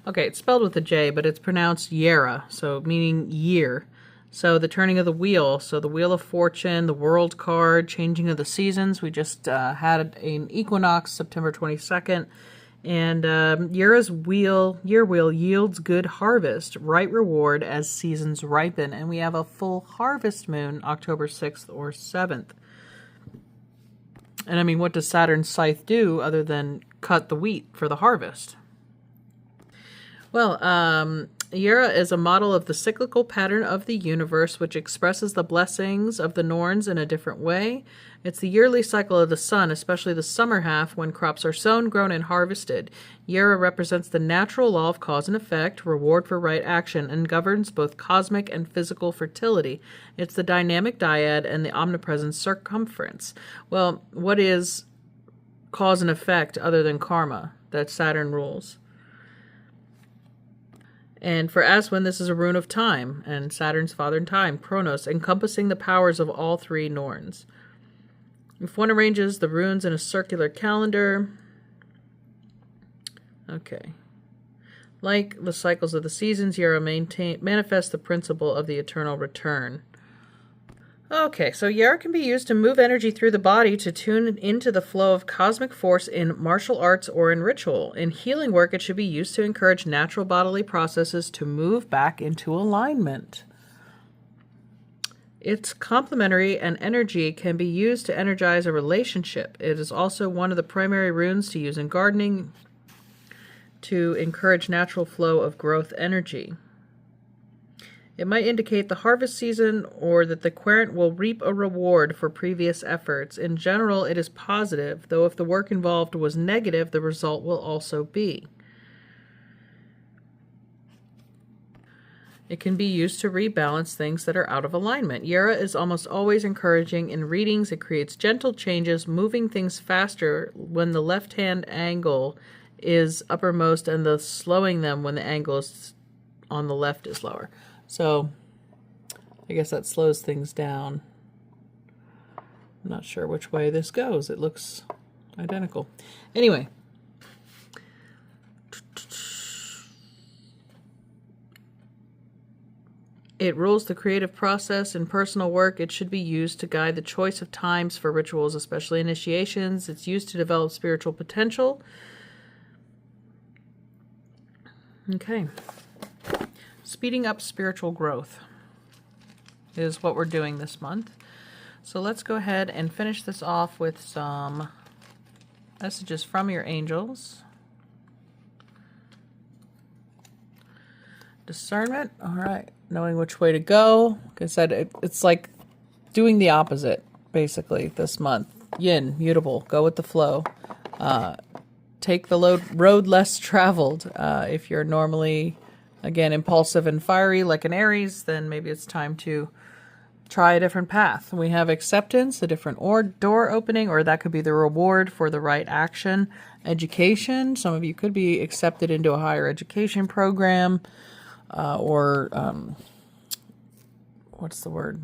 Okay, it's spelled with a J, but it's pronounced Yera, so meaning year. So the turning of the wheel, so the Wheel of Fortune, the World card, changing of the seasons. We just had an equinox, September 22nd. And Yera's year wheel yields good harvest, right reward as seasons ripen. And we have a full harvest moon, October 6th or 7th. And I mean, what does Saturn's scythe do other than cut the wheat for the harvest? Well, Yera is a model of the cyclical pattern of the universe, which expresses the blessings of the Norns in a different way. It's the yearly cycle of the sun, especially the summer half, when crops are sown, grown, and harvested. Yera represents the natural law of cause and effect, reward for right action, and governs both cosmic and physical fertility. It's the dynamic dyad and the omnipresent circumference. Well, what is cause and effect other than karma that Saturn rules? And for Aswin, this is a rune of time, and Saturn's father in time, Kronos, encompassing the powers of all three Norns. If one arranges the runes in a circular calendar, okay. Like the cycles of the seasons, Yera manifests the principle of the eternal return. Okay, so Yera can be used to move energy through the body to tune into the flow of cosmic force in martial arts or in ritual. In healing work, it should be used to encourage natural bodily processes to move back into alignment. It's complementary, and energy can be used to energize a relationship. It is also one of the primary runes to use in gardening to encourage natural flow of growth energy. It might indicate the harvest season or that the querent will reap a reward for previous efforts. In general, it is positive, though if the work involved was negative, the result will also be. It can be used to rebalance things that are out of alignment. Yera is almost always encouraging in readings. It creates gentle changes, moving things faster when the left-hand angle is uppermost and the slowing them when the angle is on the left is lower. So I guess that slows things down. I'm not sure which way this goes. It looks identical. Anyway. It rules the creative process in personal work. It should be used to guide the choice of times for rituals, especially initiations. It's used to develop spiritual potential. Okay. Speeding up spiritual growth is what we're doing this month. So let's go ahead and finish this off with some messages from your angels. Discernment. All right. Knowing which way to go. Like I said, it's like doing the opposite, basically, this month. Yin, mutable. Go with the flow. Take the road less traveled. If you're normally, again, impulsive and fiery like an Aries, then maybe it's time to try a different path. We have acceptance, a different door opening, or that could be the reward for the right action. Education. Some of you could be accepted into a higher education program. What's the word?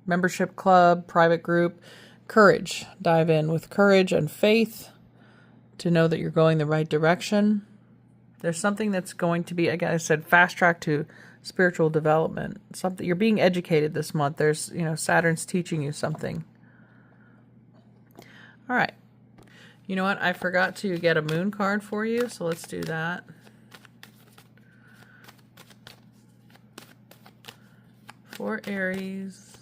Membership club, private group. Courage. Dive in with courage and faith to know that you're going the right direction. There's something that's going to be, again, I said, fast track to spiritual development. Something you're being educated this month. There's, Saturn's teaching you something. All right. You know what? I forgot to get a moon card for you, so let's do that. For Aries,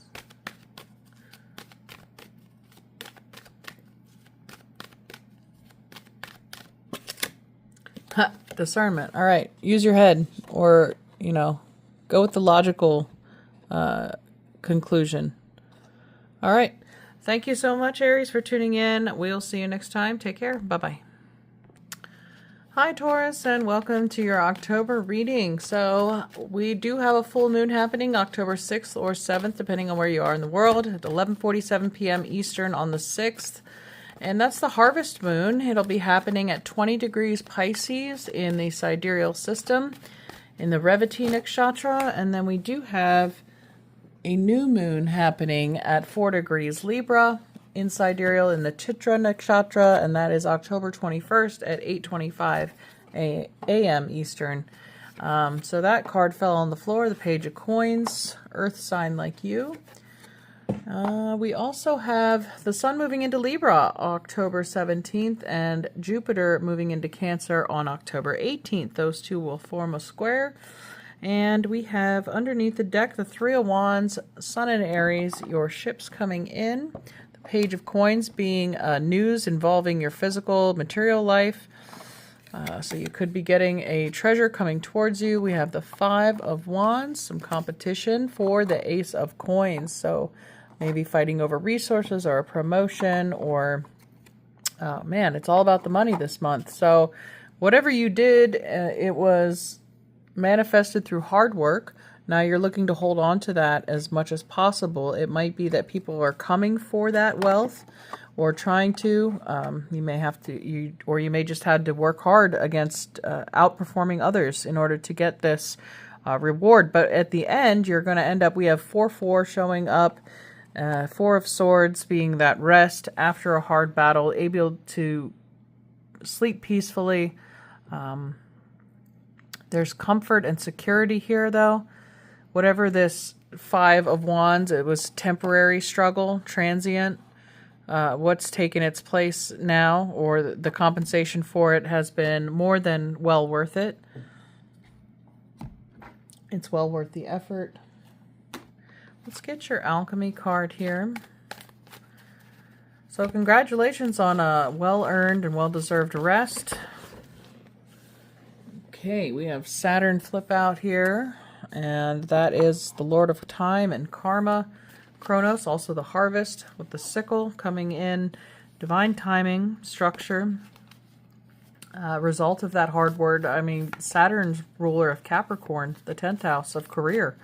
Ha, discernment. All right. Use your head, or, you know, go with the logical conclusion. All right. Thank you so much, Aries, for tuning in. We'll see you next time. Take care. Bye-bye. Hi, Taurus, and welcome to your October reading. So we do have a full moon happening October 6th or 7th, depending on where you are in the world, at 11:47 p.m. Eastern on the 6th. And that's the harvest moon. It'll be happening at 20 degrees Pisces in the sidereal system, in the Revati nakshatra. And then we do have a new moon happening at 4 degrees Libra in sidereal in the Chitra nakshatra, and that is October 21st at 8:25 a.m. Eastern. So that card fell on the floor, the Page of Coins, Earth sign like you. We also have the Sun moving into Libra October 17th and Jupiter moving into Cancer on October 18th. Those two will form a square. And we have underneath the deck the Three of Wands, Sun and Aries, your ships coming in. The Page of Coins being news involving your physical, material life. So you could be getting a treasure coming towards you. We have the Five of Wands, some competition for the Ace of Coins. So maybe fighting over resources or a promotion, or, oh man, it's all about the money this month. So whatever you did, it was manifested through hard work. Now you're looking to hold on to that as much as possible. It might be that people are coming for that wealth or trying to. You may have to, or you may just had to work hard against outperforming others in order to get this reward. But at the end, you're going to end up, we have 4-4 showing up, Four of Swords being that rest after a hard battle, able to sleep peacefully. There's comfort and security here, though. Whatever this Five of Wands, it was temporary struggle, transient. What's taken its place now, or the compensation for it, has been more than well worth it. It's well worth the effort. Let's get your alchemy card here. So congratulations on a well-earned and well-deserved rest. Okay, we have Saturn flip out here, and that is the Lord of Time and Karma. Kronos, also the harvest, with the sickle coming in. Divine timing, structure. Result of that hard word, I mean, Saturn's ruler of Capricorn, the 10th house of career.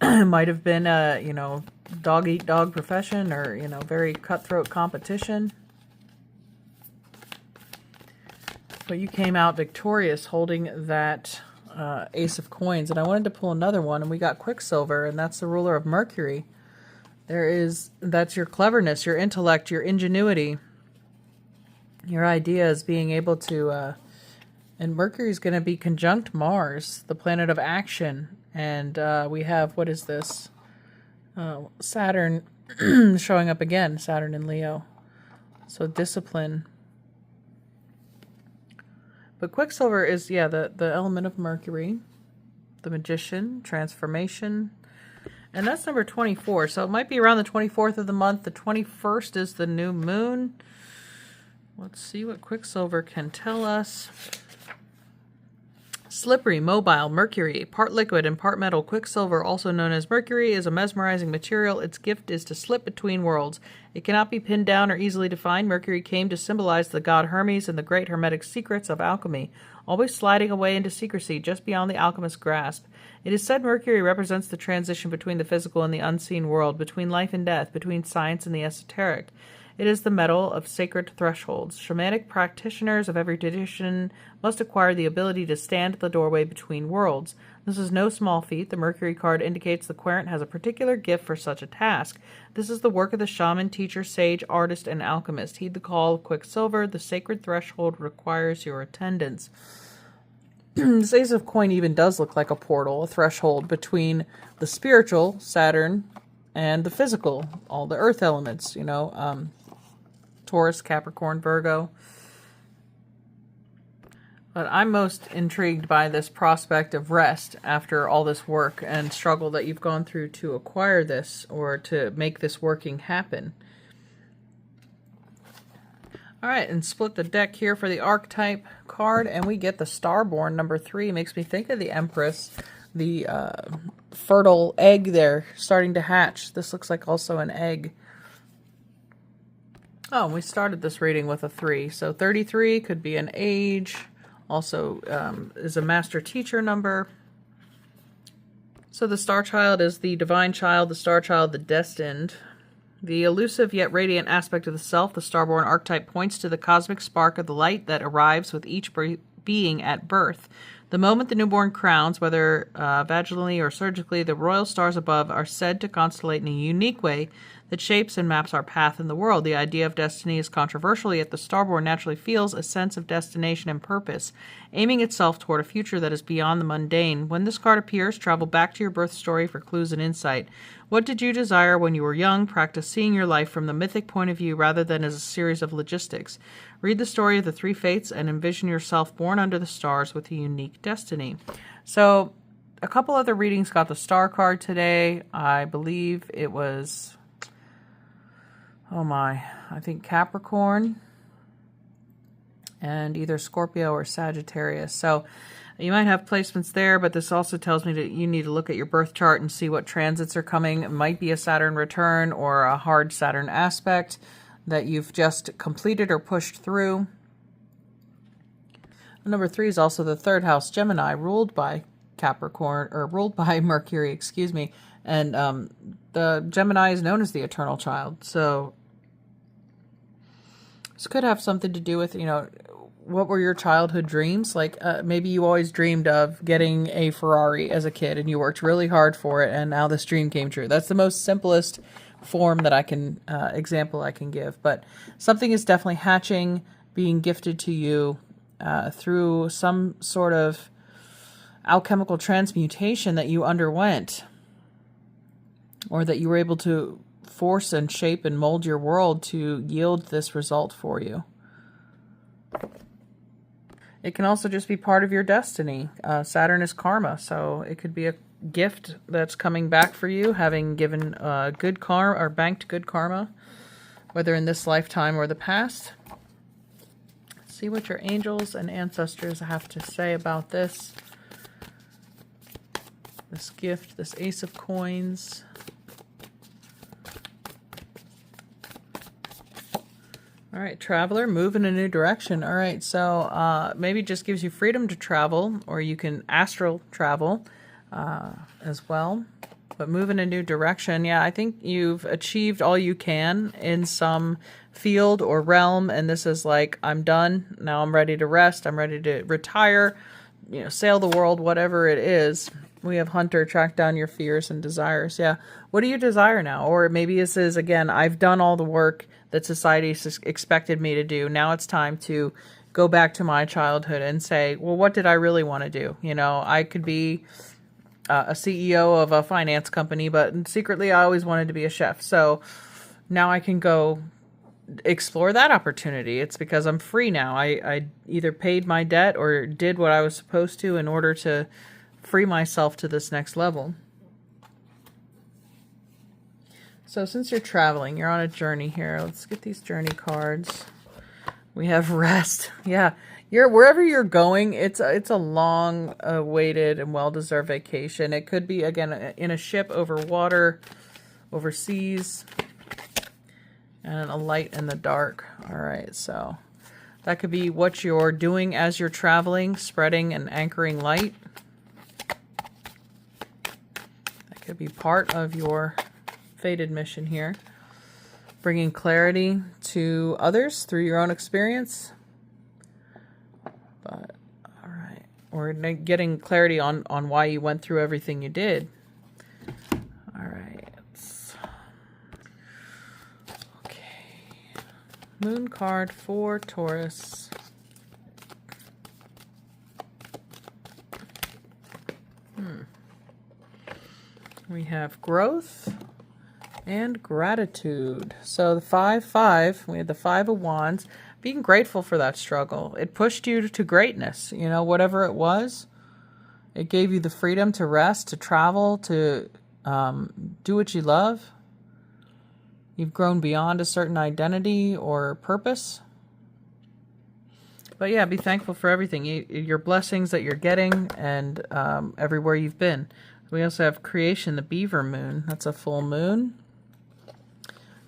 Might have been a, dog-eat-dog profession, or, very cutthroat competition. But you came out victorious holding that Ace of Coins. And I wanted to pull another one, and we got Quicksilver, and that's the ruler of Mercury. That's your cleverness, your intellect, your ingenuity, your ideas, being able to, and Mercury's going to be conjunct Mars, the planet of action. And we have, what is this? Saturn showing up again, Saturn in Leo. So discipline. But Quicksilver is, the element of Mercury, the magician, transformation. And that's number 24. So it might be around the 24th of the month. The 21st is the new moon. Let's see what Quicksilver can tell us. Slippery, mobile, Mercury, part liquid and part metal. Quicksilver, also known as Mercury, is a mesmerizing material. Its gift is to slip between worlds. It cannot be pinned down or easily defined. Mercury came to symbolize the god Hermes and the great hermetic secrets of alchemy, always sliding away into secrecy just beyond the alchemist's grasp. It is said Mercury represents the transition between the physical and the unseen world, between life and death, between science and the esoteric. It is the metal of sacred thresholds. Shamanic practitioners of every tradition must acquire the ability to stand at the doorway between worlds. This is no small feat. The Mercury card indicates the querent has a particular gift for such a task. This is the work of the shaman, teacher, sage, artist, and alchemist. Heed the call of Quicksilver. The sacred threshold requires your attendance. This Ace of Coin even does look like a portal, a threshold between the spiritual, Saturn, and the physical, all the earth elements, Taurus, Capricorn, Virgo. But I'm most intrigued by this prospect of rest after all this work and struggle that you've gone through to acquire this, or to make this working happen. All right, and split the deck here for the archetype card, and we get the Starborn, number 3. Makes me think of the Empress, the fertile egg there starting to hatch. This looks like also an egg. Oh, we started this reading with a 3. So 33 could be an age. Also is a master teacher number. So the star child is the divine child, the star child, the destined. The elusive yet radiant aspect of the self, the starborn archetype, points to the cosmic spark of the light that arrives with each being at birth. The moment the newborn crowns, whether vaginally or surgically, the royal stars above are said to constellate in a unique way that shapes and maps our path in the world. The idea of destiny is controversial, yet the starborn naturally feels a sense of destination and purpose, aiming itself toward a future that is beyond the mundane. When this card appears, travel back to your birth story for clues and insight. What did you desire when you were young? Practice seeing your life from the mythic point of view rather than as a series of logistics. Read the story of the 3 fates and envision yourself born under the stars with a unique destiny. So, a couple other readings got the star card today. I believe it was, I think Capricorn and either Scorpio or Sagittarius. So, you might have placements there, but this also tells me that you need to look at your birth chart and see what transits are coming. It might be a Saturn return or a hard Saturn aspect that you've just completed or pushed through. Number 3 is also the 3rd house, Gemini, ruled by Capricorn, or ruled by Mercury, excuse me. And the Gemini is known as the eternal child. So this could have something to do with, what were your childhood dreams? Like maybe you always dreamed of getting a Ferrari as a kid and you worked really hard for it, and now this dream came true. That's the most simplest form that I can, example I can give. But something is definitely hatching, being gifted to you through some sort of alchemical transmutation that you underwent, or that you were able to force and shape and mold your world to yield this result for you. It can also just be part of your destiny. Saturn is karma, so it could be a gift that's coming back for you, having given good karma or banked good karma, whether in this lifetime or the past. Let's see what your angels and ancestors have to say about this. This gift, this Ace of Coins. All right, traveler, move in a new direction. All right, so maybe it just gives you freedom to travel, or you can astral travel as well. But move in a new direction. Yeah, I think you've achieved all you can in some field or realm, and this is like, I'm done. Now I'm ready to rest. I'm ready to retire, sail the world, whatever it is. We have Hunter, track down your fears and desires. Yeah, what do you desire now? Or maybe this is, again, I've done all the work that society expected me to do. Now it's time to go back to my childhood and say, well, what did I really want to do? I could be a CEO of a finance company, but secretly I always wanted to be a chef. So now I can go explore that opportunity. It's because I'm free now. I either paid my debt or did what I was supposed to in order to free myself to this next level. So since you're traveling, you're on a journey here. Let's get these journey cards. We have rest. Yeah, wherever you're going, it's a long awaited and well-deserved vacation. It could be, again, in a ship over water, overseas, and a light in the dark. All right, so that could be what you're doing as you're traveling, spreading and anchoring light. That could be part of your fated mission here. Bringing clarity to others through your own experience. But, all right. Or getting clarity on why you went through everything you did. All right. Okay. Moon card for Taurus. We have growth and gratitude. So the 5-5, we had the 5 of Wands. Being grateful for that struggle. It pushed you to greatness, whatever it was. It gave you the freedom to rest, to travel, to do what you love. You've grown beyond a certain identity or purpose. But yeah, be thankful for everything, your blessings that you're getting, and everywhere you've been. We also have creation, the beaver moon. That's a full moon.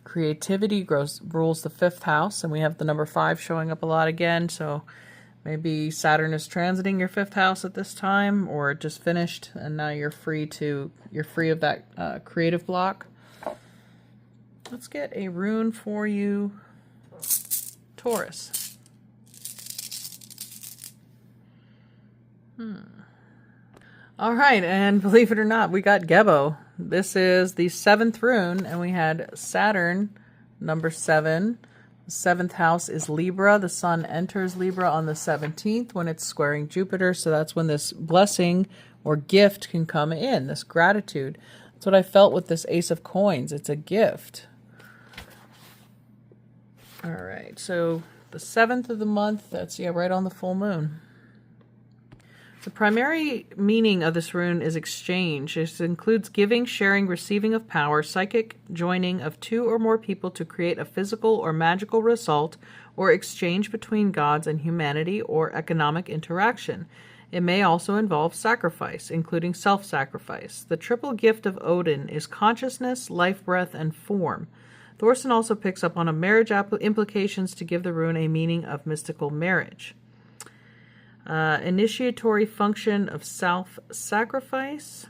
Creativity rules the 5th house, and we have the number 5 showing up a lot again. So maybe Saturn is transiting your 5th house at this time, or it just finished, and now you're free of that creative block. Let's get a rune for you, Taurus. All right, and believe it or not, we got Gebo. This is the 7th rune, and we had Saturn, number 7. The 7th house is Libra. The sun enters Libra on the 17th when it's squaring Jupiter, so that's when this blessing or gift can come in, this gratitude. That's what I felt with this Ace of Coins. It's a gift. All right, so the 7th of the month, that's, yeah, right on the full moon. The primary meaning of this rune is exchange. This includes giving, sharing, receiving of power, psychic joining of 2 or more people to create a physical or magical result, or exchange between gods and humanity, or economic interaction. It may also involve sacrifice, including self-sacrifice. The triple gift of Odin is consciousness, life breath, and form. Thorson also picks up on a marriage implications to give the rune a meaning of mystical marriage. Initiatory function of self-sacrifice,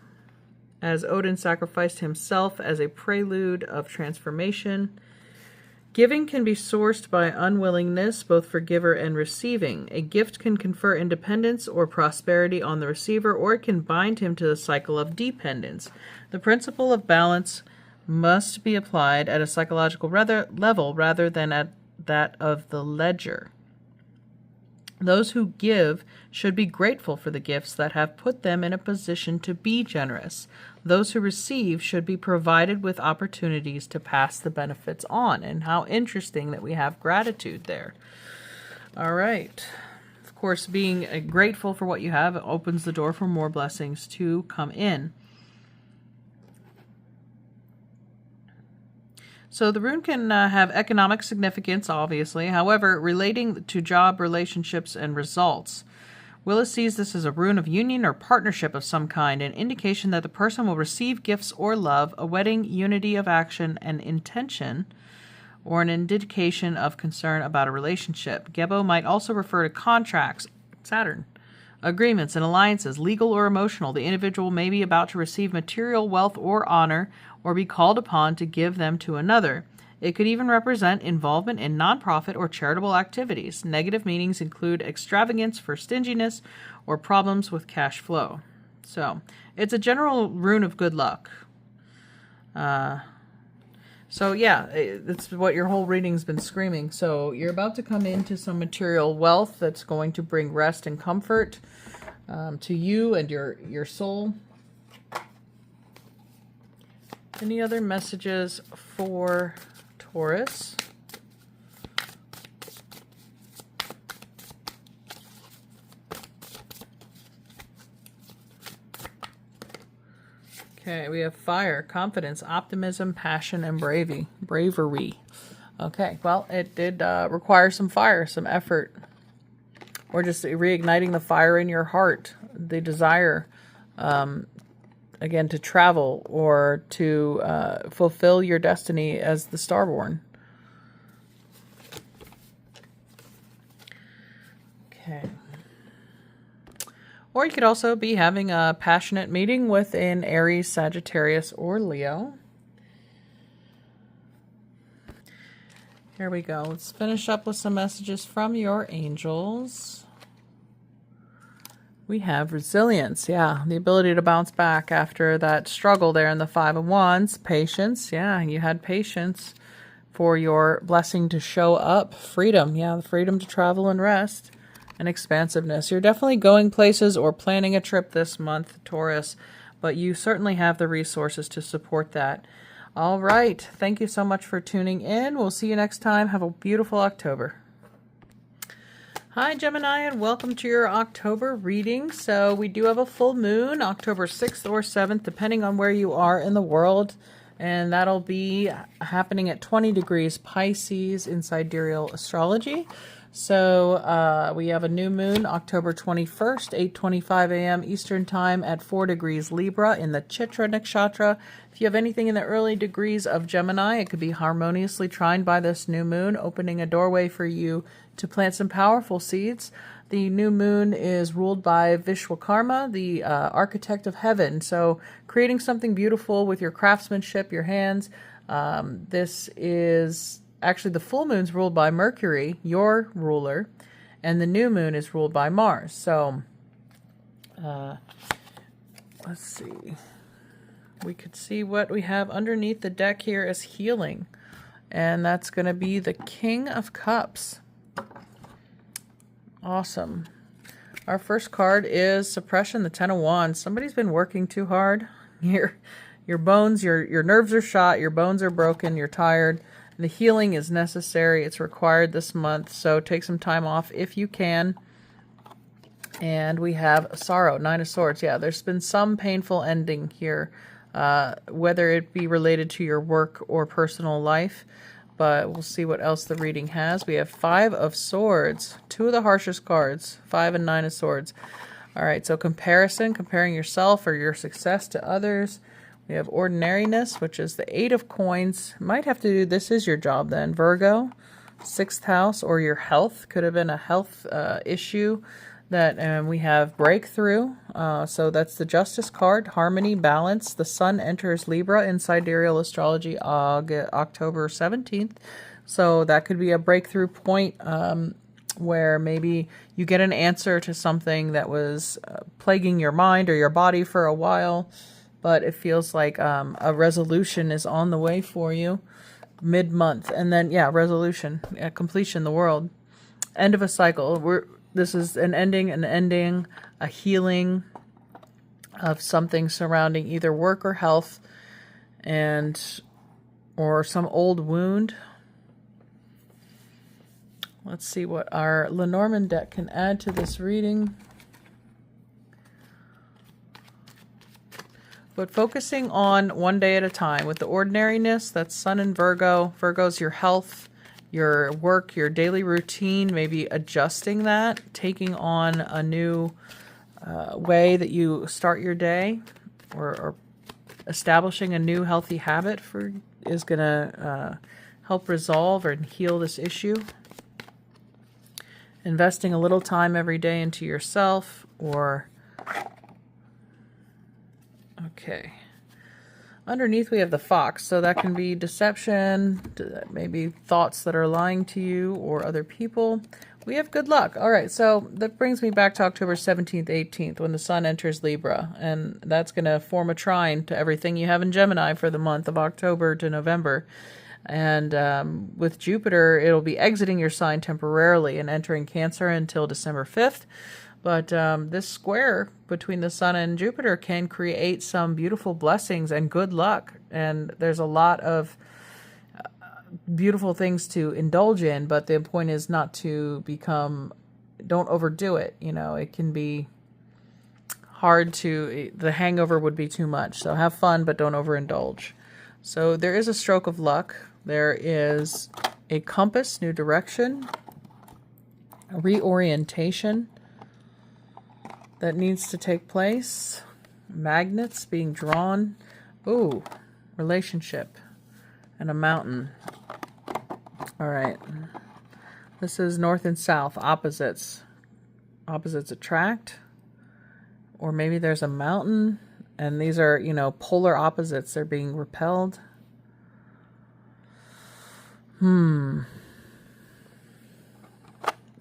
as Odin sacrificed himself as a prelude of transformation. Giving can be sourced by unwillingness, both for giver and receiving. A gift can confer independence or prosperity on the receiver, or it can bind him to the cycle of dependence. The principle of balance must be applied at a psychological level rather than at that of the ledger. Those who give should be grateful for the gifts that have put them in a position to be generous. Those who receive should be provided with opportunities to pass the benefits on. And how interesting that we have gratitude there. All right. Of course, being grateful for what you have opens the door for more blessings to come in. So the rune can have economic significance, obviously. However, relating to job, relationships, and results. Willis sees this as a rune of union or partnership of some kind, an indication that the person will receive gifts or love, a wedding, unity of action and intention, or an indication of concern about a relationship. Gebo might also refer to contracts, Saturn, agreements and alliances, legal or emotional. The individual may be about to receive material wealth or honor, or be called upon to give them to another. It could even represent involvement in nonprofit or charitable activities. Negative meanings include extravagance for stinginess or problems with cash flow. So, it's a general rune of good luck. So yeah, that's what your whole reading's been screaming. So you're about to come into some material wealth that's going to bring rest and comfort to you and your soul. Any other messages for Taurus? Okay, we have fire, confidence, optimism, passion, and bravery. Okay, well, it did require some fire, some effort, or just reigniting the fire in your heart, the desire, again, to travel or to fulfill your destiny as the Starborn. Okay. Or you could also be having a passionate meeting with an Aries, Sagittarius, or Leo. Here we go. Let's finish up with some messages from your angels. We have resilience. Yeah, the ability to bounce back after that struggle there in the Five of Wands. Patience. Yeah, you had patience for your blessing to show up. Freedom. Yeah, the freedom to travel and rest. And expansiveness. You're definitely going places or planning a trip this month, Taurus, but you certainly have the resources to support that. All right. Thank you so much for tuning in. We'll see you next time. Have a beautiful October. Hi, Gemini, and welcome to your October reading. So we do have a full moon, October 6th or 7th, depending on where you are in the world. And that'll be happening at 20 degrees Pisces in sidereal astrology. So we have a new moon, October 21st, 8:25 a.m. Eastern Time at 4 degrees Libra in the Chitra Nakshatra. If you have anything in the early degrees of Gemini, it could be harmoniously trined by this new moon, opening a doorway for you to plant some powerful seeds. The new moon is ruled by Vishwakarma, the architect of heaven. So creating something beautiful with your craftsmanship, your hands. This is actually the full moon's ruled by Mercury, your ruler, and the new moon is ruled by Mars. So let's see. We could see what we have underneath the deck here as healing. And that's going to be the King of Cups. Awesome. Our first card is Suppression, the Ten of Wands. Somebody's been working too hard. Your bones, your nerves are shot, your bones are broken, you're tired. The healing is necessary. It's required this month. So take some time off if you can. And we have Sorrow, Nine of Swords. Yeah, there's been some painful ending here, whether it be related to your work or personal life. But we'll see what else the reading has. We have Five of Swords, two of the harshest cards, 5 and 9 of Swords. All right, so comparison, comparing yourself or your success to others. We have Ordinariness, which is the 8 of Coins. Might have to do, this is your job then. Virgo, 6th house, or your health. Could have been a health issue. That we have Breakthrough. So that's the Justice card. Harmony, balance. The Sun enters Libra in sidereal astrology October 17th. So that could be a breakthrough point where maybe you get an answer to something that was plaguing your mind or your body for a while. But it feels like a resolution is on the way for you mid-month. And then, yeah, resolution, completion, the world. End of a cycle. This is an ending, a healing of something surrounding either work or health or some old wound. Let's see what our Lenormand deck can add to this reading. But focusing on one day at a time. With the Ordinariness, that's Sun in Virgo. Virgo's your health, your work, your daily routine, maybe adjusting that, taking on a new way that you start your day, or establishing a new healthy habit is going to help resolve or heal this issue. Investing a little time every day into yourself, okay. Underneath we have the Fox, so that can be deception, maybe thoughts that are lying to you or other people. We have good luck. All right, so that brings me back to October 17th, 18th, when the Sun enters Libra, and that's going to form a trine to everything you have in Gemini for the month of October to November. And with Jupiter, it'll be exiting your sign temporarily and entering Cancer until December 5th. But this square between the Sun and Jupiter can create some beautiful blessings and good luck. And there's a lot of beautiful things to indulge in, but the point is not to don't overdo it. You know, it can be hard the hangover would be too much. So have fun, but don't overindulge. So there is a stroke of luck. There is a compass, new direction, a reorientation that needs to take place. Magnets being drawn. Ooh, relationship and a mountain. All right. This is north and south, opposites. Opposites attract. Or maybe there's a mountain and these are, polar opposites. They're being repelled.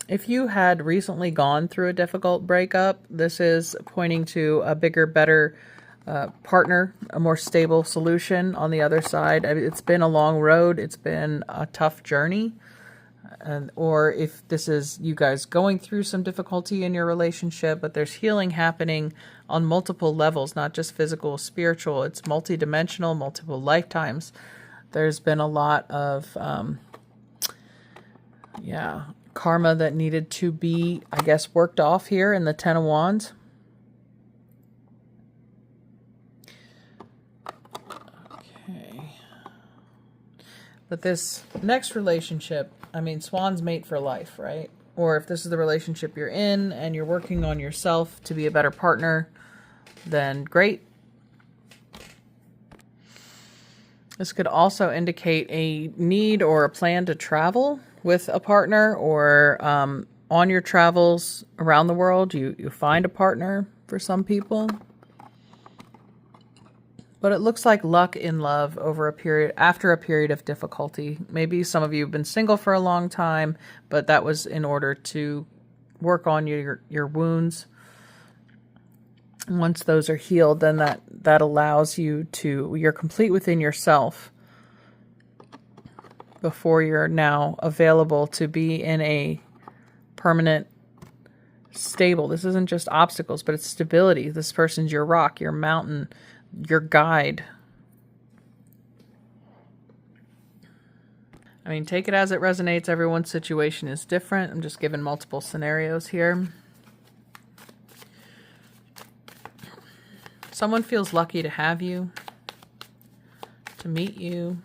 If you had recently gone through a difficult breakup, this is pointing to a bigger, better partner, a more stable solution on the other side. I mean, it's been a long road. It's been a tough journey. Or if this is you guys going through some difficulty in your relationship, but there's healing happening on multiple levels, not just physical, spiritual. It's multidimensional, multiple lifetimes. There's been a lot of, karma that needed to be, I guess, worked off here in the Ten of Wands. Okay. But this next relationship, I mean, swans mate for life, right? or if this is the relationship you're in and you're working on yourself to be a better partner, then great. This could also indicate a need or a plan to travel with a partner, or on your travels around the world, you find a partner for some people. But it looks like luck in love after a period of difficulty. Maybe some of you have been single for a long time, but that was in order to work on your wounds. Once those are healed, then that allows you're complete within yourself before you're now available to be in a permanent stable. This isn't just obstacles, but it's stability. This person's your rock, your mountain, your guide. I mean, take it as it resonates. Everyone's situation is different. I'm just giving multiple scenarios here. Someone feels lucky to have you, to meet you.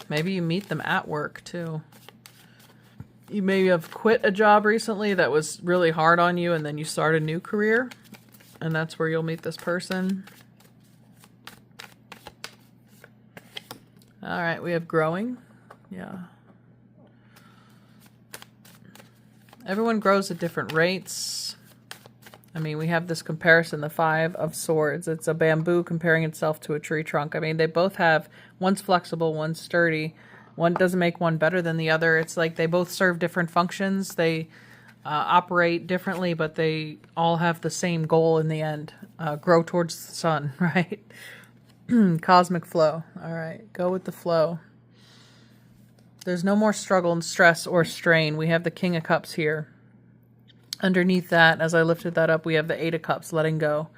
Maybe you meet them at work too. You maybe have quit a job recently that was really hard on you, and then you start a new career, and that's where you'll meet this person. All right, we have growing. Yeah. Everyone grows at different rates. I mean, we have this comparison, the Five of Swords. It's a bamboo comparing itself to a tree trunk. I mean, they both have, one's flexible, one's sturdy. One doesn't make one better than the other. It's like they both serve different functions. They operate differently, but they all have the same goal in the end. Grow towards the sun, right? Cosmic flow. All right, go with the flow. There's no more struggle and stress or strain. We have the King of Cups here. Underneath that, as I lifted that up, we have the Eight of Cups, letting go.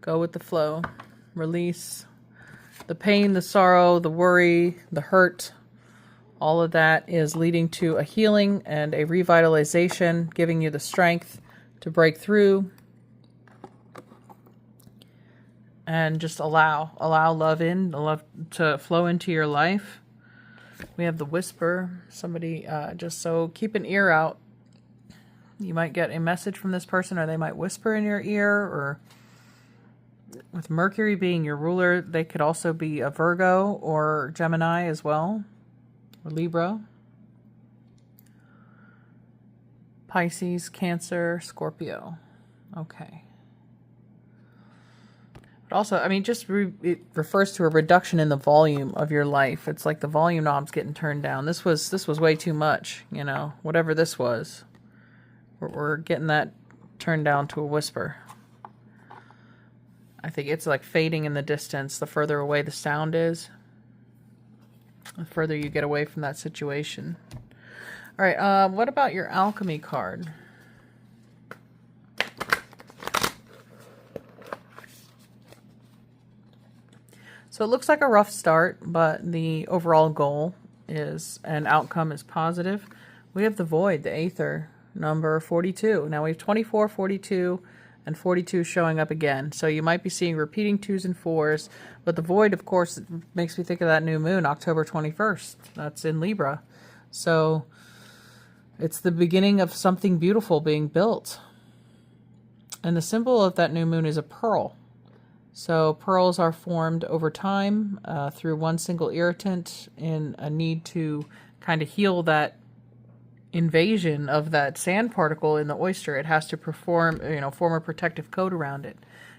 Go with the flow. Release. The pain, the sorrow, the worry, the hurt, all of that is leading to a healing and a revitalization, giving you the strength to break through. And just allow love in, the love to flow into your life. We have the Whisper. Somebody, just so keep an ear out. You might get a message from this person, or they might whisper in your ear, or with Mercury being your ruler, they could also be a Virgo or Gemini as well, or Libra. Pisces, Cancer, Scorpio. Okay. But also, I mean, it refers to a reduction in the volume of your life. It's like the volume knob's getting turned down. This was way too much, you know, whatever this was. We're getting that turned down to a whisper. I think it's like fading in the distance. The further away the sound is, the further you get away from that situation. All right, what about your alchemy card? So it looks like a rough start, but the overall goal and outcome is positive. We have the Void, the Aether, number 42. Now we have 24, 42, and 42 showing up again. So you might be seeing repeating 2s and 4s, but the Void, of course, makes me think of that new moon, October 21st. That's in Libra. So it's the beginning of something beautiful being built. And the symbol of that new moon is a pearl. So pearls are formed over time through one single irritant in a need to kind of heal that invasion of that sand particle in the oyster. It has to form a protective coat around it.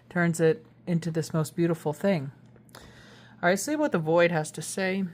Turns it into this most beautiful thing. All right, see what the Void has to say.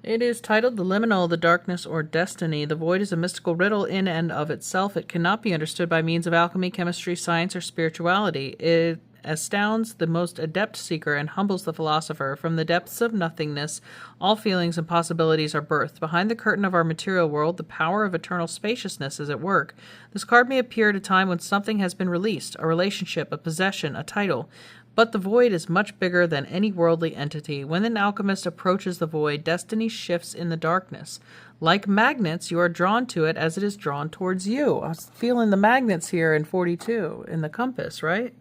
It is titled The Liminal, the Darkness, or Destiny. The Void is a mystical riddle in and of itself. It cannot be understood by means of alchemy, chemistry, science, or spirituality. It astounds the most adept seeker and humbles the philosopher. From the depths of nothingness, all feelings and possibilities are birthed. Behind the curtain of our material world, the power of eternal spaciousness is at work. This card may appear at a time when something has been released, a relationship, a possession, a title. But the Void is much bigger than any worldly entity. When an alchemist approaches the Void, destiny shifts in the darkness. Like magnets, you are drawn to it as it is drawn towards you. I was feeling the magnets here in 42 in the compass, right?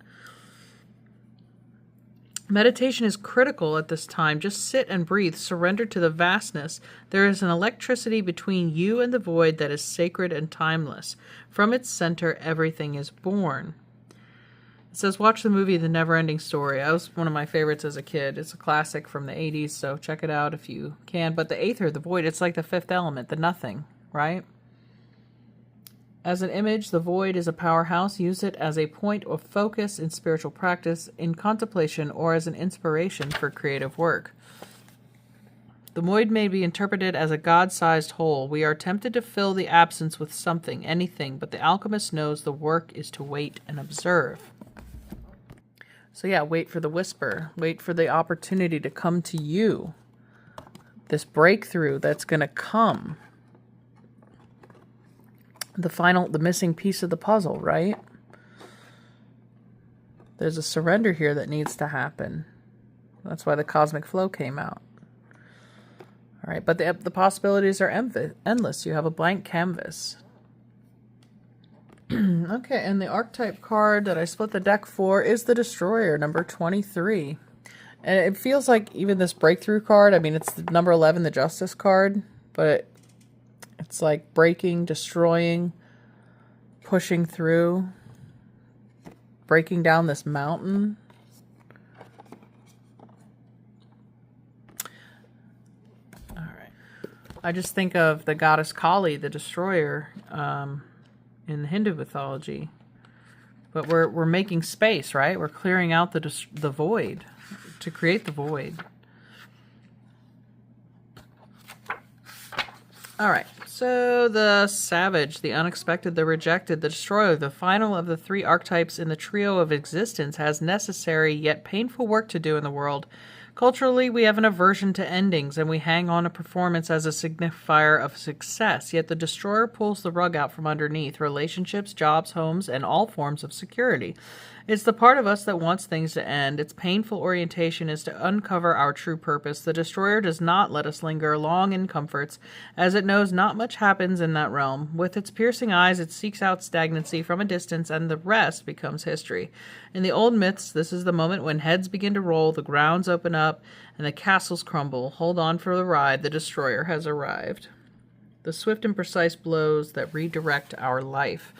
Meditation is critical at this time. Just sit and breathe. Surrender to the vastness. There is an electricity between you and the void that is sacred and timeless. From its center, everything is born. It says, watch the movie The Never-Ending Story. That was one of my favorites as a kid. It's a classic from the 80s, so check it out if you can. But the aether, the void, it's like the fifth element, the nothing, right? As an image, the void is a powerhouse. Use it as a point of focus in spiritual practice, in contemplation, or as an inspiration for creative work. The void may be interpreted as a God-sized hole. We are tempted to fill the absence with something, anything, but the alchemist knows the work is to wait and observe. So yeah, wait for the whisper. Wait for the opportunity to come to you. This breakthrough that's going to come. The missing piece of the puzzle, right? There's a surrender here that needs to happen. That's why the cosmic flow came out. All right, but the possibilities are endless. You have a blank canvas. Okay, and the archetype card that I split the deck for is the Destroyer, number 23. And it feels like even this breakthrough card, I mean, it's the number 11, the Justice card, but it's like breaking, destroying, pushing through, breaking down this mountain. All right. I just think of the goddess Kali, the Destroyer, in Hindu mythology. But we're making space, right? We're clearing out the void to create the void. All right. So the Savage, the Unexpected, the Rejected, the Destroyer, the final of the three archetypes in the trio of existence, has necessary yet painful work to do in the world. Culturally, we have an aversion to endings, and we hang on to performance as a signifier of success. Yet the Destroyer pulls the rug out from underneath relationships, jobs, homes, and all forms of security. It's the part of us that wants things to end. Its painful orientation is to uncover our true purpose. The Destroyer does not let us linger long in comforts, as it knows not much happens in that realm. With its piercing eyes, it seeks out stagnancy from a distance, and the rest becomes history. In the old myths, this is the moment when heads begin to roll, the grounds open up, and the castles crumble. Hold on for the ride. The Destroyer has arrived. The swift and precise blows that redirect our life.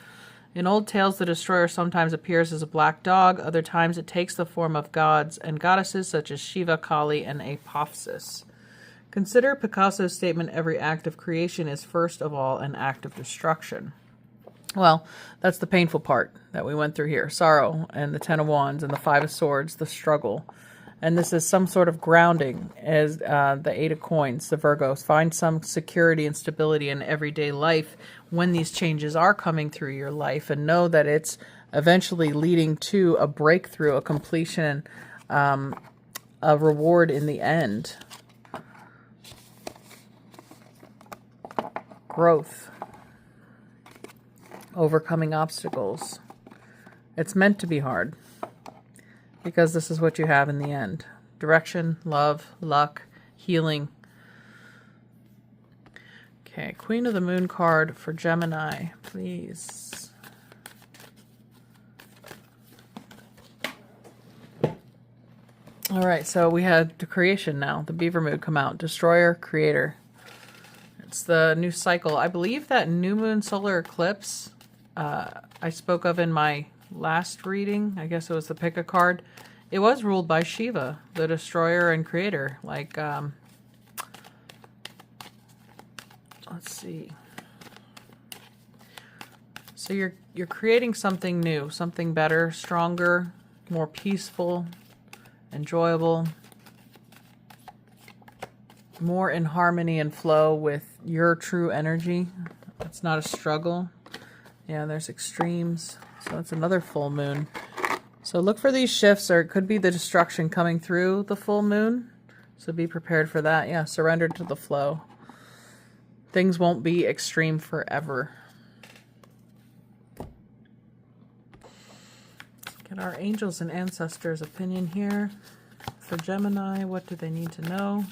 In old tales, the Destroyer sometimes appears as a black dog. Other times it takes the form of gods and goddesses such as Shiva, Kali, and Apophis. Consider Picasso's statement, every act of creation is first of all an act of destruction. Well, that's the painful part that we went through here. Sorrow and the Ten of Wands and the Five of Swords, the struggle. And this is some sort of grounding as the Eight of Coins, the Virgos. Find some security and stability in everyday life when these changes are coming through your life, and know that it's eventually leading to a breakthrough, a completion, a reward in the end. Growth. Overcoming obstacles. It's meant to be hard, because this is what you have in the end. Direction, love, luck, healing. Okay, Queen of the Moon card for Gemini, please. All right, so we had the creation now, the Beaver Moon come out. Destroyer, Creator. It's the new cycle. I believe that new moon solar eclipse I spoke of in my last reading, I guess it was the pick a card. It was ruled by Shiva, the Destroyer and Creator. Like, let's see. So you're creating something new, something better, stronger, more peaceful, enjoyable, more in harmony and flow with your true energy. It's not a struggle. Yeah, there's extremes. So it's another full moon. So look for these shifts, or it could be the destruction coming through the full moon. So be prepared for that. Yeah, surrender to the flow. Things won't be extreme forever. Get our angels and ancestors' opinion here. For Gemini, what do they need to know?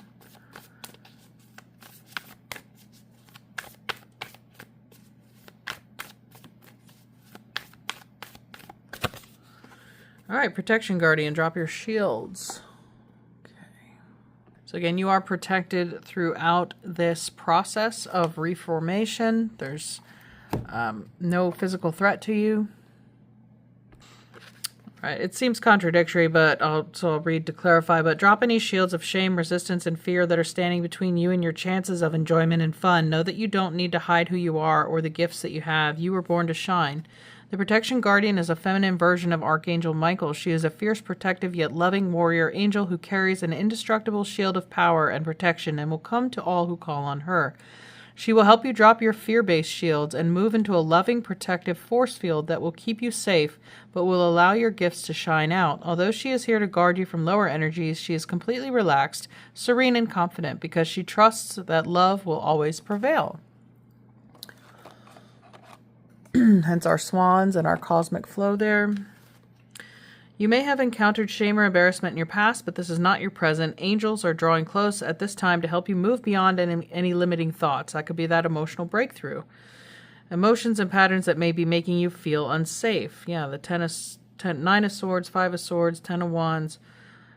All right, Protection Guardian, drop your shields. So again, you are protected throughout this process of reformation. There's no physical threat to you. Right, it seems contradictory, but I'll read to clarify. But drop any shields of shame, resistance, and fear that are standing between you and your chances of enjoyment and fun. Know that you don't need to hide who you are or the gifts that you have. You were born to shine. The protection guardian is a feminine version of Archangel Michael. She is a fierce, protective, yet loving warrior angel who carries an indestructible shield of power and protection and will come to all who call on her. She will help you drop your fear-based shields and move into a loving, protective force field that will keep you safe, but will allow your gifts to shine out. Although she is here to guard you from lower energies, she is completely relaxed, serene, and confident because she trusts that love will always prevail. Hence our swans and our cosmic flow there. You may have encountered shame or embarrassment in your past, but this is not your present. Angels are drawing close at this time to help you move beyond any limiting thoughts. That could be that emotional breakthrough. Emotions and patterns that may be making you feel unsafe. Yeah, the 9 of Swords, 5 of Swords, 10 of Wands.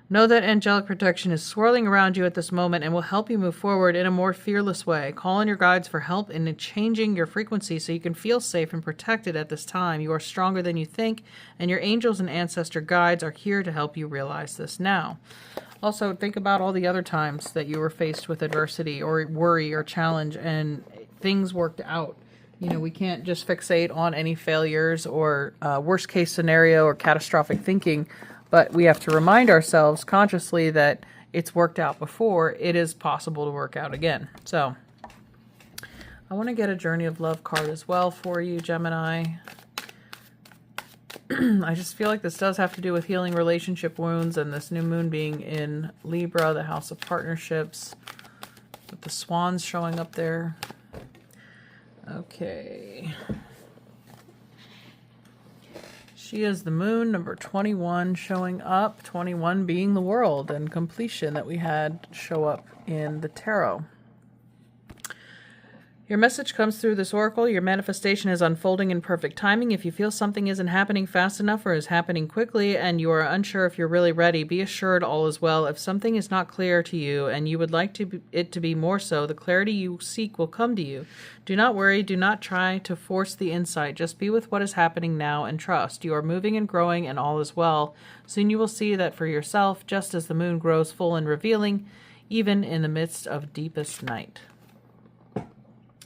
Know that angelic protection is swirling around you at this moment and will help you move forward in a more fearless way. Call on your guides for help in changing your frequency so you can feel safe and protected at this time. You are stronger than you think, and your angels and ancestor guides are here to help you realize this now. Also, think about all the other times that you were faced with adversity or worry or challenge and things worked out. You know, we can't just fixate on any failures or worst case scenario or catastrophic thinking. But we have to remind ourselves consciously that it's worked out before. It is possible to work out again. So I want to get a Journey of Love card as well for you, Gemini. I just feel like this does have to do with healing relationship wounds and this new moon being in Libra, the house of partnerships, with the swans showing up there. Okay. She is the moon, number 21, showing up. 21 being the world and completion that we had show up in the tarot. Your message comes through this oracle. Your manifestation is unfolding in perfect timing. If you feel something isn't happening fast enough or is happening quickly and you are unsure if you're really ready, be assured all is well. If something is not clear to you and you would like it to be more so, the clarity you seek will come to you. Do not worry. Do not try to force the insight. Just be with what is happening now and trust. You are moving and growing and all is well. Soon you will see that for yourself, just as the moon grows full and revealing, even in the midst of deepest night.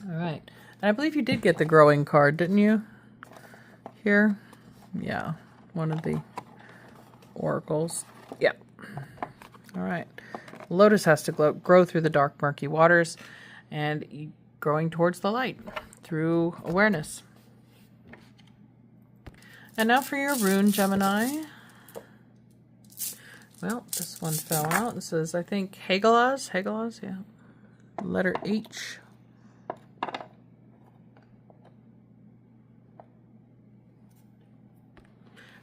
All right. And I believe you did get the growing card, didn't you? Here? Yeah. One of the oracles. Yeah. All right. Lotus has to grow through the dark, murky waters and growing towards the light through awareness. And now for your rune, Gemini. Well, this one fell out. This is, I think, Hagalaz. Hagalaz, yeah. Letter H.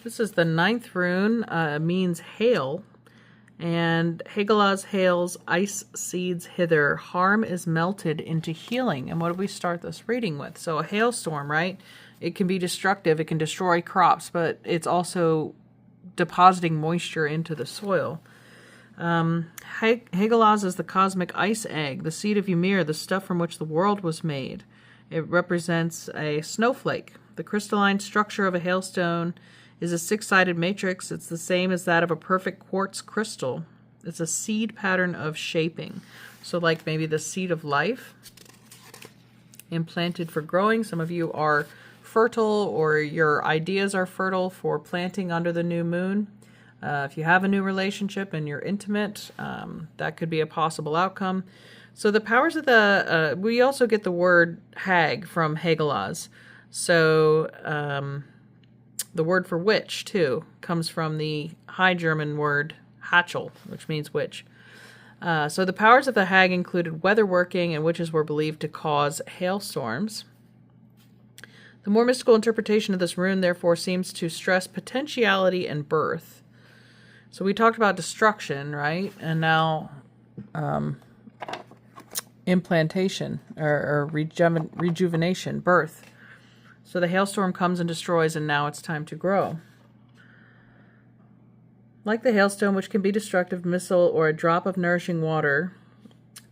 This is the 9th rune, means hail, and Hagalaz hails, ice seeds hither, harm is melted into healing. And what do we start this reading with? So a hailstorm, right? It can be destructive, it can destroy crops, but it's also depositing moisture into the soil. Hagalaz is the cosmic ice egg, the seed of Ymir, the stuff from which the world was made. It represents a snowflake. The crystalline structure of a hailstone is a 6-sided matrix. It's the same as that of a perfect quartz crystal. It's a seed pattern of shaping. So like maybe the seed of life implanted for growing. Some of you are fertile or your ideas are fertile for planting under the new moon. If you have a new relationship and you're intimate, that could be a possible outcome. So the powers of the, we also get the word hag from Hagalaz. So, the word for witch, too, comes from the High German word Hatchel, which means witch. So the powers of the hag included weatherworking, and witches were believed to cause hailstorms. The more mystical interpretation of this rune, therefore, seems to stress potentiality and birth. So we talked about destruction, right? And now implantation or rejuvenation, birth. So the hailstorm comes and destroys, and now it's time to grow. Like the hailstone, which can be destructive, missile, or a drop of nourishing water,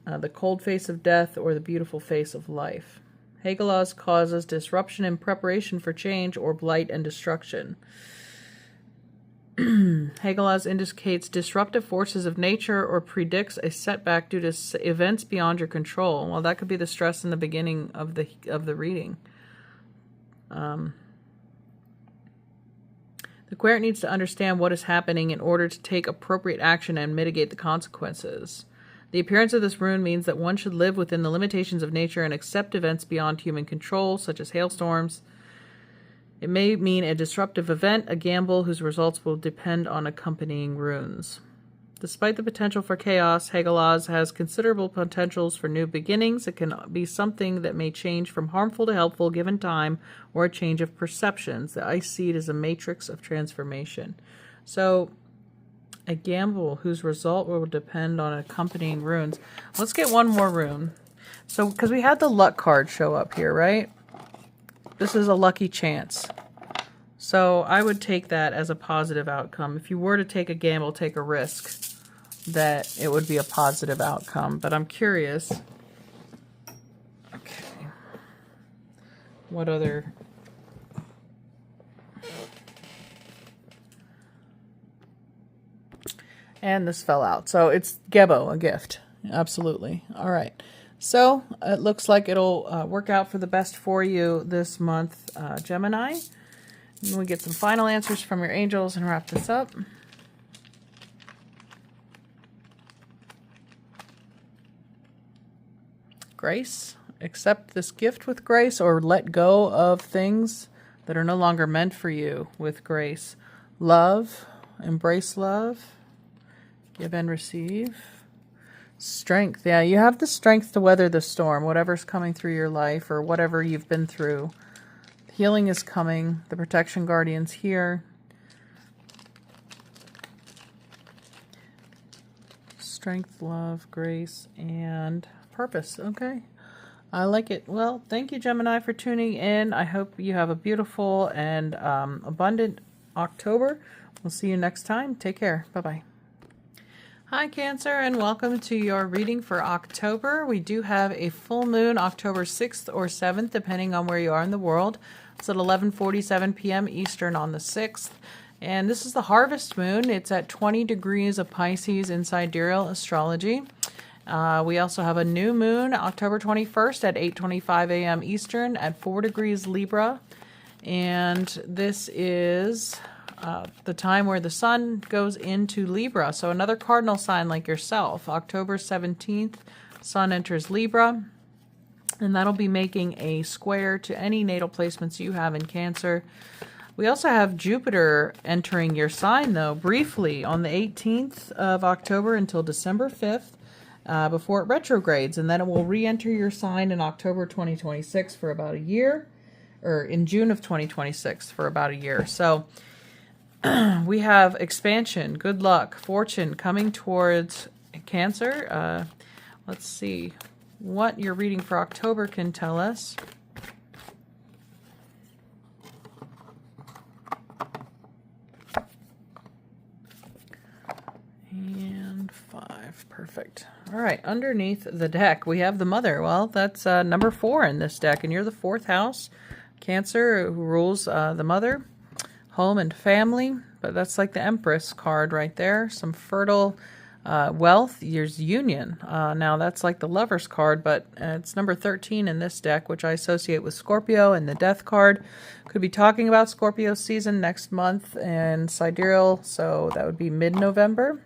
the cold face of death, or the beautiful face of life. Hagalaz causes disruption in preparation for change or blight and destruction. Hagalaz indicates disruptive forces of nature or predicts a setback due to events beyond your control. Well, that could be the stress in the beginning of the reading. The querent needs to understand what is happening in order to take appropriate action and mitigate the consequences. The appearance of this rune means that one should live within the limitations of nature and accept events beyond human control, such as hailstorms. It may mean a disruptive event, a gamble whose results will depend on accompanying runes. Despite the potential for chaos, Hagalaz has considerable potentials for new beginnings. It can be something that may change from harmful to helpful given time, or a change of perceptions. The ice seed is a matrix of transformation. So, a gamble whose result will depend on accompanying runes. Let's get one more rune. So, because we had the luck card show up here, right? This is a lucky chance. So I would take that as a positive outcome. If you were to take a gamble, take a risk, that it would be a positive outcome. But I'm curious. Okay. What other... And this fell out. So it's Gebo, a gift. Absolutely. All right. So it looks like it'll work out for the best for you this month, Gemini. And we get some final answers from your angels and wrap this up. Grace. Accept this gift with grace, or let go of things that are no longer meant for you with grace. Love. Embrace love. Give and receive. Strength. Yeah, you have the strength to weather the storm, whatever's coming through your life or whatever you've been through. Healing is coming. The protection guardian's here. Strength, love, grace, and purpose. Okay. I like it. Well, thank you, Gemini, for tuning in. I hope you have a beautiful and abundant October. We'll see you next time. Take care. Bye-bye. Hi, Cancer, and welcome to your reading for October. We do have a full moon October 6th or 7th, depending on where you are in the world. It's at 11:47 p.m. Eastern on the 6th. And this is the harvest moon. It's at 20 degrees of Pisces in sidereal astrology. We also have a new moon October 21st at 8:25 a.m. Eastern at 4 degrees Libra. And this is... the time where the sun goes into Libra. So another cardinal sign like yourself. October 17th, sun enters Libra. And that'll be making a square to any natal placements you have in Cancer. We also have Jupiter entering your sign, though, briefly on the 18th of October until December 5th, before it retrogrades. And then it will re-enter your sign in October 2026 for about a year, or in June of 2026 for about a year. So... we have expansion, good luck, fortune coming towards Cancer. Let's see what your reading for October can tell us. And 5. Perfect. All right, underneath the deck, we have the Mother. Well, that's number 4 in this deck, and you're the 4th house. Cancer, who rules the Mother. Home and family, but that's like the Empress card right there. Some fertile wealth. There's union. Now that's like the Lover's card, but it's number 13 in this deck, which I associate with Scorpio, and the Death card. Could be talking about Scorpio season next month and sidereal, so that would be mid-November.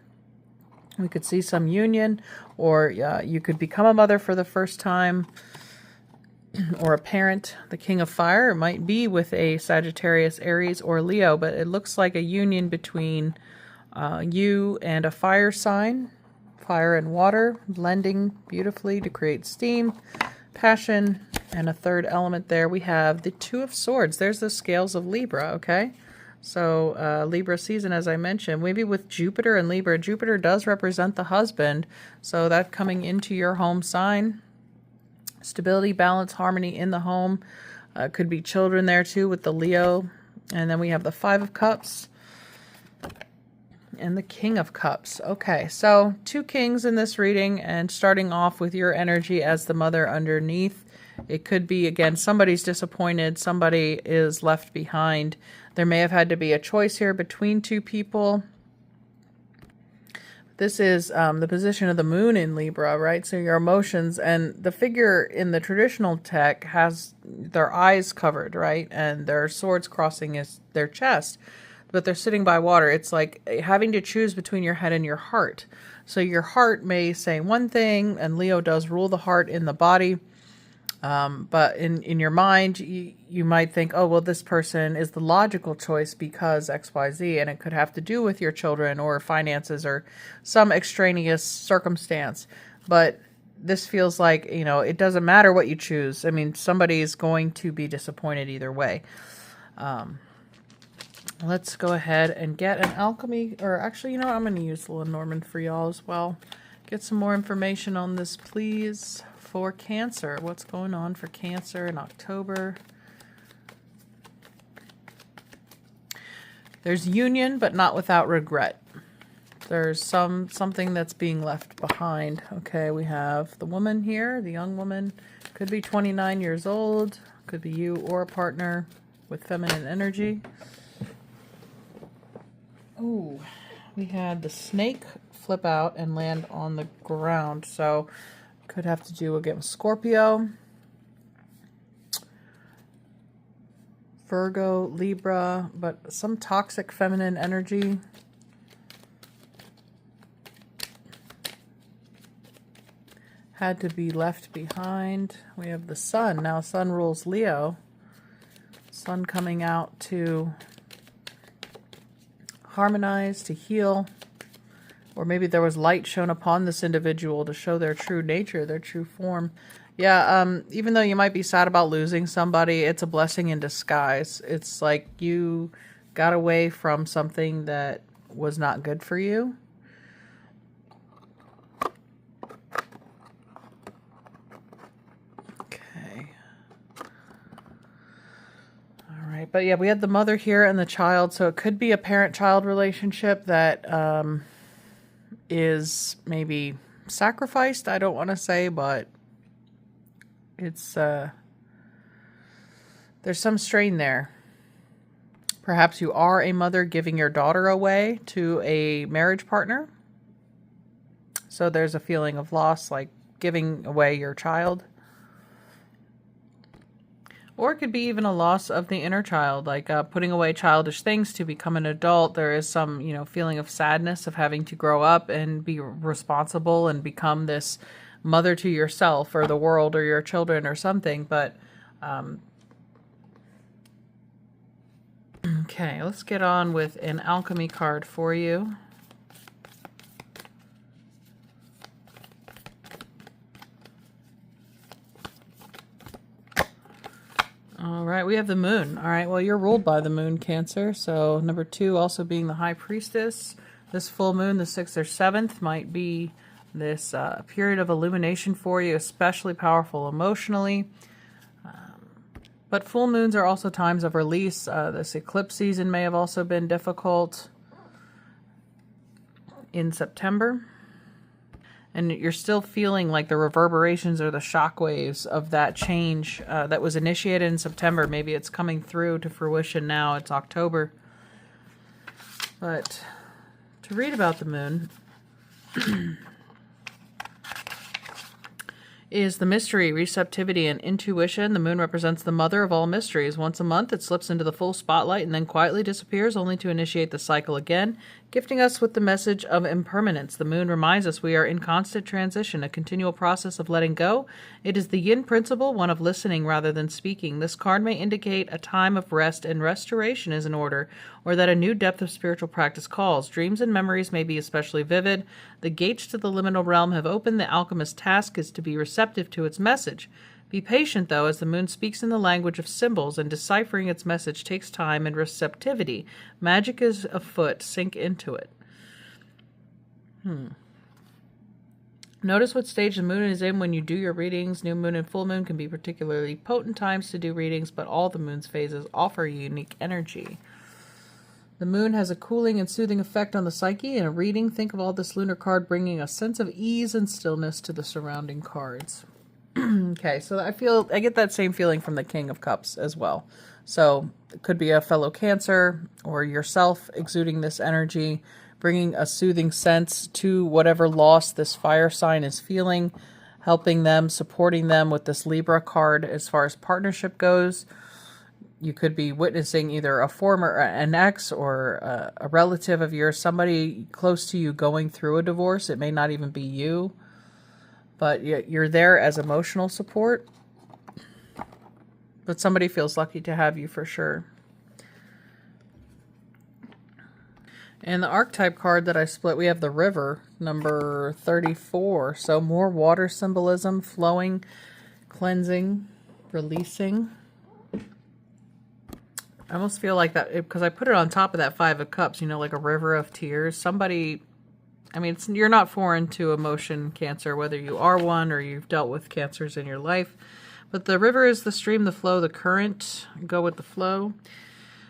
We could see some union, or you could become a mother for the first time, or a parent. The King of Fire, it might be with a Sagittarius, Aries, or Leo, but it looks like a union between you and a fire sign. Fire and water blending beautifully to create steam, passion, and a third element there. We have the Two of Swords. There's the scales of Libra, okay? So Libra season, as I mentioned, maybe with Jupiter and Libra. Jupiter does represent the husband, so that coming into your home sign. Stability, balance, harmony in the home. Could be children there too with the Leo. And then we have the 5 of Cups. and the King of Cups. Okay, so 2 kings in this reading, and starting off with your energy as the mother underneath. It could be, again, somebody's disappointed, somebody is left behind. There may have had to be a choice here between 2 people. This is the position of the moon in Libra, right? So your emotions, and the figure in the traditional tech has their eyes covered, right? And their swords crossing their chest, but they're sitting by water. It's like having to choose between your head and your heart. So your heart may say one thing, and Leo does rule the heart in the body. But in your mind, you might think, oh, well, this person is the logical choice because X, Y, Z, and it could have to do with your children or finances or some extraneous circumstance. But this feels like, you know, it doesn't matter what you choose. I mean, somebody is going to be disappointed either way. Let's go ahead and get an alchemy, or actually, you know what? I'm going to use the Lenormand for y'all as well. Get some more information on this, please. For Cancer, what's going on for Cancer in October? There's union, but not without regret. There's something that's being left behind. Okay, we have the woman here, the young woman. Could be 29 years old. Could be you or a partner with feminine energy. Ooh, we had the snake flip out and land on the ground, so could have to do again with Scorpio, Virgo, Libra, but some toxic feminine energy. Had to be left behind. We have the sun. Now sun rules Leo. Sun coming out to harmonize, to heal. Or maybe there was light shown upon this individual to show their true nature, their true form. Yeah, even though you might be sad about losing somebody, it's a blessing in disguise. It's like you got away from something that was not good for you. Okay. All right, but yeah, we had the mother here and the child, so it could be a parent-child relationship that is maybe sacrificed. I don't want to say, but it's there's some strain there. Perhaps you are a mother giving your daughter away to a marriage partner. So there's a feeling of loss, like giving away your child. Or it could be even a loss of the inner child, like putting away childish things to become an adult. There is some, you know, feeling of sadness of having to grow up and be responsible and become this mother to yourself or the world or your children or something. But, okay, let's get on with an alchemy card for you. All right, we have the moon. All right, well, you're ruled by the moon, Cancer. So number 2 also being the high priestess. This full moon, the 6th or 7th, might be this period of illumination for you, especially powerful emotionally. But full moons are also times of release. This eclipse season may have also been difficult in September. And you're still feeling like the reverberations or the shock waves of that change that was initiated in September. Maybe it's coming through to fruition now. It's October. But to read about the moon is the mystery, receptivity, and intuition. The moon represents the mother of all mysteries. Once a month, it slips into the full spotlight and then quietly disappears, only to initiate the cycle again, gifting us with the message of impermanence. The moon reminds us we are in constant transition, a continual process of letting go. It is the yin principle, one of listening rather than speaking. This card may indicate a time of rest and restoration is in order, or that a new depth of spiritual practice calls. Dreams and memories may be especially vivid. The gates to the liminal realm have opened. The alchemist's task is to be receptive to its message. Be patient, though, as the moon speaks in the language of symbols, and deciphering its message takes time and receptivity. Magic is afoot. Sink into it. Notice what stage the moon is in when you do your readings. New moon and full moon can be particularly potent times to do readings, but all the moon's phases offer unique energy. The moon has a cooling and soothing effect on the psyche. In a reading, think of all this lunar card bringing a sense of ease and stillness to the surrounding cards. Okay, so I get that same feeling from the King of Cups as well. So it could be a fellow Cancer or yourself exuding this energy, bringing a soothing sense to whatever loss this fire sign is feeling, helping them, supporting them with this Libra card as far as partnership goes. You could be witnessing either an ex or a relative of yours, somebody close to you going through a divorce. It may not even be you, but you're there as emotional support. But somebody feels lucky to have you for sure. And the archetype card that I split, we have the River, number 34. So more water symbolism, flowing, cleansing, releasing. I almost feel like that, because I put it on top of that Five of Cups, you know, like a river of tears. Somebody, I mean, you're not foreign to emotion, Cancer, whether you are one or you've dealt with cancers in your life. But the river is the stream, the flow, the current. Go with the flow.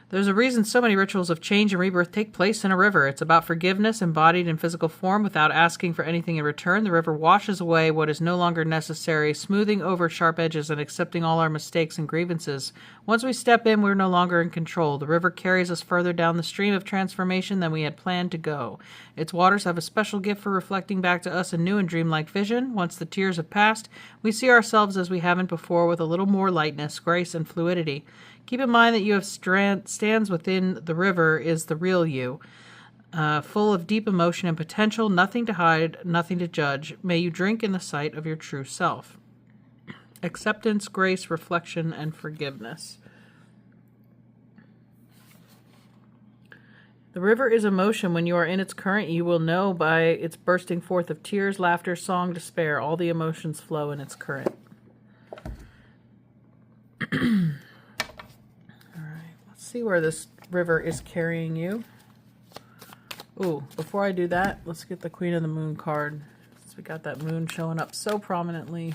There's a reason so many rituals of change and rebirth take place in a river. It's about forgiveness embodied in physical form without asking for anything in return. The river washes away what is no longer necessary, smoothing over sharp edges and accepting all our mistakes and grievances. Once we step in, we're no longer in control. The river carries us further down the stream of transformation than we had planned to go. Its waters have a special gift for reflecting back to us a new and dreamlike vision. Once the tears have passed, we see ourselves as we haven't before, with a little more lightness, grace, and fluidity. Keep in mind that you have stands within the river is the real you, full of deep emotion and potential, nothing to hide, nothing to judge. May you drink in the sight of your true self. Acceptance, grace, reflection, and forgiveness. The river is emotion. When you are in its current, you will know by its bursting forth of tears, laughter, song, despair. All the emotions flow in its current. See where this river is carrying you. Ooh, before I do that, let's get the Queen of the Moon card, since we got that moon showing up so prominently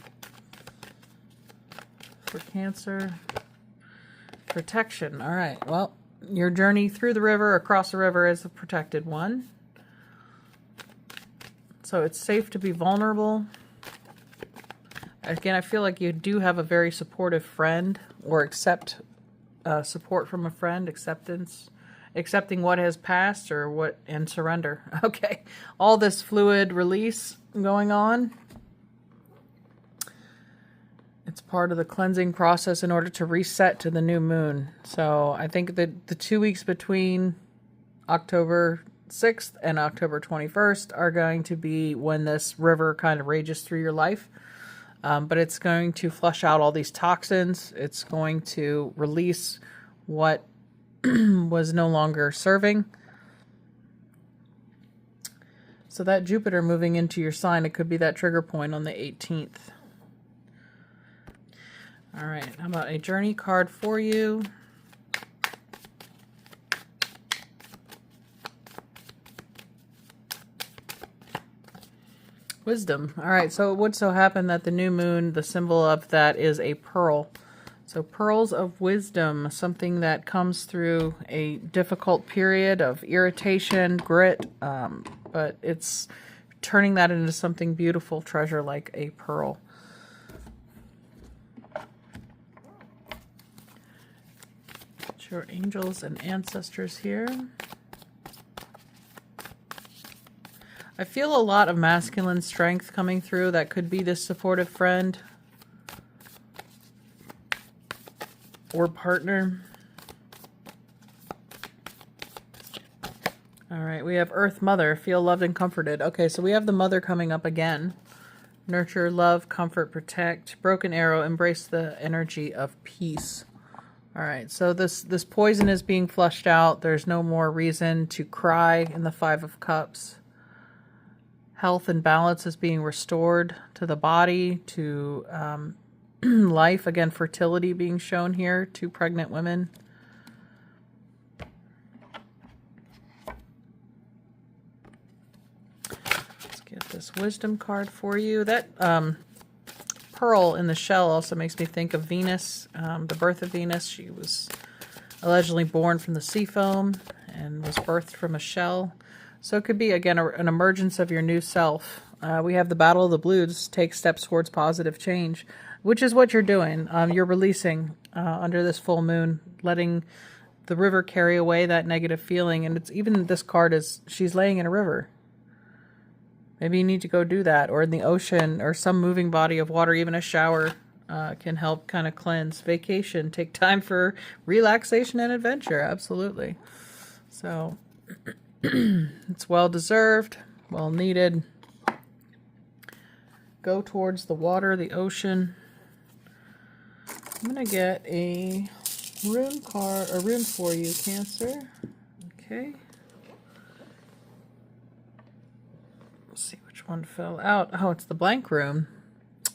for Cancer. Protection. All right, well, your journey through the river, across the river, is a protected one. So it's safe to be vulnerable. Again, I feel like you do have a very supportive friend, or accept support from a friend, accepting what has passed, and surrender. Okay, all this fluid release going on. It's part of the cleansing process in order to reset to the new moon. So I think that the 2 weeks between October 6th and October 21st are going to be when this river kind of rages through your life. But it's going to flush out all these toxins. It's going to release what was no longer serving. So that Jupiter moving into your sign, it could be that trigger point on the 18th. All right, how about a journey card for you? Wisdom. All right, so it would so happen that the new moon, the symbol of that is a pearl. So pearls of wisdom, something that comes through a difficult period of irritation, grit, but it's turning that into something beautiful, treasure like a pearl. Get your angels and ancestors here. I feel a lot of masculine strength coming through. That could be this supportive friend or partner. All right, we have Earth Mother, feel loved and comforted. Okay, so we have the Mother coming up again. Nurture, love, comfort, protect. Broken arrow, embrace the energy of peace. All right, so this poison is being flushed out. There's no more reason to cry in the Five of Cups. Health and balance is being restored to the body, to life. Again, fertility being shown here to pregnant women. Let's get this wisdom card for you. That pearl in the shell also makes me think of Venus, the birth of Venus. She was allegedly born from the sea foam, and was birthed from a shell. So it could be, again, an emergence of your new self. We have the Battle of the Blues, take steps towards positive change, which is what you're doing. You're releasing under this full moon, letting the river carry away that negative feeling. And it's even, this card is, she's laying in a river. Maybe you need to go do that, or in the ocean, or some moving body of water. Even a shower can help kind of cleanse. Vacation, take time for relaxation and adventure. Absolutely. So it's well deserved, well needed. Go towards the water, the ocean. I'm going to get a rune card, a rune for you, Cancer. Okay. Let's see which one fell out. Oh, it's the blank rune.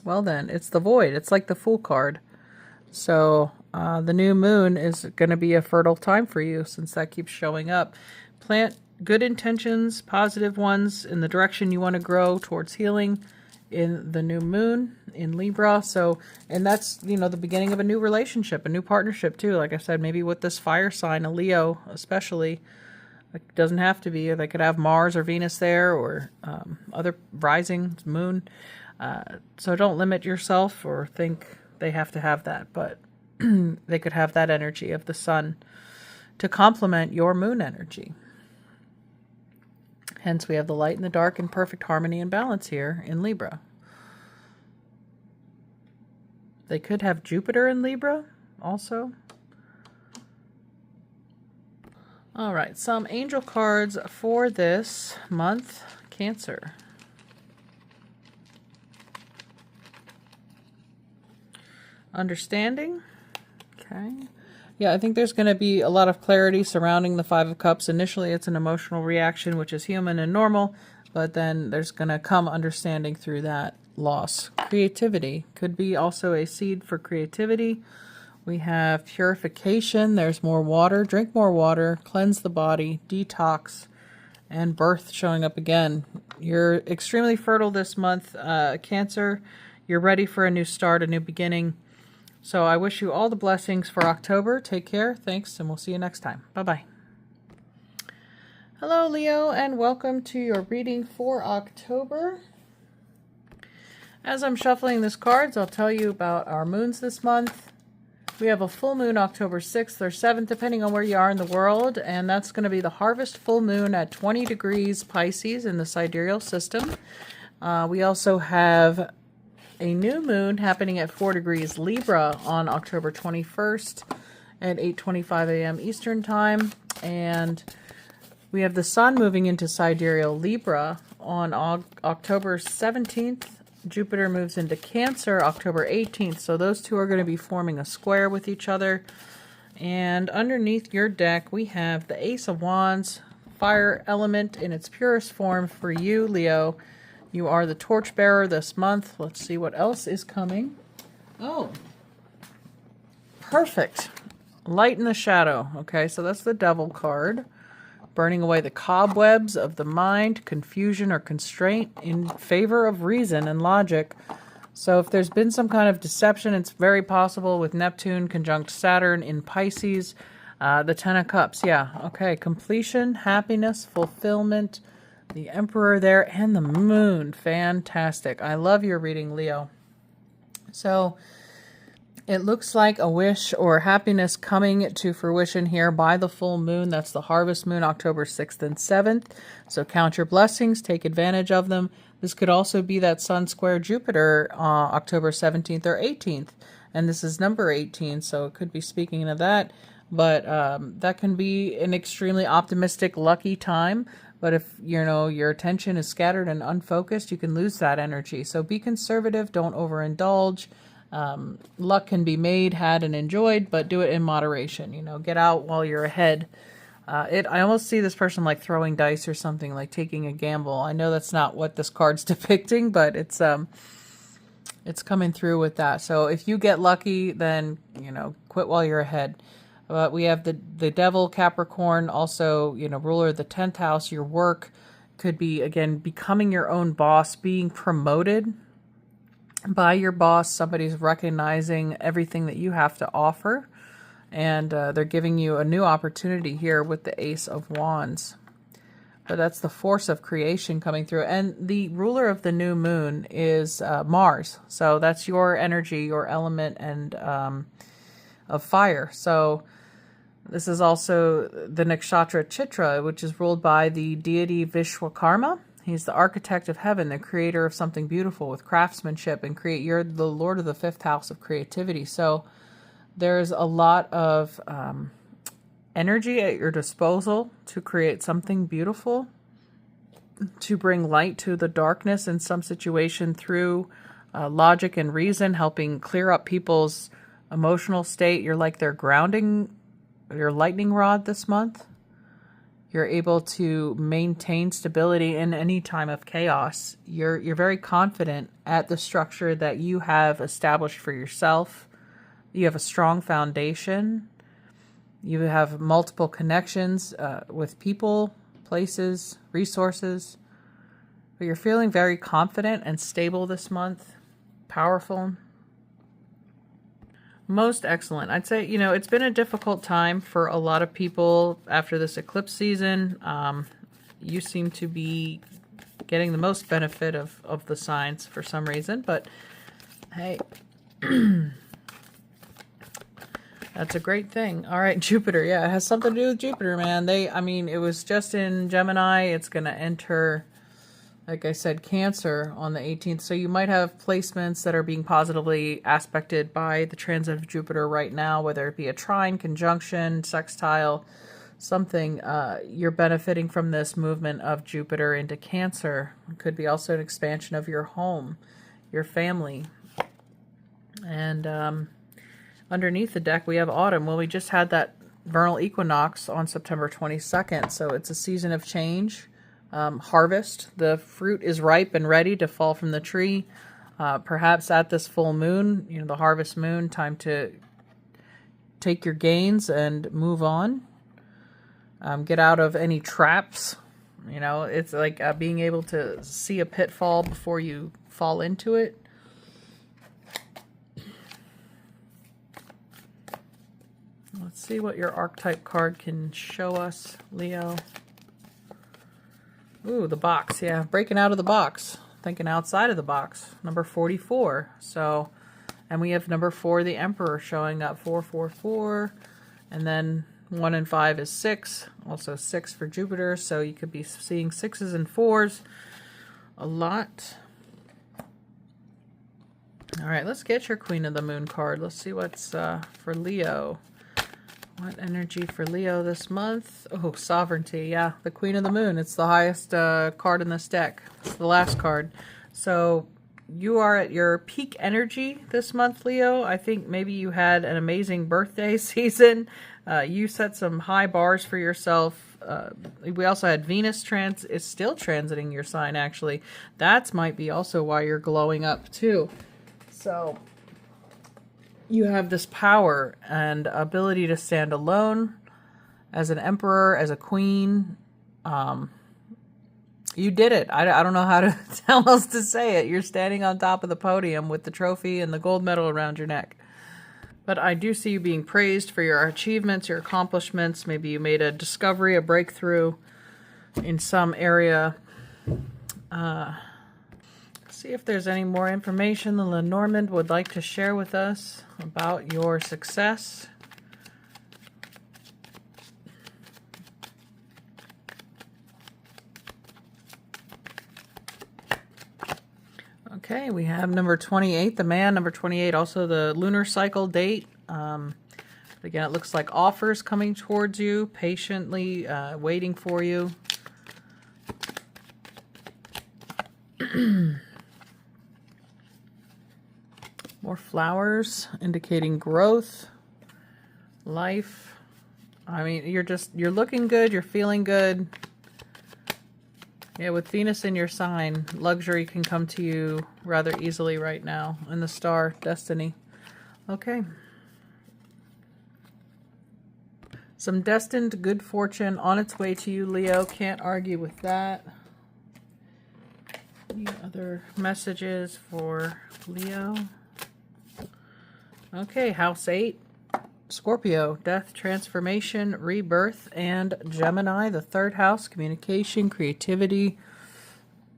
Well then, it's the void. It's like the Fool card. So the new moon is going to be a fertile time for you, since that keeps showing up. Plant good intentions, positive ones, in the direction you want to grow towards healing in the new moon in Libra. So, and that's, you know, the beginning of a new relationship, a new partnership too. Like I said, maybe with this fire sign, a Leo especially. It doesn't have to be. They could have Mars or Venus there, or other rising moon. So don't limit yourself or think they have to have that, but they could have that energy of the sun to complement your moon energy. Hence, we have the light and the dark in perfect harmony and balance here in Libra. They could have Jupiter in Libra also. All right, some angel cards for this month, Cancer. Understanding. Okay. Yeah, I think there's going to be a lot of clarity surrounding the Five of Cups. Initially, it's an emotional reaction, which is human and normal, but then there's going to come understanding through that loss. Creativity could be also a seed for creativity. We have purification. There's more water. Drink more water. Cleanse the body. Detox. And birth showing up again. You're extremely fertile this month, Cancer. You're ready for a new start, a new beginning. So I wish you all the blessings for October. Take care. Thanks, and we'll see you next time. Bye-bye. Hello, Leo, and welcome to your reading for October. As I'm shuffling these cards, I'll tell you about our moons this month. We have a full moon October 6th or 7th, depending on where you are in the world, and that's going to be the harvest full moon at 20 degrees Pisces in the sidereal system. We also have a new moon happening at 4 degrees Libra on October 21st at 8:25 a.m. Eastern Time, and we have the sun moving into sidereal Libra on October 17th. Jupiter moves into Cancer October 18th, so those two are going to be forming a square with each other. And underneath your deck, we have the Ace of Wands, fire element in its purest form for you, Leo. You are the torchbearer this month. Let's see what else is coming. Oh, perfect. Light in the shadow. Okay, so that's the Devil card. Burning away the cobwebs of the mind, confusion or constraint in favor of reason and logic. So if there's been some kind of deception, it's very possible with Neptune conjunct Saturn in Pisces. The Ten of Cups, yeah. Okay, completion, happiness, fulfillment, the Emperor there, and the Moon. Fantastic. I love your reading, Leo. So it looks like a wish or happiness coming to fruition here by the full moon. That's the harvest moon, October 6th and 7th. So count your blessings, take advantage of them. This could also be that Sun square Jupiter, October 17th or 18th. And this is number 18, so it could be speaking of that. But that can be an extremely optimistic, lucky time. But if, you know, your attention is scattered and unfocused, you can lose that energy. So be conservative, don't overindulge. Luck can be made, had, and enjoyed, but do it in moderation. You know, get out while you're ahead. I almost see this person like throwing dice or something, like taking a gamble. I know that's not what this card's depicting, but it's coming through with that. So if you get lucky, then, you know, quit while you're ahead. We have the Devil, Capricorn, also, you know, ruler of the 10th house. Your work could be, again, becoming your own boss, being promoted by your boss. Somebody's recognizing everything that you have to offer. And they're giving you a new opportunity here with the Ace of Wands. But that's the force of creation coming through. And the ruler of the new moon is Mars. So that's your energy, your element, and of fire. So this is also the nakshatra Chitra, which is ruled by the deity Vishwakarma. He's the architect of heaven, the creator of something beautiful with craftsmanship, and you're the lord of the 5th house of creativity. So there's a lot of energy at your disposal to create something beautiful, to bring light to the darkness in some situation through logic and reason, helping clear up people's emotional state. You're like their grounding, your lightning rod this month. You're able to maintain stability in any time of chaos. You're very confident at the structure that you have established for yourself. You have a strong foundation. You have multiple connections with people, places, resources. But you're feeling very confident and stable this month. Powerful. Most excellent. I'd say, you know, it's been a difficult time for a lot of people after this eclipse season. You seem to be getting the most benefit of the signs for some reason. But, hey... That's a great thing. All right, Jupiter. Yeah, it has something to do with Jupiter, man. I mean, it was just in Gemini. It's going to enter, like I said, Cancer on the 18th. So you might have placements that are being positively aspected by the transit of Jupiter right now, whether it be a trine, conjunction, sextile, something. You're benefiting from this movement of Jupiter into Cancer. It could be also an expansion of your home, your family. And... underneath the deck, we have autumn. Well, we just had that vernal equinox on September 22nd, so it's a season of change, harvest. The fruit is ripe and ready to fall from the tree. Perhaps at this full moon, you know, the harvest moon, time to take your gains and move on. Get out of any traps. You know, it's like being able to see a pitfall before you fall into it. Let's see what your archetype card can show us, Leo. Ooh, the box. Yeah, breaking out of the box. Thinking outside of the box. Number 44. So, and we have number 4, the Emperor, showing up 444. And then 1 and 5 is 6. Also 6 for Jupiter. So you could be seeing 6s and 4s a lot. All right, let's get your Queen of the Moon card. Let's see what's for Leo. What energy for Leo this month? Oh, sovereignty. Yeah, the Queen of the Moon. It's the highest card in this deck. It's the last card. So you are at your peak energy this month, Leo. I think maybe you had an amazing birthday season. You set some high bars for yourself. We also had Venus is still transiting your sign, actually. That might be also why you're glowing up, too. So... you have this power and ability to stand alone as an emperor, as a queen. You did it. I don't know how else to say it. You're standing on top of the podium with the trophy and the gold medal around your neck. But I do see you being praised for your achievements, your accomplishments. Maybe you made a discovery, a breakthrough in some area. See if there's any more information that Lenormand would like to share with us about your success. Okay, we have number 28, the man, number 28, also the lunar cycle date. Again, it looks like offers coming towards you, patiently waiting for you. More flowers indicating growth, life. I mean, you're looking good, you're feeling good. Yeah, with Venus in your sign, luxury can come to you rather easily right now. And the star, destiny. Okay. Some destined good fortune on its way to you, Leo. Can't argue with that. Any other messages for Leo? Okay, house 8. Scorpio, death, transformation, rebirth, and Gemini, the third house, communication, creativity,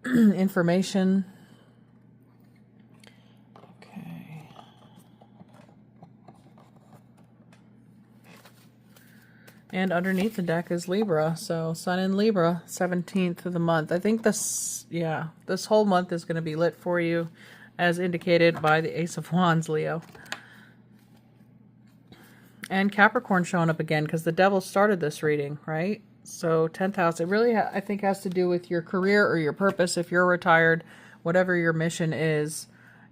information. Okay. And underneath the deck is Libra. So Sun in Libra, 17th of the month. I think this whole month is going to be lit for you, as indicated by the Ace of Wands, Leo. And Capricorn showing up again because the devil started this reading, right? So 10th house, it really, I think, has to do with your career or your purpose. If you're retired, whatever your mission is,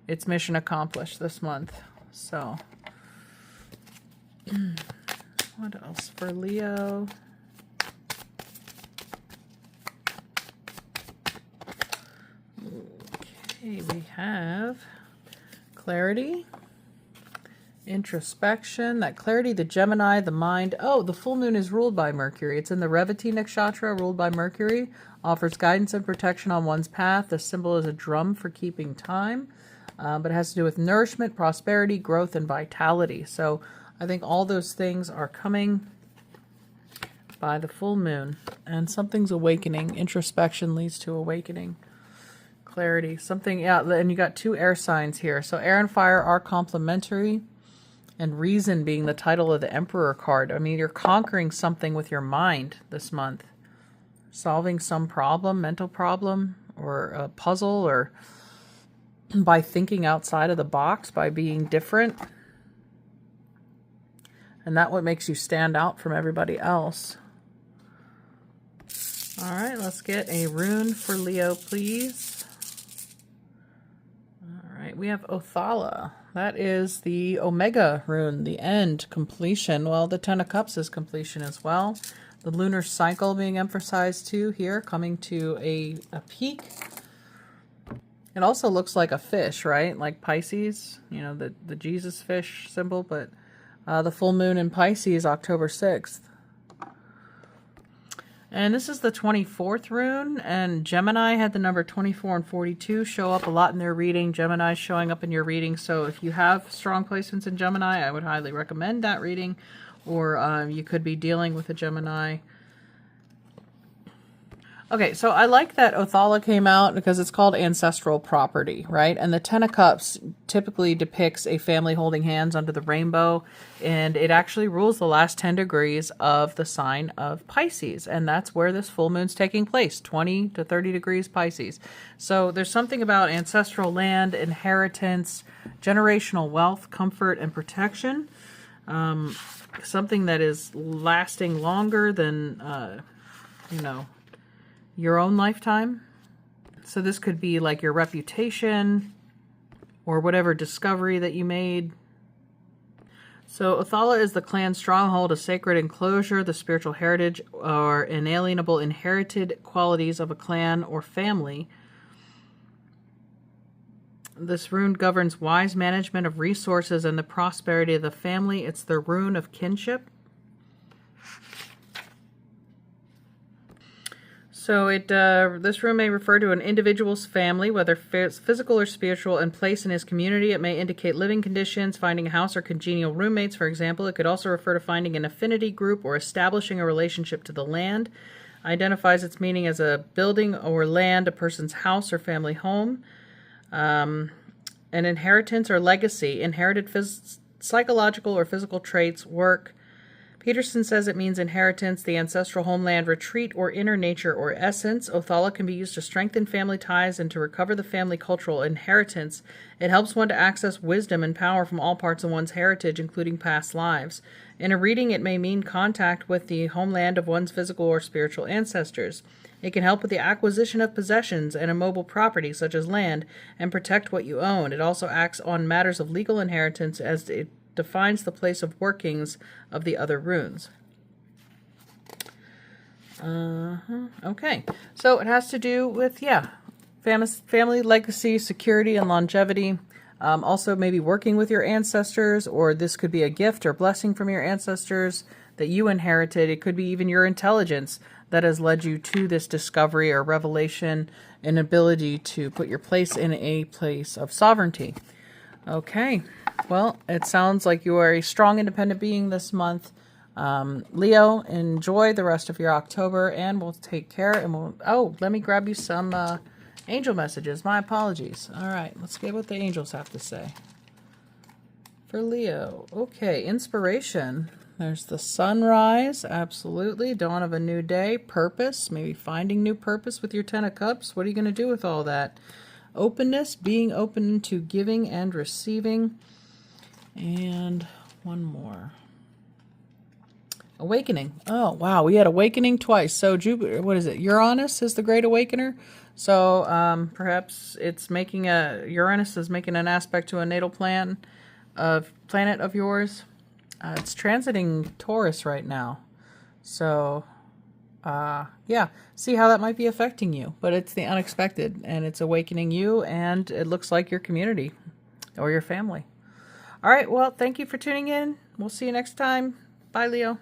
it's mission accomplished this month. So, what else for Leo? Okay, we have clarity, introspection, that clarity, the Gemini, the mind. Oh, the full moon is ruled by Mercury. It's in the Revati nakshatra, ruled by Mercury. Offers guidance and protection on one's path. The symbol is a drum for keeping time. But it has to do with nourishment, prosperity, growth, and vitality. So I think all those things are coming by the full moon. And something's awakening. Introspection leads to awakening. Clarity. Something, yeah, and you got two air signs here. So air and fire are complementary. And reason being the title of the Emperor card. I mean, you're conquering something with your mind this month. Solving some problem, mental problem, or a puzzle, or by thinking outside of the box, by being different. And that's what makes you stand out from everybody else. All right, let's get a rune for Leo, please. All right, we have Othala. That is the Omega rune, the end, completion. Well, the Ten of Cups is completion as well. The lunar cycle being emphasized too here, coming to a peak. It also looks like a fish, right? Like Pisces, you know, the Jesus fish symbol, but the full moon in Pisces, October 6th. And this is the 24th rune, and Gemini had the number 24 and 42 show up a lot in their reading. Gemini showing up in your reading. So if you have strong placements in Gemini, I would highly recommend that reading. Or you could be dealing with a Gemini. Okay, so I like that Othala came out because it's called ancestral property, right? And the Ten of Cups typically depicts a family holding hands under the rainbow, and it actually rules the last 10 degrees of the sign of Pisces, and that's where this full moon's taking place, 20 to 30 degrees Pisces. So there's something about ancestral land, inheritance, generational wealth, comfort, and protection, something that is lasting longer than, you know, your own lifetime. So this could be like your reputation or whatever discovery that you made. So Othala is the clan stronghold, a sacred enclosure, the spiritual heritage or inalienable inherited qualities of a clan or family. This rune governs wise management of resources and the prosperity of the family. It's the rune of kinship. So this rune may refer to an individual's family, whether physical or spiritual, and place in his community. It may indicate living conditions, finding a house or congenial roommates, for example. It could also refer to finding an affinity group or establishing a relationship to the land. Identifies its meaning as a building or land, a person's house or family home. An inheritance or legacy, inherited psychological or physical traits, work. Peterson says it means inheritance, the ancestral homeland, retreat, or inner nature or essence. Othala can be used to strengthen family ties and to recover the family cultural inheritance. It helps one to access wisdom and power from all parts of one's heritage, including past lives. In a reading, it may mean contact with the homeland of one's physical or spiritual ancestors. It can help with the acquisition of possessions and immobile property, such as land, and protect what you own. It also acts on matters of legal inheritance as it defines the place of workings of the other runes. Okay, so it has to do with, family legacy, security, and longevity. Also maybe working with your ancestors, or this could be a gift or blessing from your ancestors that you inherited. It could be even your intelligence that has led you to this discovery or revelation and ability to put your place in a place of sovereignty. Okay. Well, it sounds like you are a strong, independent being this month. Leo, enjoy the rest of your October, and we'll take care. And we'll. Oh, let me grab you some angel messages. My apologies. All right, let's get what the angels have to say for Leo. Okay, inspiration. There's the sunrise, absolutely. Dawn of a new day. Purpose, maybe finding new purpose with your Ten of Cups. What are you going to do with all that? Openness, being open to giving and receiving. And one more. Awakening. Oh, wow. We had awakening twice. So Jupiter, what is it? Uranus is the great awakener. So perhaps it's making Uranus is making an aspect to a natal planet of yours. It's transiting Taurus right now. So, yeah, see how that might be affecting you. But it's the unexpected, and it's awakening you, and it looks like your community or your family. All right, well, thank you for tuning in. We'll see you next time. Bye, Leo.